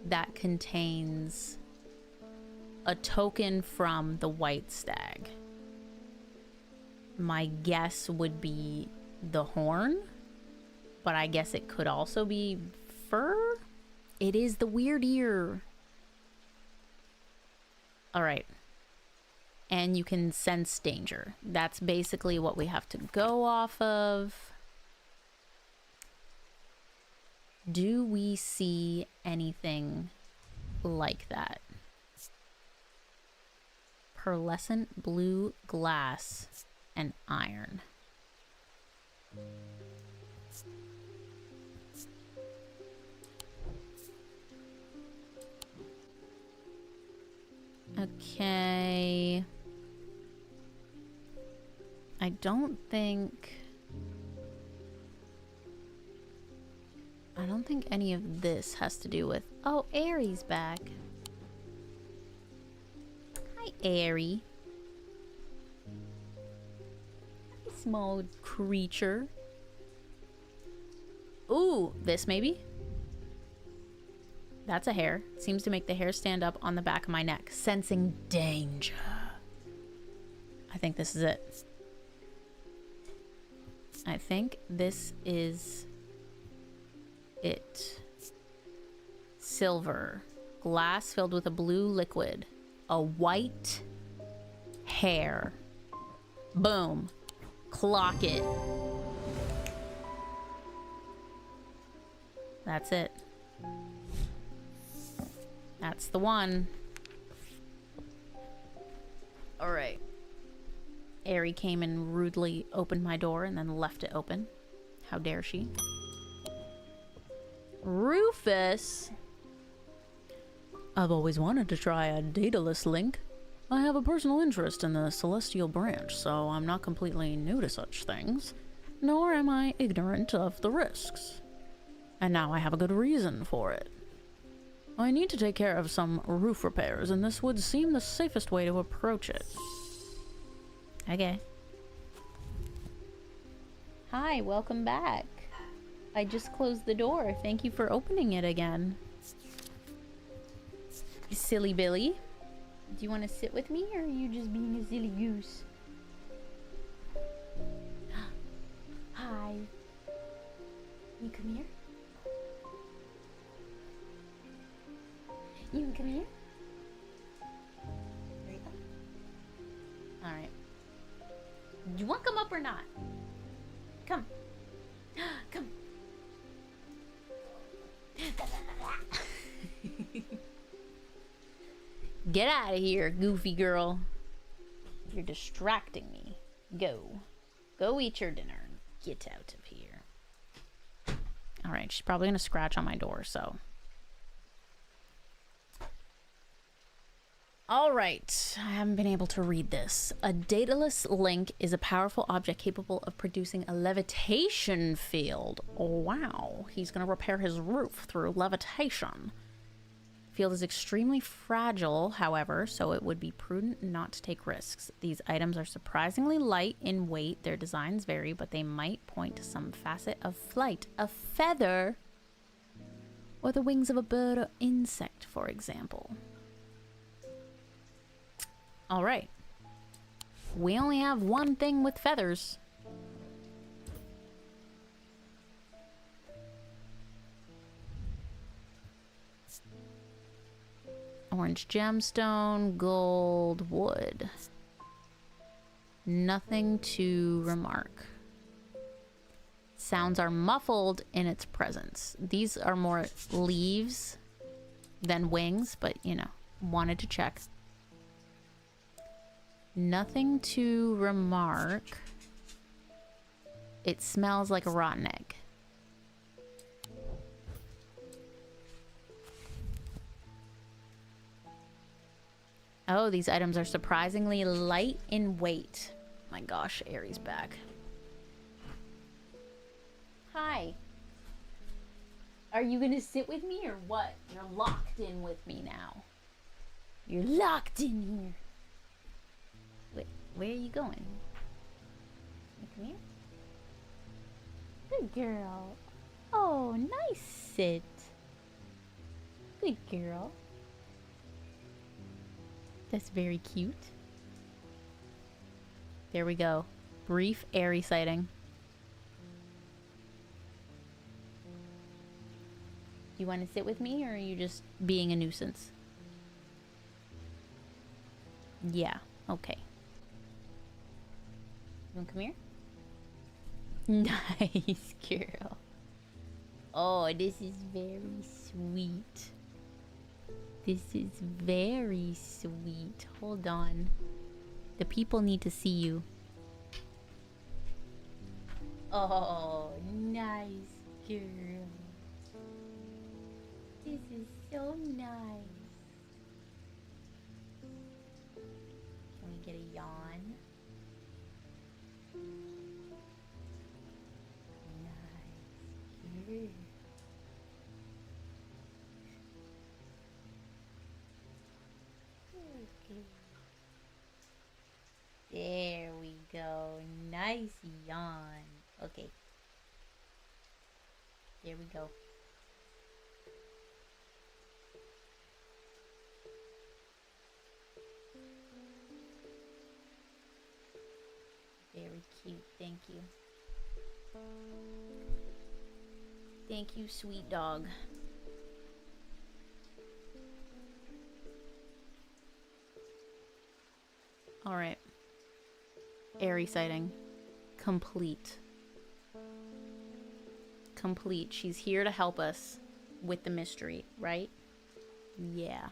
that contains a token from the white stag. My guess would be the horn, but I guess it could also be fur. It is the weird ear. All right. And you can sense danger. That's basically what we have to go off of. Do we see anything like that? Pearlescent blue glass and iron. Okay. I don't think any of this has to do with... Oh, Aries back. Hi, Airy. Hi, small creature. Ooh, this maybe? That's a hair. Seems to make the hair stand up on the back of my neck. Sensing danger. I think this is it. I think this is it. Silver. Glass filled with a blue liquid. A white hair. Boom. Clock it. That's it. That's the one. Alright. Aerie came and rudely opened my door and then left it open. How dare she? Rufus! I've always wanted to try a dataless link. I have a personal interest in the celestial branch, so I'm not completely new to such things, nor am I ignorant of the risks. And now I have a good reason for it. I need to take care of some roof repairs, and this would seem the safest way to approach it. Okay. Hi, welcome back. I just closed the door. Thank you for opening it again. You silly Billy. Do you want to sit with me, or are you just being a silly goose? Hi. You come here? You can come here? There you go. Alright. Do you want to come up or not? Come. Come. Get out of here, goofy girl. You're distracting me. Go. Go eat your dinner and get out of here. Alright, she's probably going to scratch on my door, so... Alright, I haven't been able to read this. A dataless link is a powerful object capable of producing a levitation field. Oh, wow. He's going to repair his roof through levitation. Field is extremely fragile, however, so it would be prudent not to take risks. These items are surprisingly light in weight. Their designs vary, but they might point to some facet of flight. A feather, or the wings of a bird or insect, for example. Alright. We only have one thing with feathers. Orange gemstone, gold, wood. Nothing to remark. Sounds are muffled in its presence. These are more leaves than wings, but you know, wanted to check. Nothing to remark. It smells like a rotten egg. Oh, these items are surprisingly light in weight. My gosh, Aries back. Hi. Are you gonna sit with me or what? You're locked in with me now. You're locked in here. Wait, where are you going? Come here. Good girl. Oh, nice sit. Good girl. That's very cute. There we go. Brief airy sighting. You want to sit with me, or are you just being a nuisance? Yeah, okay. You want to come here? Nice girl. Oh, this is very sweet. This is very sweet. Hold on. The people need to see you. Oh, nice girl. This is so nice. Can we get a yawn? Nice girl. There we go. Nice yawn. Okay. There we go. Very cute. Thank you. Thank you, sweet dog. All right. Airy sighting. Complete. Complete. She's here to help us with the mystery, right? Yeah.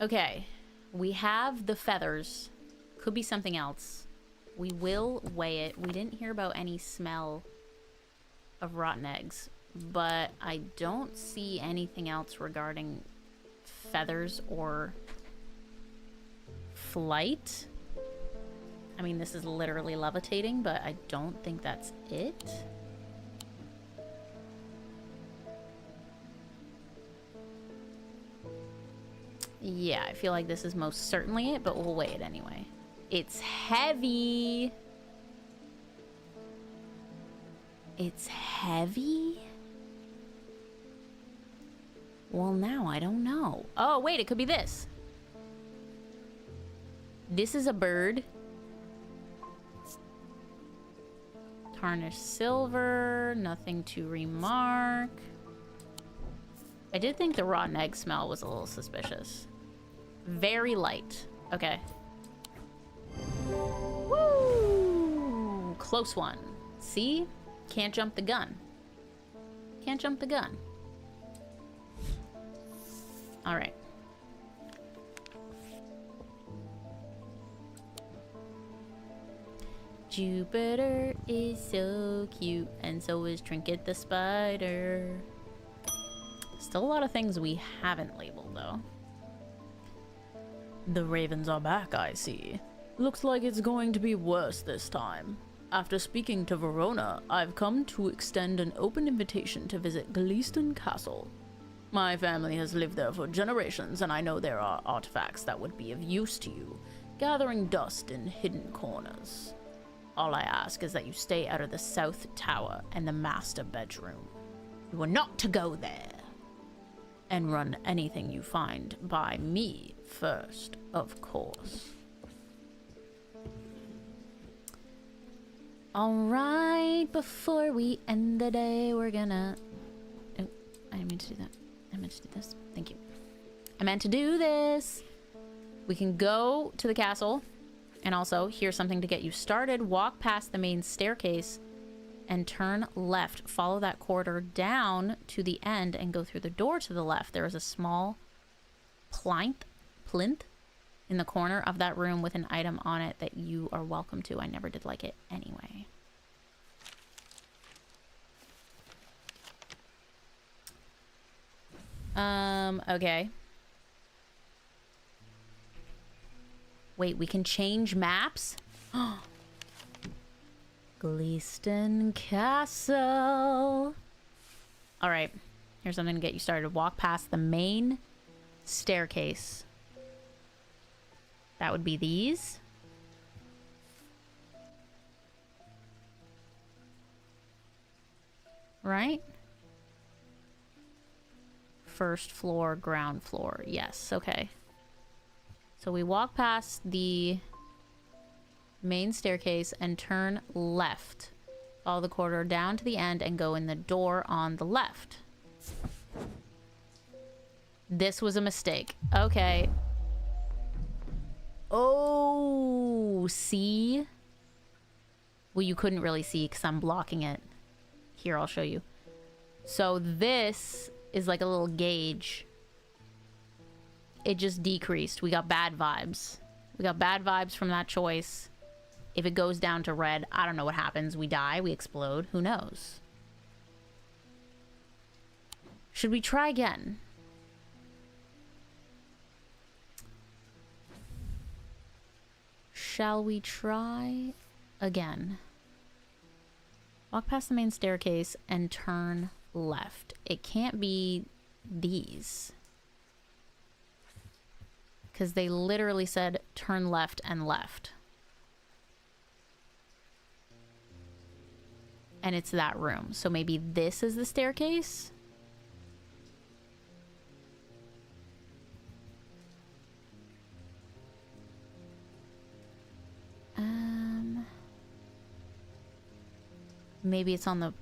Okay. We have the feathers. Could be something else. We will weigh it. We didn't hear about any smell of rotten eggs, but I don't see anything else regarding feathers or flight. I mean, this is literally levitating, but I don't think that's it. Yeah, I feel like this is most certainly it, but we'll weigh it anyway. It's heavy. It's heavy? Well, now I don't know. Oh, wait, it could be this. This is a bird. Tarnished silver, nothing to remark. I did think the rotten egg smell was a little suspicious. Very light. Okay. Woo! Close one. See? Can't jump the gun. Can't jump the gun. All right. Jupiter is so cute, and so is Trinket the spider. Still a lot of things we haven't labeled, though. The ravens are back, I see. Looks like it's going to be worse this time. After speaking to Verona, I've come to extend an open invitation to visit Gleaston Castle. My family has lived there for generations, and I know there are artifacts that would be of use to you, gathering dust in hidden corners. All I ask is that you stay out of the south tower and the master bedroom. You are not to go there. And run anything you find by me first, of course. Alright, before we end the day, we're gonna... Oh, I didn't mean to do that. I meant to do this. Thank you. I meant to do this. We can go to the castle. And also, here's something to get you started. Walk past the main staircase and turn left. Follow that corridor down to the end and go through the door to the left. There is a small plinth in the corner of that room with an item on it that you are welcome to. I never did like it anyway. Okay. Wait, we can change maps? Gleaston Castle. All right, here's something to get you started. Walk past the main staircase. That would be these. right? First floor, ground floor. Yes, okay. So we walk past the main staircase and turn left. Follow the corridor down to the end and go in the door on the left. This was a mistake. Okay. Oh, see? Well, you couldn't really see because I'm blocking it. Here, I'll show you. So this is like a little gauge. It just decreased. We got bad vibes. We got bad vibes from that choice. If it goes down to red, I don't know what happens. We die, we explode. Who knows? Should we try again? Shall we try again? Walk past the main staircase and turn left. It can't be these. Because they literally said turn left and left. And it's that room. So maybe this is the staircase? Maybe it's on the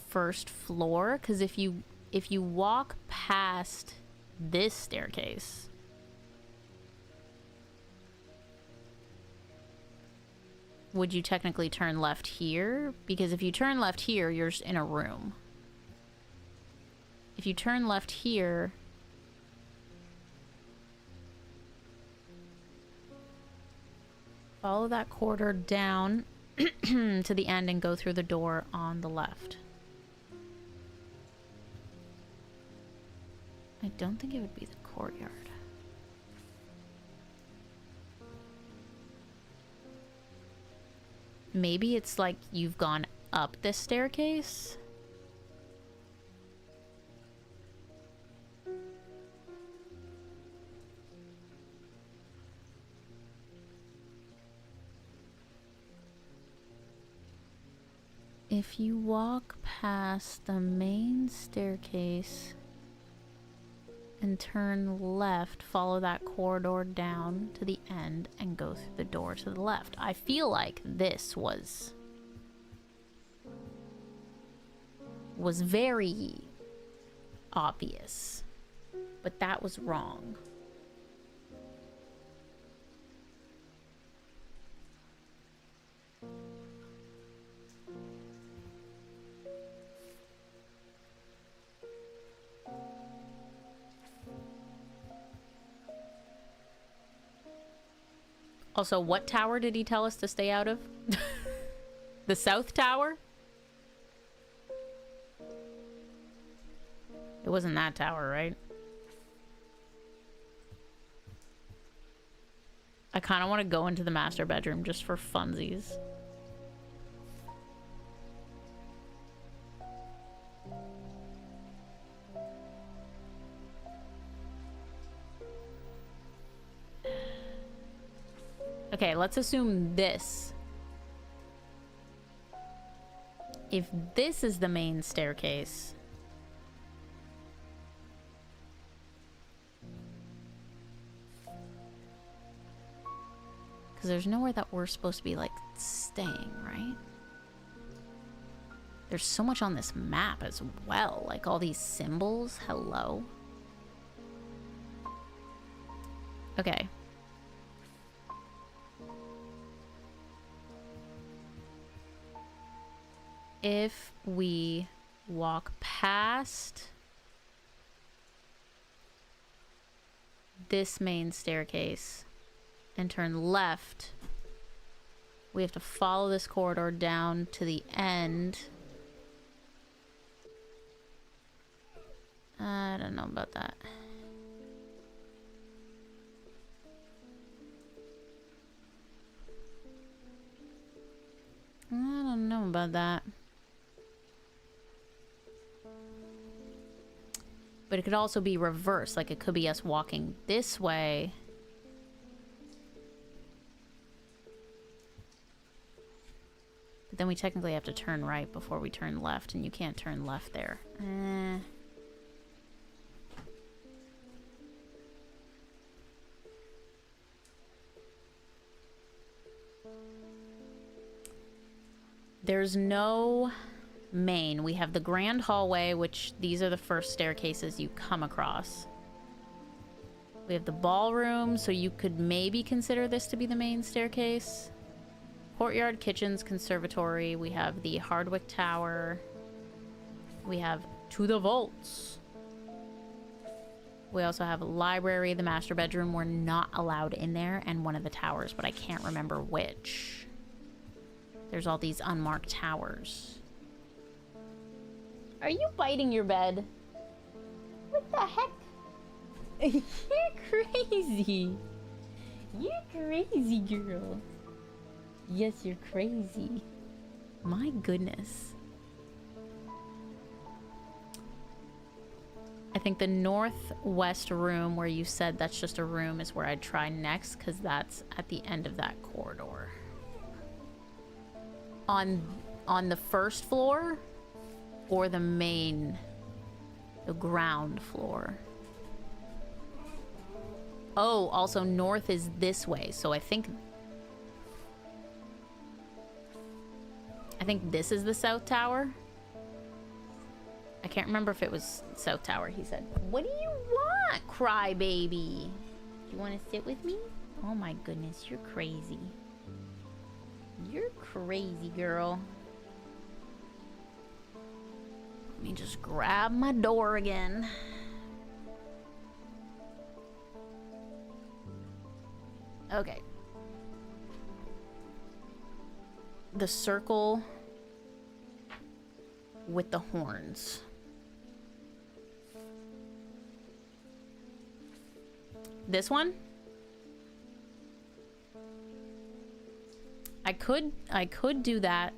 first floor, because if you walk past this staircase, would you technically turn left here? Because if you turn left here, you're just in a room. If you turn left here, follow that corridor down to the end and go through the door on the left. I don't think it would be the courtyard. Maybe it's like you've gone up this staircase. If you walk past the main staircase and turn left, follow that corridor down to the end and go through the door to the left. I feel like this was very obvious, but that was wrong. Also, what tower did he tell us to stay out of? The South Tower? It wasn't that tower, right? I kind of want to go into the master bedroom just for funsies. Okay, let's assume this. If this is the main staircase, because there's nowhere that we're supposed to be, like, staying, right? There's so much on this map as well. Like, all these symbols. Hello. Okay. If we walk past this main staircase and turn left, we have to follow this corridor down to the end. I don't know about that. I don't know about that. But it could also be reversed. Like, it could be us walking this way. But then we technically have to turn right before we turn left, and you can't turn left there. There's no main. We have the grand hallway, which these are the first staircases you come across. We have the ballroom, so you could maybe consider this to be the main staircase. Courtyard, kitchens, conservatory. We have the Hardwick Tower. We have to the vaults. We also have a library, the master bedroom. We're not allowed in there, and one of the towers, but I can't remember which. There's all these unmarked towers. Are you biting your bed? What the heck? You're crazy. You're crazy, girl. Yes, you're crazy. My goodness. I think the northwest room where you said that's just a room is where I'd try next, because that's at the end of that corridor. On the first floor or the ground floor? Oh, also north is this way, so I think this is the south tower. I can't remember if it was south tower, he said. What do you want, crybaby? You want to sit with me? Oh my goodness, you're crazy. You're crazy, girl. Let me just grab my door again. Okay. The circle with the horns. This one? I could do that.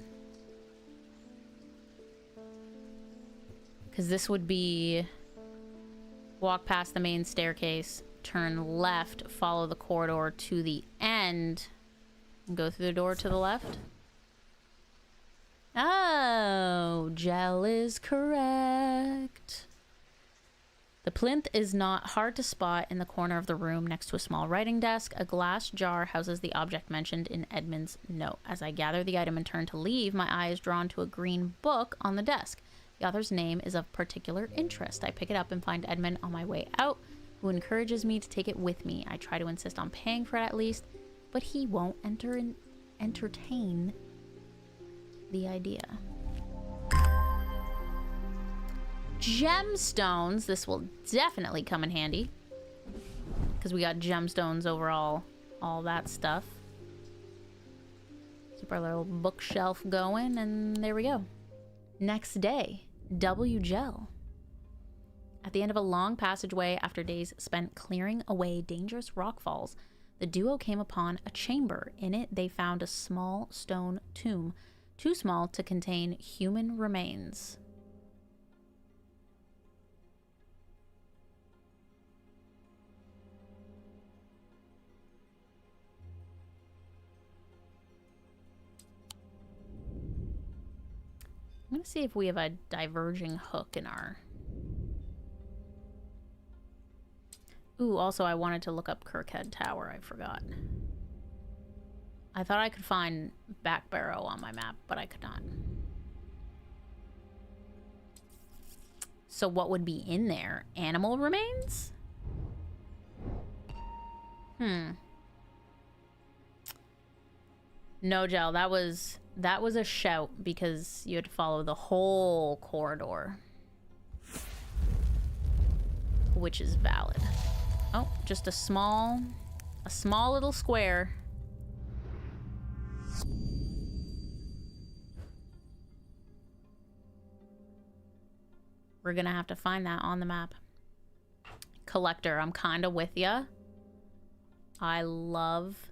Because this would be walk past the main staircase, turn left, follow the corridor to the end, and go through the door to the left. Oh, Gel is correct. The plinth is not hard to spot in the corner of the room next to a small writing desk. A glass jar houses the object mentioned in Edmund's note. As I gather the item and turn to leave, my eye is drawn to a green book on the desk. The author's name is of particular interest. I pick it up and find Edmund on my way out, who encourages me to take it with me. I try to insist on paying for it at least, but he won't entertain the idea. Gemstones. This will definitely come in handy, because we got gemstones over all that stuff. Keep our little bookshelf going, and there we go. Next day, W. Gel. At the end of a long passageway, after days spent clearing away dangerous rockfalls, the duo came upon a chamber. In it, they found a small stone tomb, too small to contain human remains. I'm gonna see if we have a diverging hook in our... Ooh, also I wanted to look up Kirkhead Tower. I forgot. I thought I could find Back Barrow on my map, but I could not. So what would be in there? Animal remains? No, Gel, that was a shout, because you had to follow the whole corridor, which is valid. Oh, just a small little square. We're gonna have to find that on the map. Collector, I'm kind of with ya. I love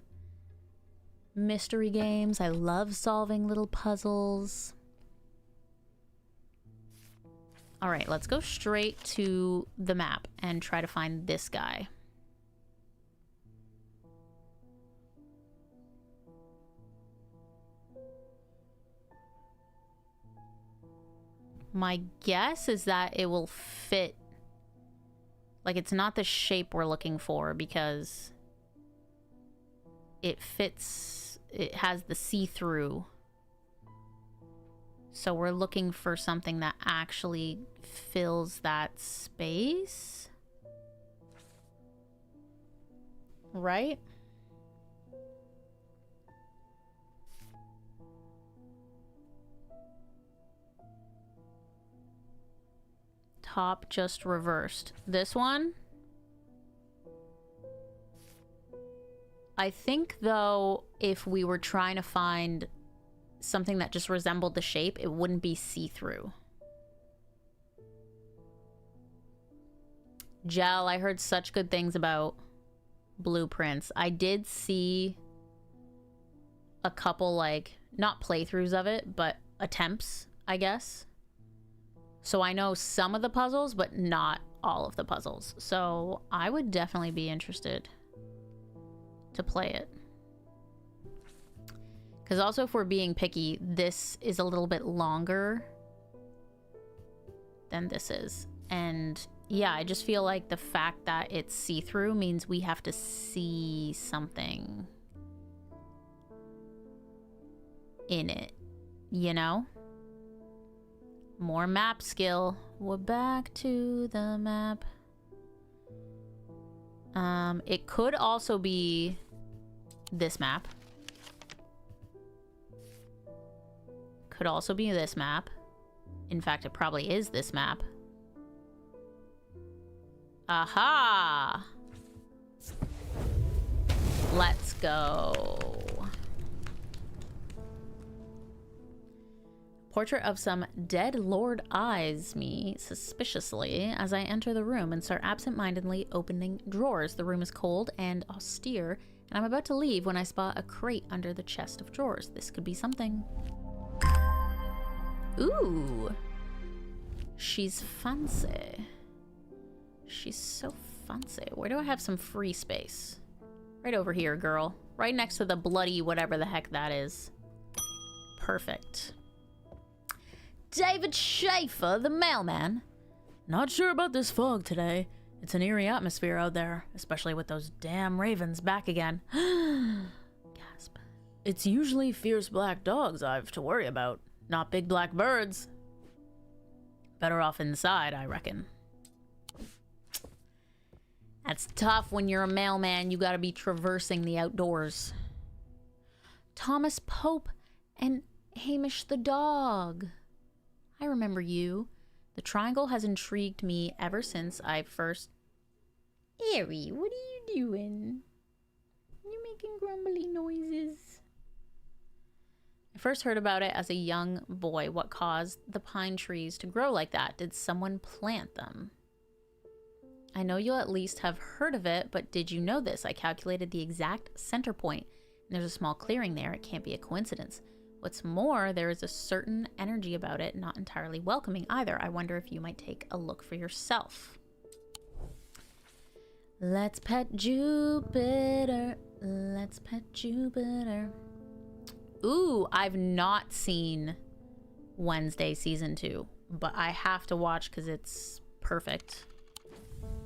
mystery games. I love solving little puzzles. All right, let's go straight to the map and try to find this guy. My guess is that it will fit. Like, it's not the shape we're looking for because it fits, it has the see-through. So we're looking for something that actually fills that space. Right? Top just reversed. This one? I think, though, if we were trying to find something that just resembled the shape, it wouldn't be see-through. Gel, I heard such good things about blueprints. I did see a couple, like, not playthroughs of it, but attempts, I guess. So I know some of the puzzles, but not all of the puzzles. So I would definitely be interested to play it. Because also, if we're being picky, this is a little bit longer than this is. And yeah, I just feel like the fact that it's see-through means we have to see something in it, you know? More map skill. We're back to the map. It could also be this map. Could also be this map. In fact, it probably is this map. Aha! Let's go. Portrait of some dead lord eyes me suspiciously as I enter the room and start absent-mindedly opening drawers. The room is cold and austere, and I'm about to leave when I spot a crate under the chest of drawers. This could be something. Ooh. She's fancy. She's so fancy. Where do I have some free space? Right over here, girl. Right next to the bloody whatever the heck that is. Perfect. David Schaefer, the mailman. Not sure about this fog today. It's an eerie atmosphere out there, especially with those damn ravens back again. Gasp. It's usually fierce black dogs I've to worry about, not big black birds. Better off inside, I reckon. That's tough when you're a mailman. You gotta be traversing the outdoors. Thomas Pope and Hamish the dog. I remember you. The triangle has intrigued me ever since I first... Airy, what are you doing? You're making grumbly noises. I first heard about it as a young boy. What caused the pine trees to grow like that? Did someone plant them? I know you'll at least have heard of it, but did you know this? I calculated the exact center point, and there's a small clearing there. It can't be a coincidence. What's more, there is a certain energy about it, not entirely welcoming either. I wonder if you might take a look for yourself. Let's pet Jupiter. Let's pet Jupiter. Ooh, I've not seen Wednesday season 2, but I have to watch because it's perfect.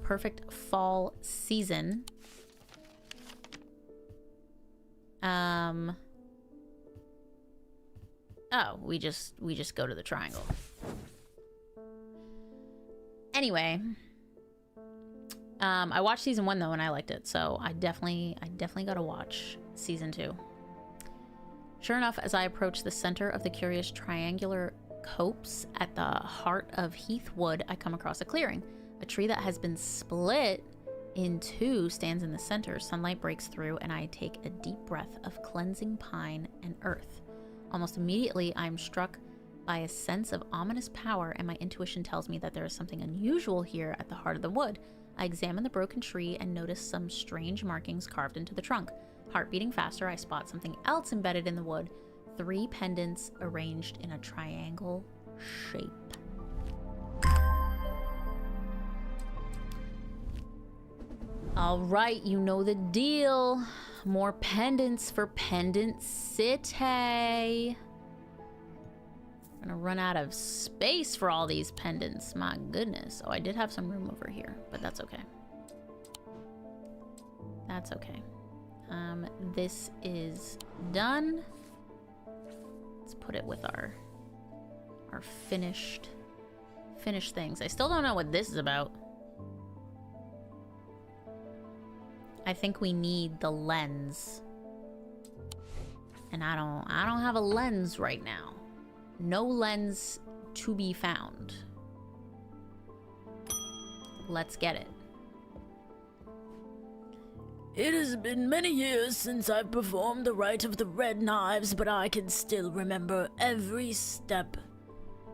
Perfect fall season. Oh, we just go to the triangle. Anyway, I watched season 1 though, and I liked it, so I definitely gotta watch season 2. Sure enough, as I approach the center of the curious triangular copse at the heart of Heathwood, I come across a clearing. A tree that has been split in two stands in the center. Sunlight breaks through, and I take a deep breath of cleansing pine and earth. Almost immediately, I'm struck by a sense of ominous power, and my intuition tells me that there is something unusual here at the heart of the wood. I examine the broken tree and notice some strange markings carved into the trunk. Heart beating faster, I spot something else embedded in the wood. 3 pendants arranged in a triangle shape. All right, you know the deal. More pendants for Pendant City. Gonna run out of space for all these pendants. My goodness. Oh, I did have some room over here, but that's okay. That's okay. This is done. Let's put it with our finished things. I still don't know what this is about. I think we need the lens. And I don't have a lens right now. No lens to be found. Let's get it. It has been many years since I've performed the rite of the red knives, but I can still remember every step.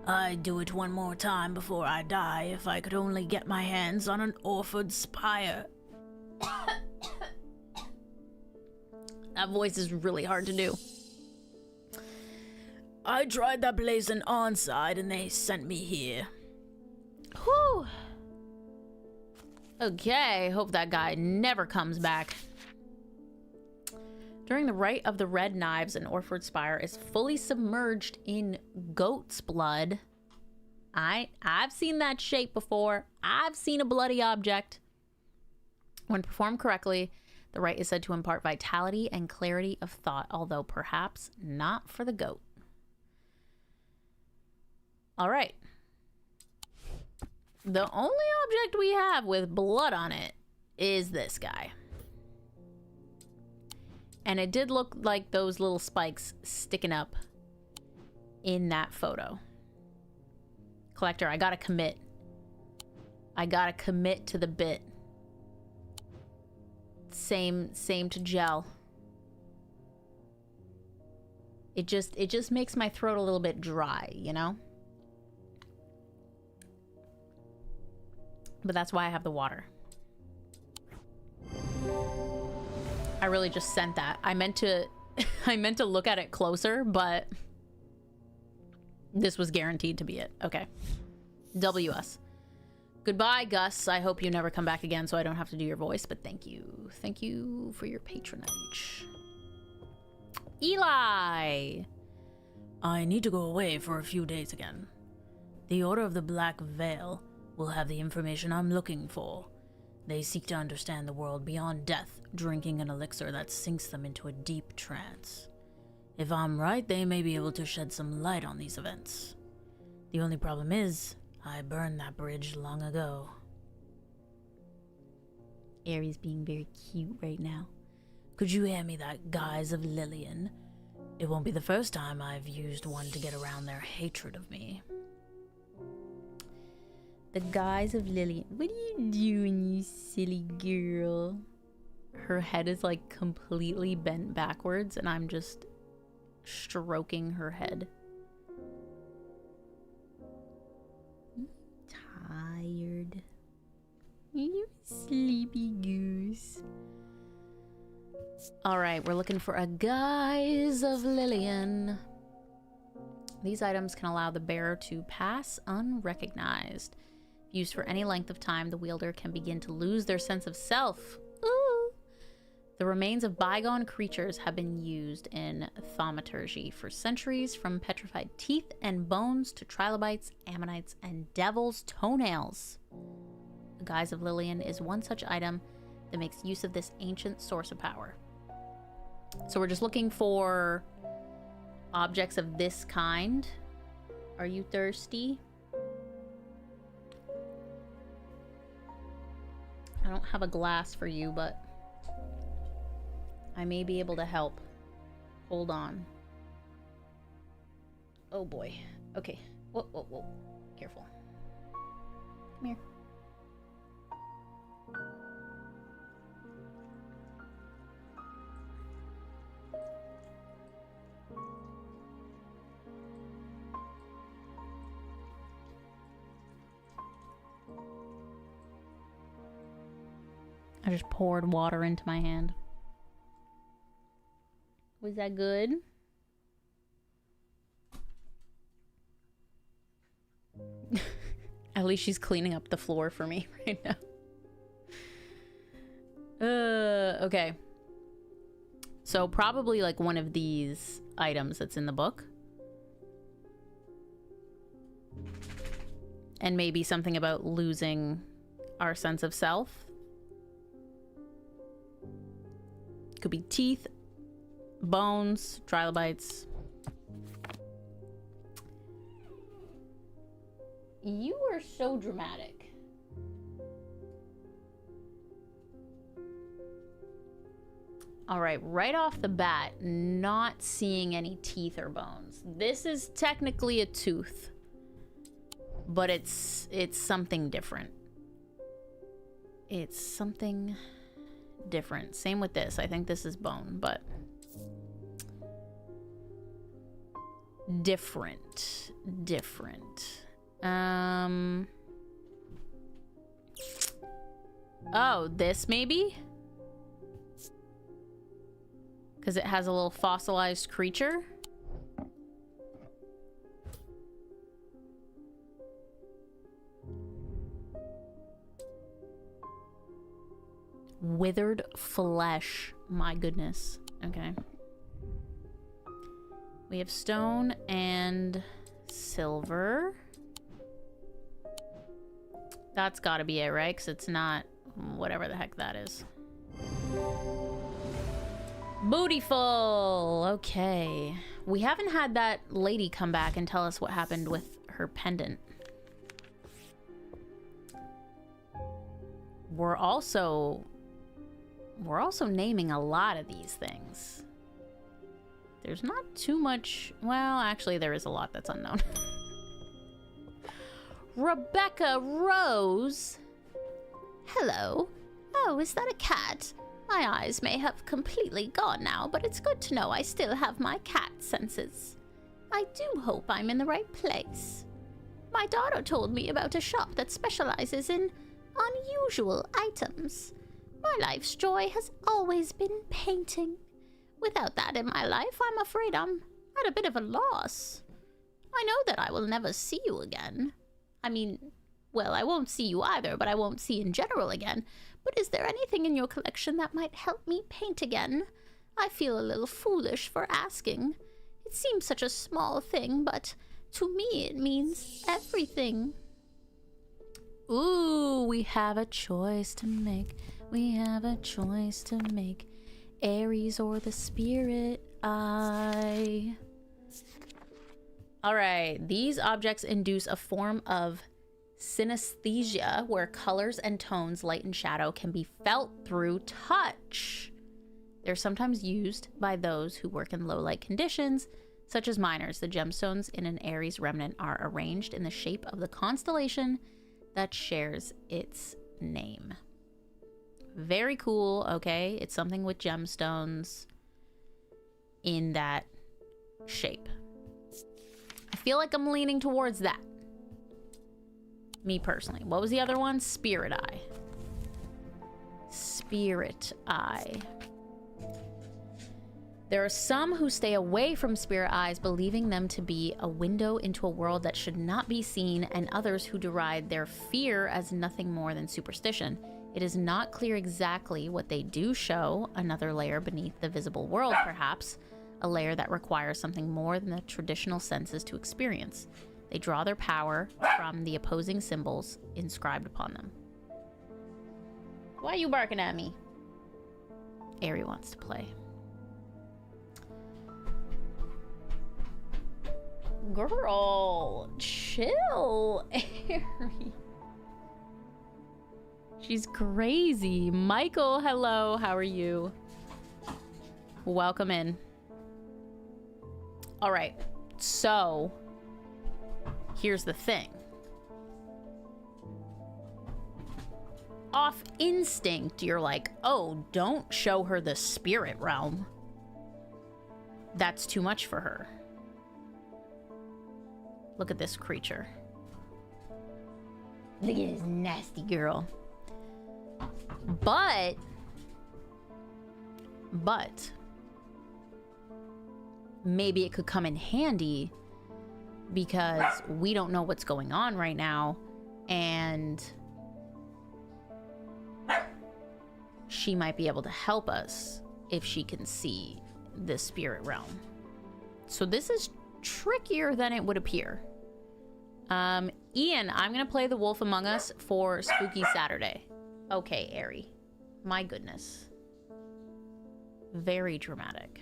I'd do it one more time before I die if I could only get my hands on an orphered spire. That voice is really hard to do. I tried that place in Onside and they sent me here. Whew. Okay, hope that guy never comes back. During the rite of the red knives, an orphered spire is fully submerged in goat's blood. I've seen that shape before. I've seen a bloody object. When performed correctly, the rite is said to impart vitality and clarity of thought, although perhaps not for the goat. All right. The only object we have with blood on it is this guy. And it did look like those little spikes sticking up in that photo. Collector, I gotta commit. I gotta commit to the bit. Same to gel. It just makes my throat a little bit dry, you know? But that's why I have the water. I really just sent that. I meant to look at it closer, but this was guaranteed to be it. Okay. WS. Goodbye, Gus. I hope you never come back again so I don't have to do your voice, but thank you. Thank you for your patronage. Eli! I need to go away for a few days again. The Order of the Black Veil will have the information I'm looking for. They seek to understand the world beyond death, drinking an elixir that sinks them into a deep trance. If I'm right, they may be able to shed some light on these events. The only problem is, I burned that bridge long ago. Aries being very cute right now. Could you hand me that Guise of Lillian? It won't be the first time I've used one to get around their hatred of me. The Guise of Lillian. What are you doing, you silly girl? Her head is like completely bent backwards and I'm just stroking her head. Tired. You sleepy goose. Alright, we're looking for a Guise of Lillian. These items can allow the bearer to pass unrecognized. Used for any length of time, the wielder can begin to lose their sense of self. Ooh. The remains of bygone creatures have been used in thaumaturgy for centuries, from petrified teeth and bones to trilobites, ammonites, and devil's toenails. The Guise of Lillian is one such item that makes use of this ancient source of power. So we're just looking for objects of this kind. Are you thirsty? I don't have a glass for you, but I may be able to help. Hold on. Oh boy. Okay. Whoa, whoa, whoa. Careful. Come here. I just poured water into my hand. Was that good? At least she's cleaning up the floor for me right now. Okay. So probably like one of these items that's in the book. and maybe something about losing our sense of self. Could be teeth, bones, trilobites. You are so dramatic. All right, right off the bat, not seeing any teeth or bones. This is technically a tooth, but it's something different. It's something different. Same with this. I think this is bone, but different. Oh, this maybe? Because it has a little fossilized creature. Withered flesh. My goodness. Okay. We have stone and silver. That's gotta be it, right? Because it's not whatever the heck that is. Bootyful. Okay. We haven't had that lady come back and tell us what happened with her pendant. We're also naming a lot of these things. There's not too much. Well, actually, there is a lot that's unknown. Rebecca Rose. Hello. Oh, is that a cat? My eyes may have completely gone now, but it's good to know I still have my cat senses. I do hope I'm in the right place. My daughter told me about a shop that specializes in unusual items. My life's joy has always been painting. Without that in my life, I'm afraid I'm at a bit of a loss. I know that I will never see you again. I mean, well, I won't see you either, but I won't see in general again. But is there anything in your collection that might help me paint again? I feel a little foolish for asking. It seems such a small thing, but to me it means everything. Ooh, we have a choice to make. We have a choice to make. Aries or the spirit eye. All right, these objects induce a form of synesthesia where colors and tones, light and shadow, can be felt through touch. They're sometimes used by those who work in low light conditions, such as miners. The gemstones in an Aries remnant are arranged in the shape of the constellation that shares its name. Very cool. Okay, it's something with gemstones in that shape. I feel like I'm leaning towards that. Me personally. What was the other one? Spirit eye. Spirit eye. There are some who stay away from spirit eyes, believing them to be a window into a world that should not be seen, and others who deride their fear as nothing more than superstition. It is not clear exactly what they do show, another layer beneath the visible world perhaps, a layer that requires something more than the traditional senses to experience. They draw their power from the opposing symbols inscribed upon them. Why are you barking at me? Ari wants to play. Girl, chill, Ari. She's crazy. Michael, hello. How are you? Welcome in. All right. So, here's the thing. Off instinct, you're like, oh, don't show her the spirit realm. That's too much for her. Look at this creature. Look at this nasty girl. But maybe it could come in handy because we don't know what's going on right now, and she might be able to help us if she can see the spirit realm. So this is trickier than it would appear. Ian, I'm gonna play The Wolf Among Us for Spooky Saturday. Okay, Ari. My goodness. Very dramatic.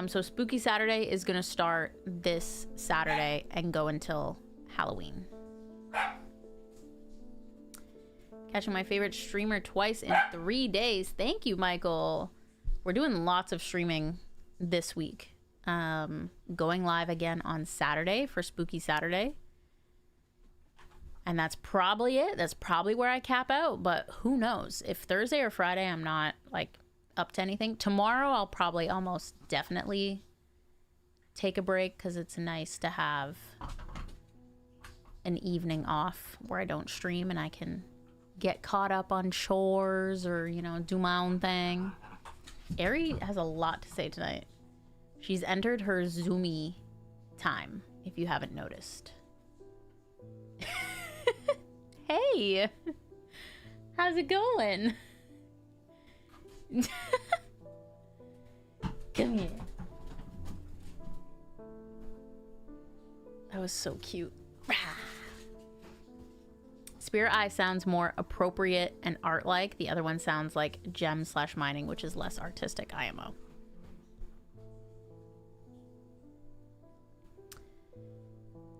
So Spooky Saturday is gonna start this Saturday and go until Halloween. Catching my favorite streamer twice in 3 days. Thank you, Michael. We're doing lots of streaming this week. Going live again on Saturday for Spooky Saturday. And that's probably it. That's probably where I cap out, but who knows? If Thursday or Friday I'm not like up to anything. Tomorrow I'll probably almost definitely take a break because it's nice to have an evening off where I don't stream and I can get caught up on chores or, you know, do my own thing. Ari has a lot to say tonight. She's entered her Zoomy time, if you haven't noticed. Hey! How's it going? Come here. That was so cute. Spirit Eye sounds more appropriate and art-like. The other one sounds like gem/mining, which is less artistic IMO.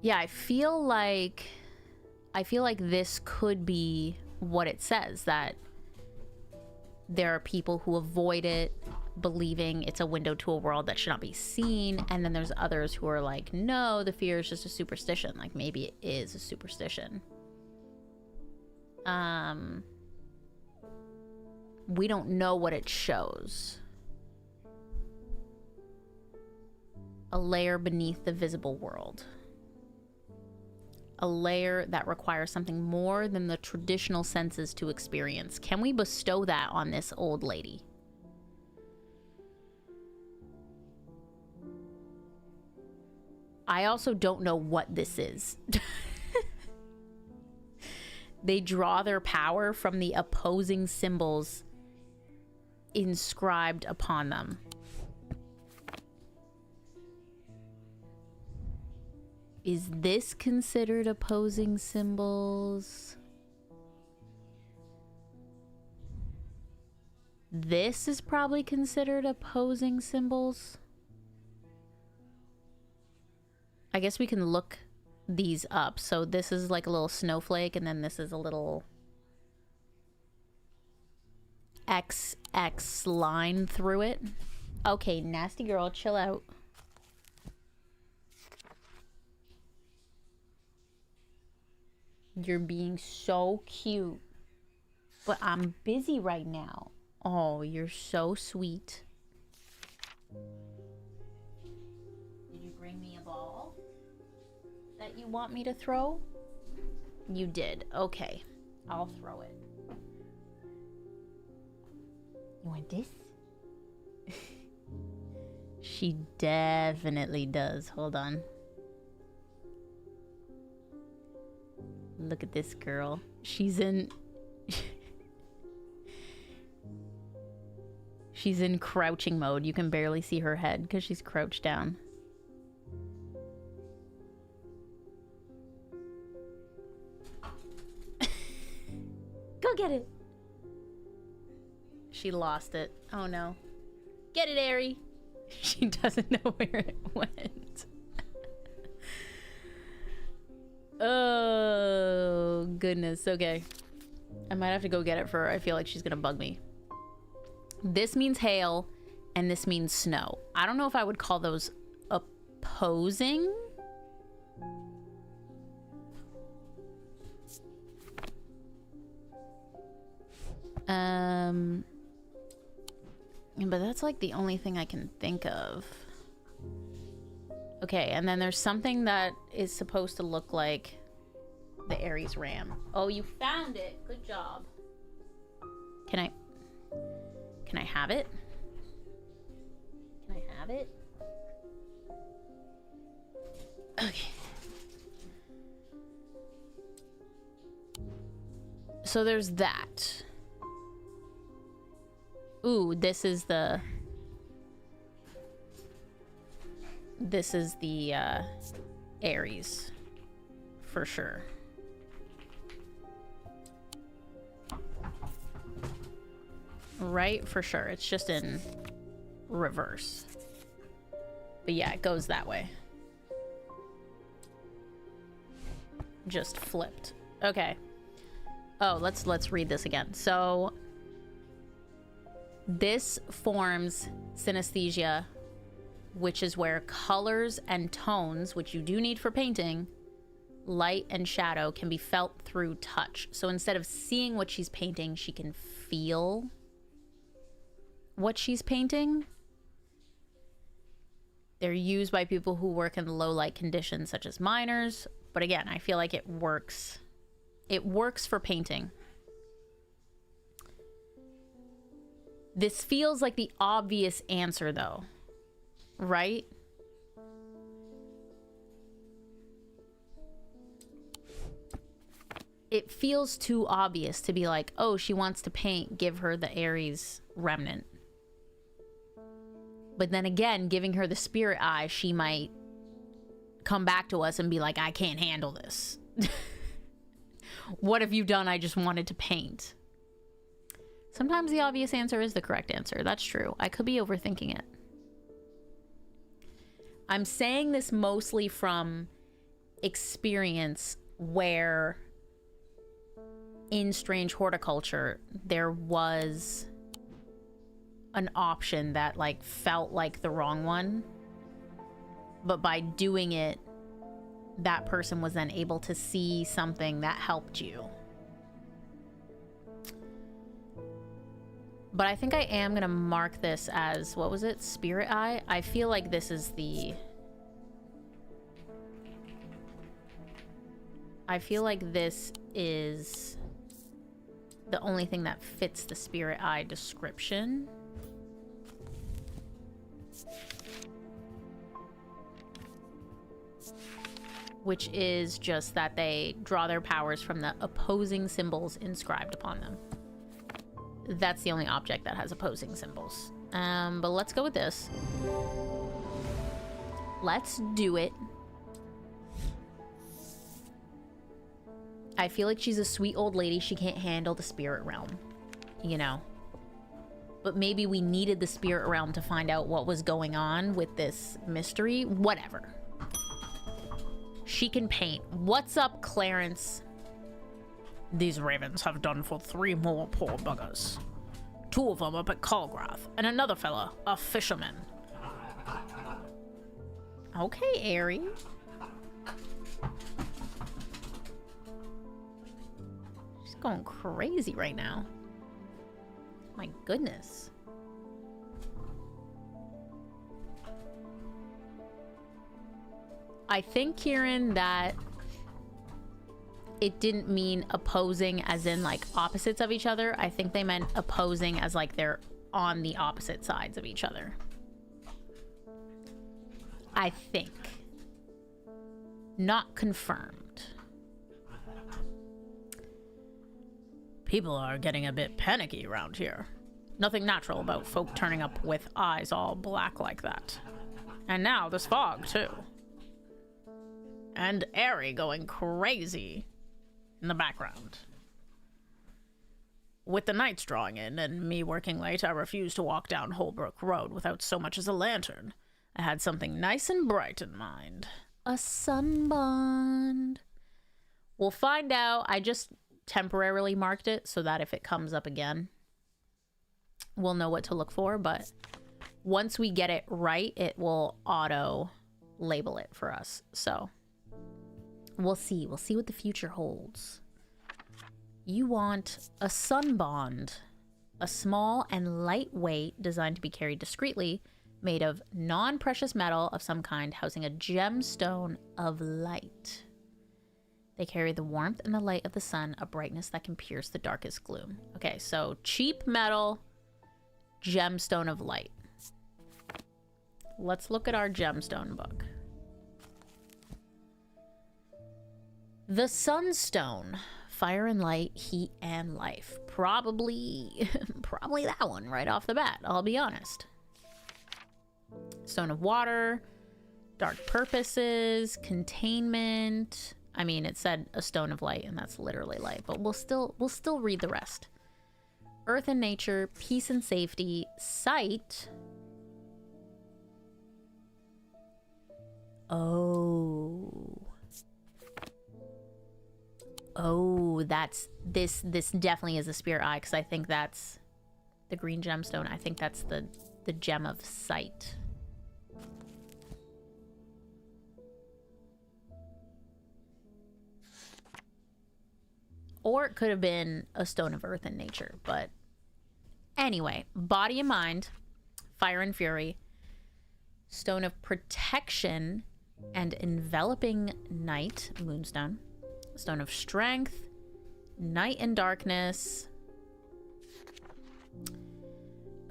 Yeah, I feel like this could be what it says, that there are people who avoid it, believing it's a window to a world that should not be seen, and then there's others who are like, no, the fear is just a superstition. Like, maybe it is a superstition. We don't know what it shows. A layer beneath the visible world. A layer that requires something more than the traditional senses to experience. Can we bestow that on this old lady? I also don't know what this is. They draw their power from the opposing symbols inscribed upon them. Is this considered opposing symbols? This is probably considered opposing symbols. I guess we can look these up. So this is like a little snowflake, and then this is a little XX line through it. Okay, nasty girl, chill out. You're being so cute, but I'm busy right now. Oh, you're so sweet. Did you bring me a ball that you want me to throw? You did. Okay, I'll throw it. You want this? She definitely does. Hold on. Look at this girl. She's in she's in crouching mode. You can barely see her head because she's crouched down. Go get it. She lost it. Oh no. Get it, Ari. She doesn't know where it went. Oh, goodness. Okay. I might have to go get it for her. I feel like she's gonna bug me. This means hail, and this means snow. I don't know if I would call those opposing. But that's like the only thing I can think of. Okay, and then there's something that is supposed to look like the Aries ram. Oh, you found it. Good job. Can I have it? Can I have it? Okay. So there's that. Ooh, this is the... this is the Aries for sure. Right, for sure. It's just in reverse. But yeah, it goes that way. Just flipped. Okay. Oh, let's read this again. So this forms synesthesia, which is where colors and tones, which you do need for painting, light and shadow, can be felt through touch. So instead of seeing what she's painting, she can feel what she's painting. They're used by people who work in low light conditions, such as miners. But again, I feel like it works. It works for painting. This feels like the obvious answer, though, right? It feels too obvious to be like, oh, she wants to paint, give her the Aries remnant. But then again, giving her the spirit eye, she might come back to us and be like, I can't handle this. What have you done? I just wanted to paint. Sometimes the obvious answer is the correct answer. That's true. I could be overthinking it. I'm saying this mostly from experience, where in Strange Horticulture, there was an option that like felt like the wrong one, but by doing it, that person was then able to see something that helped you. But I think I am gonna mark this as, what was it, Spirit Eye? I feel like this is the... I feel like this is the only thing that fits the Spirit Eye description. Which is just that they draw their powers from the opposing symbols inscribed upon them. That's the only object that has opposing symbols. But let's go with this. Let's do it. I feel like she's a sweet old lady. She can't handle the spirit realm, you know. But maybe we needed the spirit realm to find out what was going on with this mystery. Whatever. She can paint. What's up, Clarence? These ravens have done for 3 more poor buggers. 2 of them up at Colgrath, and another fella, a fisherman. Okay, Aerie. She's going crazy right now. My goodness. I think, Kieran, that it didn't mean opposing as in like opposites of each other. I think they meant opposing as like they're on the opposite sides of each other. I think. Not confirmed. People are getting a bit panicky around here. Nothing natural about folk turning up with eyes all black like that. And now this fog, too. And Aerie going crazy in the background. With the nights drawing in and me working late, I refused to walk down Holbrook Road without so much as a lantern. I had something nice and bright in mind. A sunbond. We'll find out. I just temporarily marked it so that if it comes up again, we'll know what to look for. But once we get it right, it will auto label it for us. So we'll see. We'll see what the future holds. You want a sunbond, a small and lightweight, designed to be carried discreetly, made of non-precious metal of some kind, housing a gemstone of light. They carry the warmth and the light of the sun, a brightness that can pierce the darkest gloom. Okay, so cheap metal, gemstone of light. Let's look at our gemstone book. The sunstone. Fire and light, heat and life. Probably that one right off the bat, I'll be honest. Stone of water, Dark purposes, containment. I mean, it said a stone of light, and that's literally light, but we'll still read the rest. Earth and nature, peace and safety, sight. Oh, that's this definitely is a spirit eye, because I think that's the green gemstone. I think that's the gem of sight. Or it could have been a stone of earth and nature. But anyway, body and mind, fire and fury, stone of protection and enveloping night, moonstone, stone of strength, night and darkness,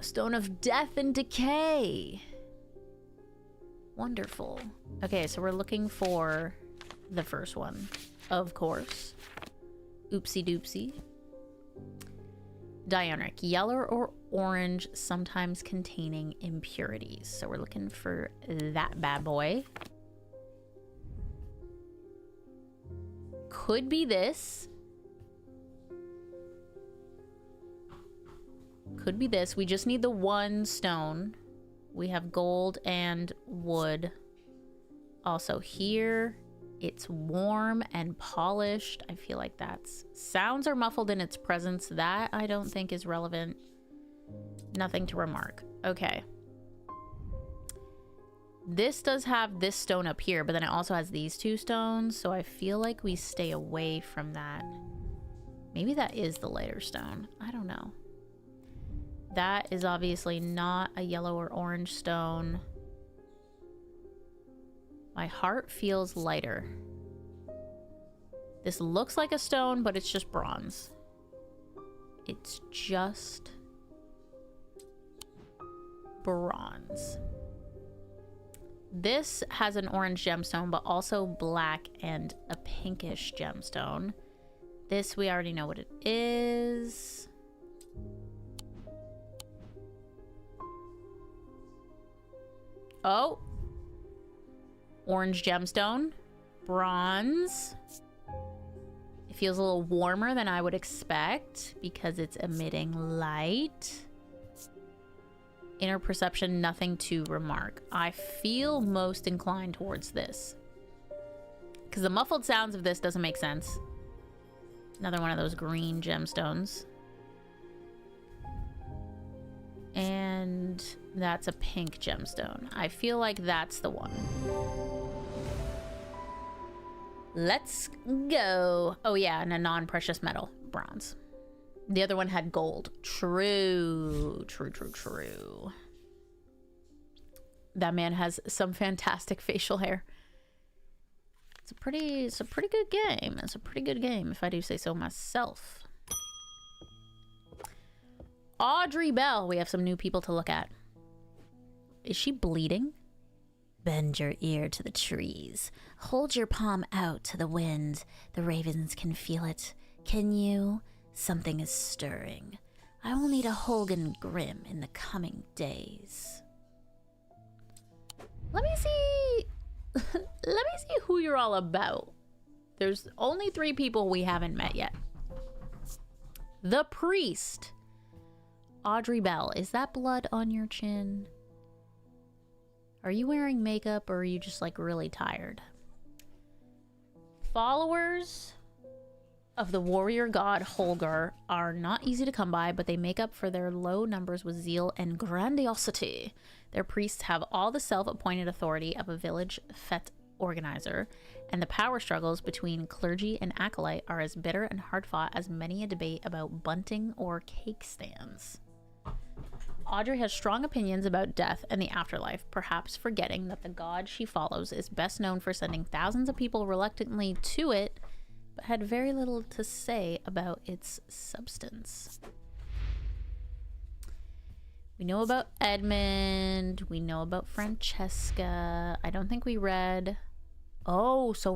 stone of death and decay. Wonderful. Okay, so we're looking for the first one, of course. Oopsie doopsie. Diurnal, yellow or orange, sometimes containing impurities. So we're looking for that bad boy. Could be this. Could be this. We just need the one stone. We have gold and wood. Also here, it's warm and polished. I feel like that's... Sounds are muffled in its presence. That I don't think is relevant. Nothing to remark. Okay. This does have this stone up here, but then it also has these two stones, so I feel like we stay away from that. Maybe that is the lighter stone. I don't know. That is obviously not a yellow or orange stone. My heart feels lighter. This looks like a stone, but it's just bronze. It's just bronze. This has an orange gemstone, but also black and a pinkish gemstone. This, we already know what it is. Oh. Orange gemstone. Bronze. It feels a little warmer than I would expect because it's emitting light. Inner perception, nothing to remark. I feel most inclined towards this, because the muffled sounds of this doesn't make sense. Another one of those green gemstones. And that's a pink gemstone. I feel like that's the one. Let's go. Oh yeah, and a non-precious metal, bronze. The other one had gold. True. That man has some fantastic facial hair. It's a pretty good game. It's a pretty good game, if I do say so myself. Audrey Bell. We have some new people to look at. Is she bleeding? Bend your ear to the trees. Hold your palm out to the wind. The ravens can feel it. Can you? Something is stirring. I will need a Holgan Grim in the coming days. Let me see. Let me see who you're all about. There's only 3 people we haven't met yet. The priest. Audrey Bell. Is that blood on your chin? Are you wearing makeup, or are you just like really tired? Followers of the warrior god Holger are not easy to come by, but they make up for their low numbers with zeal and grandiosity. Their priests have all the self-appointed authority of a village fete organizer, and the power struggles between clergy and acolyte are as bitter and hard-fought as many a debate about bunting or cake stands. Audrey has strong opinions about death and the afterlife, perhaps forgetting that the god she follows is best known for sending thousands of people reluctantly to it, but had very little to say about its substance. We know about Edmund. We know about Francesca. I don't think we read... Oh, so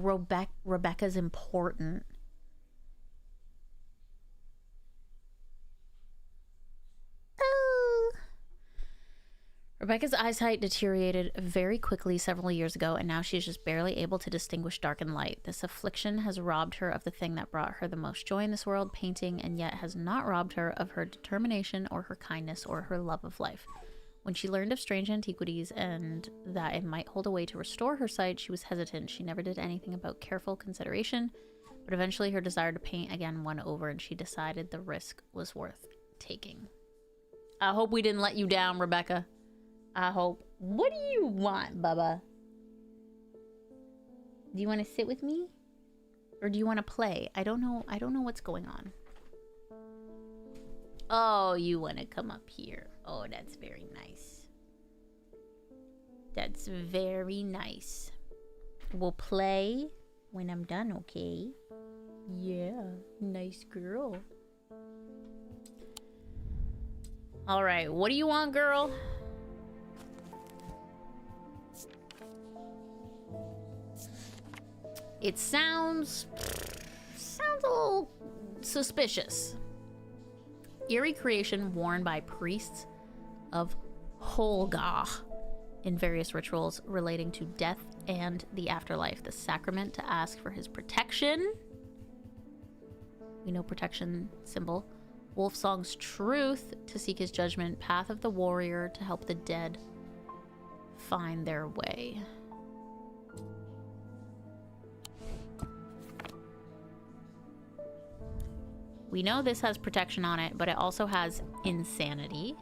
Rebecca's important. Rebecca's eyesight deteriorated very quickly several years ago, and now she's just barely able to distinguish dark and light. This affliction has robbed her of the thing that brought her the most joy in this world, painting, and yet has not robbed her of her determination or her kindness or her love of life. When she learned of Strange Antiquities and that it might hold a way to restore her sight, she was hesitant. She never did anything about careful consideration, but eventually her desire to paint again won over, and she decided the risk was worth taking. I hope we didn't let you down, Rebecca. I hope. What do you want, Bubba? Do you want to sit with me? Or do you want to play? I don't know what's going on. Oh, you want to come up here. Oh, that's very nice. That's very nice. We'll play when I'm done, okay? Yeah, nice girl. All right, what do you want, girl? It sounds a little suspicious. Eerie creation worn by priests of Holga in various rituals relating to death and the afterlife. The sacrament to ask for his protection. We know protection symbol. Wolfsong's truth to seek his judgment. Path of the warrior to help the dead find their way. We know this has protection on it, but it also has insanity.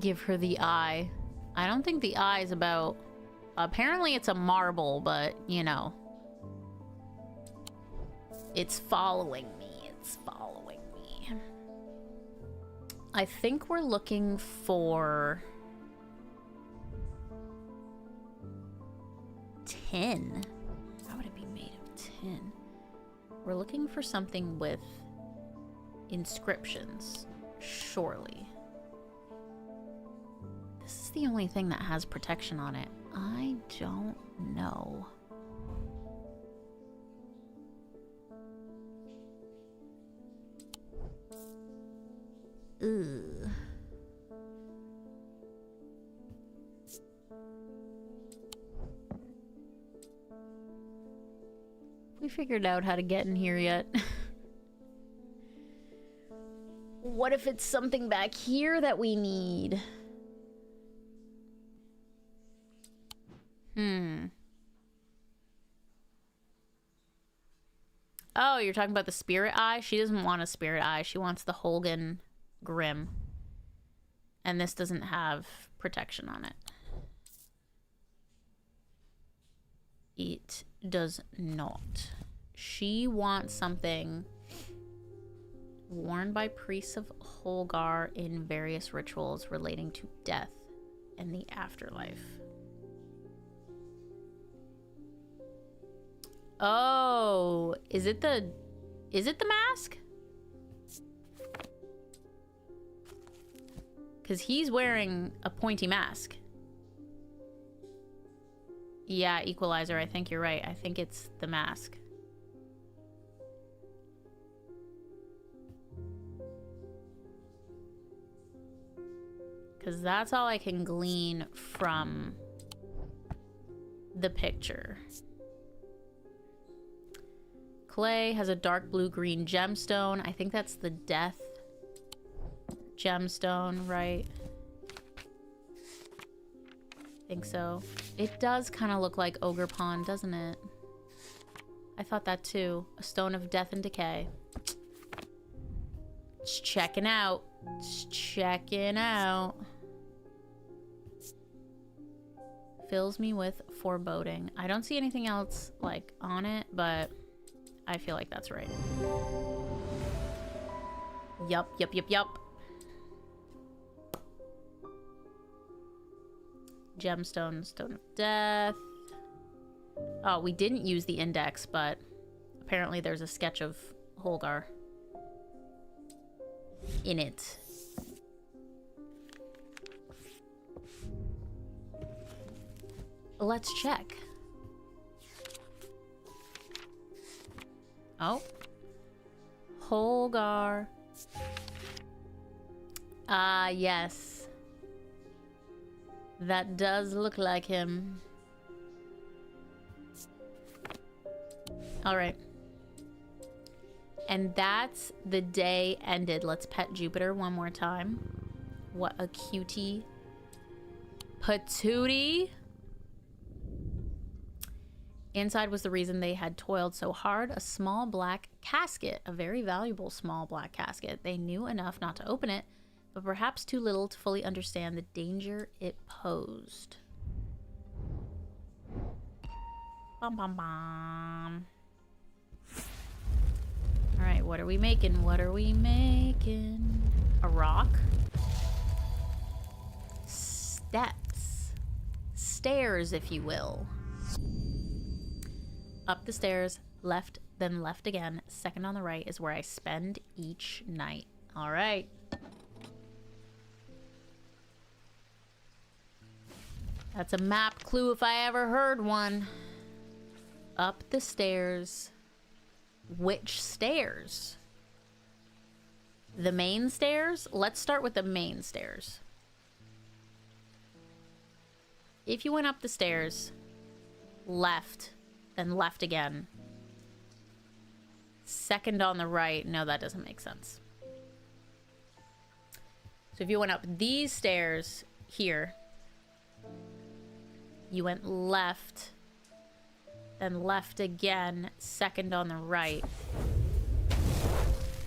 Give her the eye. I don't think the eye is about... Apparently it's a marble, but, you know. It's following me. It's following me. I think we're looking for... tin. How would it be made of tin? We're looking for something with inscriptions, surely. This is the only thing that has protection on it. I don't know. Ugh. We figured out how to get in here yet. What if it's something back here that we need? Oh, you're talking about the spirit eye? She doesn't want a spirit eye. She wants the Holgan Grim. And this doesn't have protection on it. It does not. She wants something worn by priests of Holgar in various rituals relating to death and the afterlife. Oh, is it the mask? Because he's wearing a pointy mask. Yeah, Equalizer, I think you're right. I think it's the mask. Because that's all I can glean from the picture. Clay has a dark blue-green gemstone. I think that's the death gemstone, right? Think so. It does kind of look like Ogre Pond, doesn't it? I thought that too. A stone of death and decay. Just checking out. Just checking out. Fills me with foreboding. I don't see anything else like on it, but I feel like that's right. Yup. Gemstone, Stone of Death. Oh, we didn't use the index, but apparently there's a sketch of Holgar. in it. Let's check. Oh. Holgar. Ah, yes. That does look like him. Alright. And that's the day ended. Let's pet Jupiter one more time. What a cutie. Patootie. Inside was the reason they had toiled so hard. A small black casket. A very valuable small black casket. They knew enough not to open it, but perhaps too little to fully understand the danger it posed. Bum bum bum. Alright, what are we making? What are we making? A rock? Steps. Stairs, if you will. Up the stairs, left, then left again. Second on the right is where I spend each night. Alright. That's a map clue if I ever heard one. Up the stairs. Which stairs? The main stairs? Let's start with the main stairs. If you went up the stairs, left, then left again. Second on the right. No, that doesn't make sense. So if you went up these stairs here, you went left, then left again, second on the right,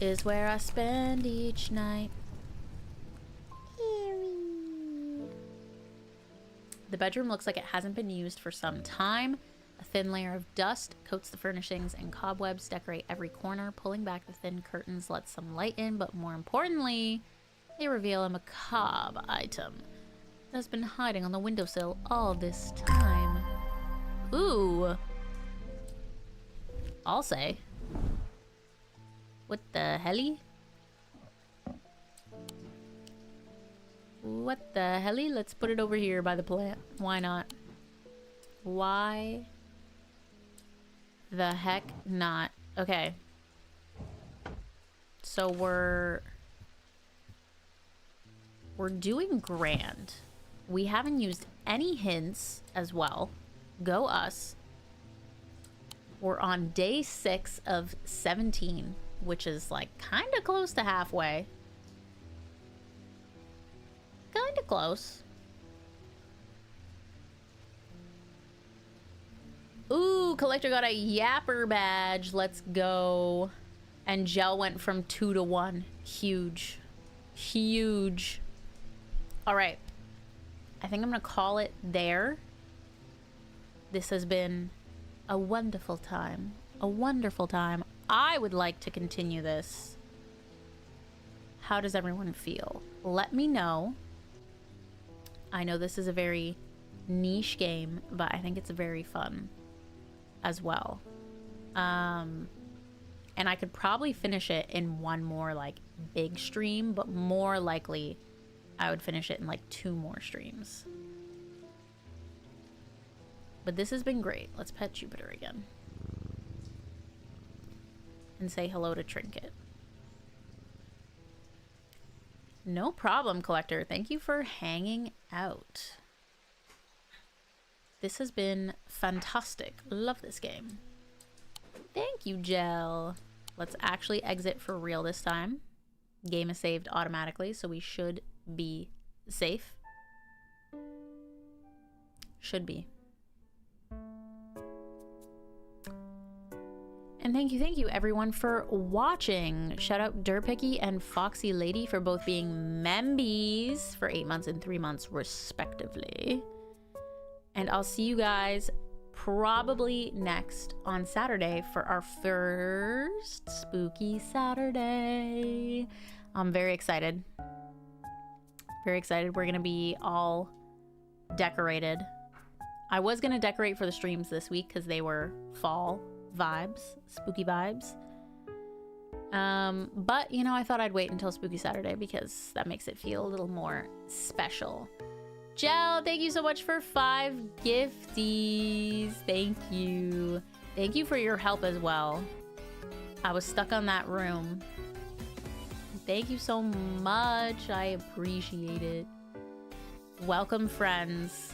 is where I spend each night. The bedroom looks like it hasn't been used for some time. A thin layer of dust coats the furnishings and cobwebs decorate every corner. Pulling back the thin curtains lets some light in, but more importantly, they reveal a macabre item that has been hiding on the windowsill all this time. Ooh. I'll say. What the helly? What the helly? Let's put it over here by the plant. Why not? Why the heck not? Okay. So we're doing grand. We haven't used any hints as well. Go us. We're on day 6 of 17, which is like kind of close to halfway. Kind of close. Ooh, Collector got a Yapper badge. Let's go. And Gel went from 2 to 1. Huge. Huge. All right. I think I'm going to call it there. This has been a wonderful time. A wonderful time. I would like to continue this. How does everyone feel? Let me know. I know this is a very niche game, but I think it's very fun as well. And I could probably finish it in one more like big stream, but more likely I would finish it in like 2 more streams. But this has been great. Let's pet Jupiter again. And say hello to Trinket. No problem, Collector. Thank you for hanging out. This has been fantastic. Love this game. Thank you, Gel. Let's actually exit for real this time. Game is saved automatically, so we should be safe. Should be. And thank you everyone for watching. Shout out Durpicky and Foxy Lady for both being membies for 8 months and 3 months respectively. And I'll see you guys probably next on Saturday for our first Spooky Saturday. I'm very excited. Very excited. We're gonna be all decorated. I was gonna decorate for the streams this week because they were fall vibes, spooky vibes. But, you know, I thought I'd wait until Spooky Saturday because that makes it feel a little more special. Gel, thank you so much for 5 gifties. Thank you. Thank you for your help as well. I was stuck on that room. Thank you so much. I appreciate it. Welcome, friends.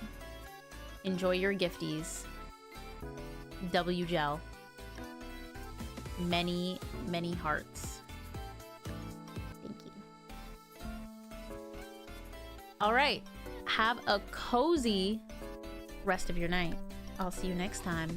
Enjoy your gifties. W Gel. Many, many hearts. Thank you. All right. Have a cozy rest of your night. I'll see you next time.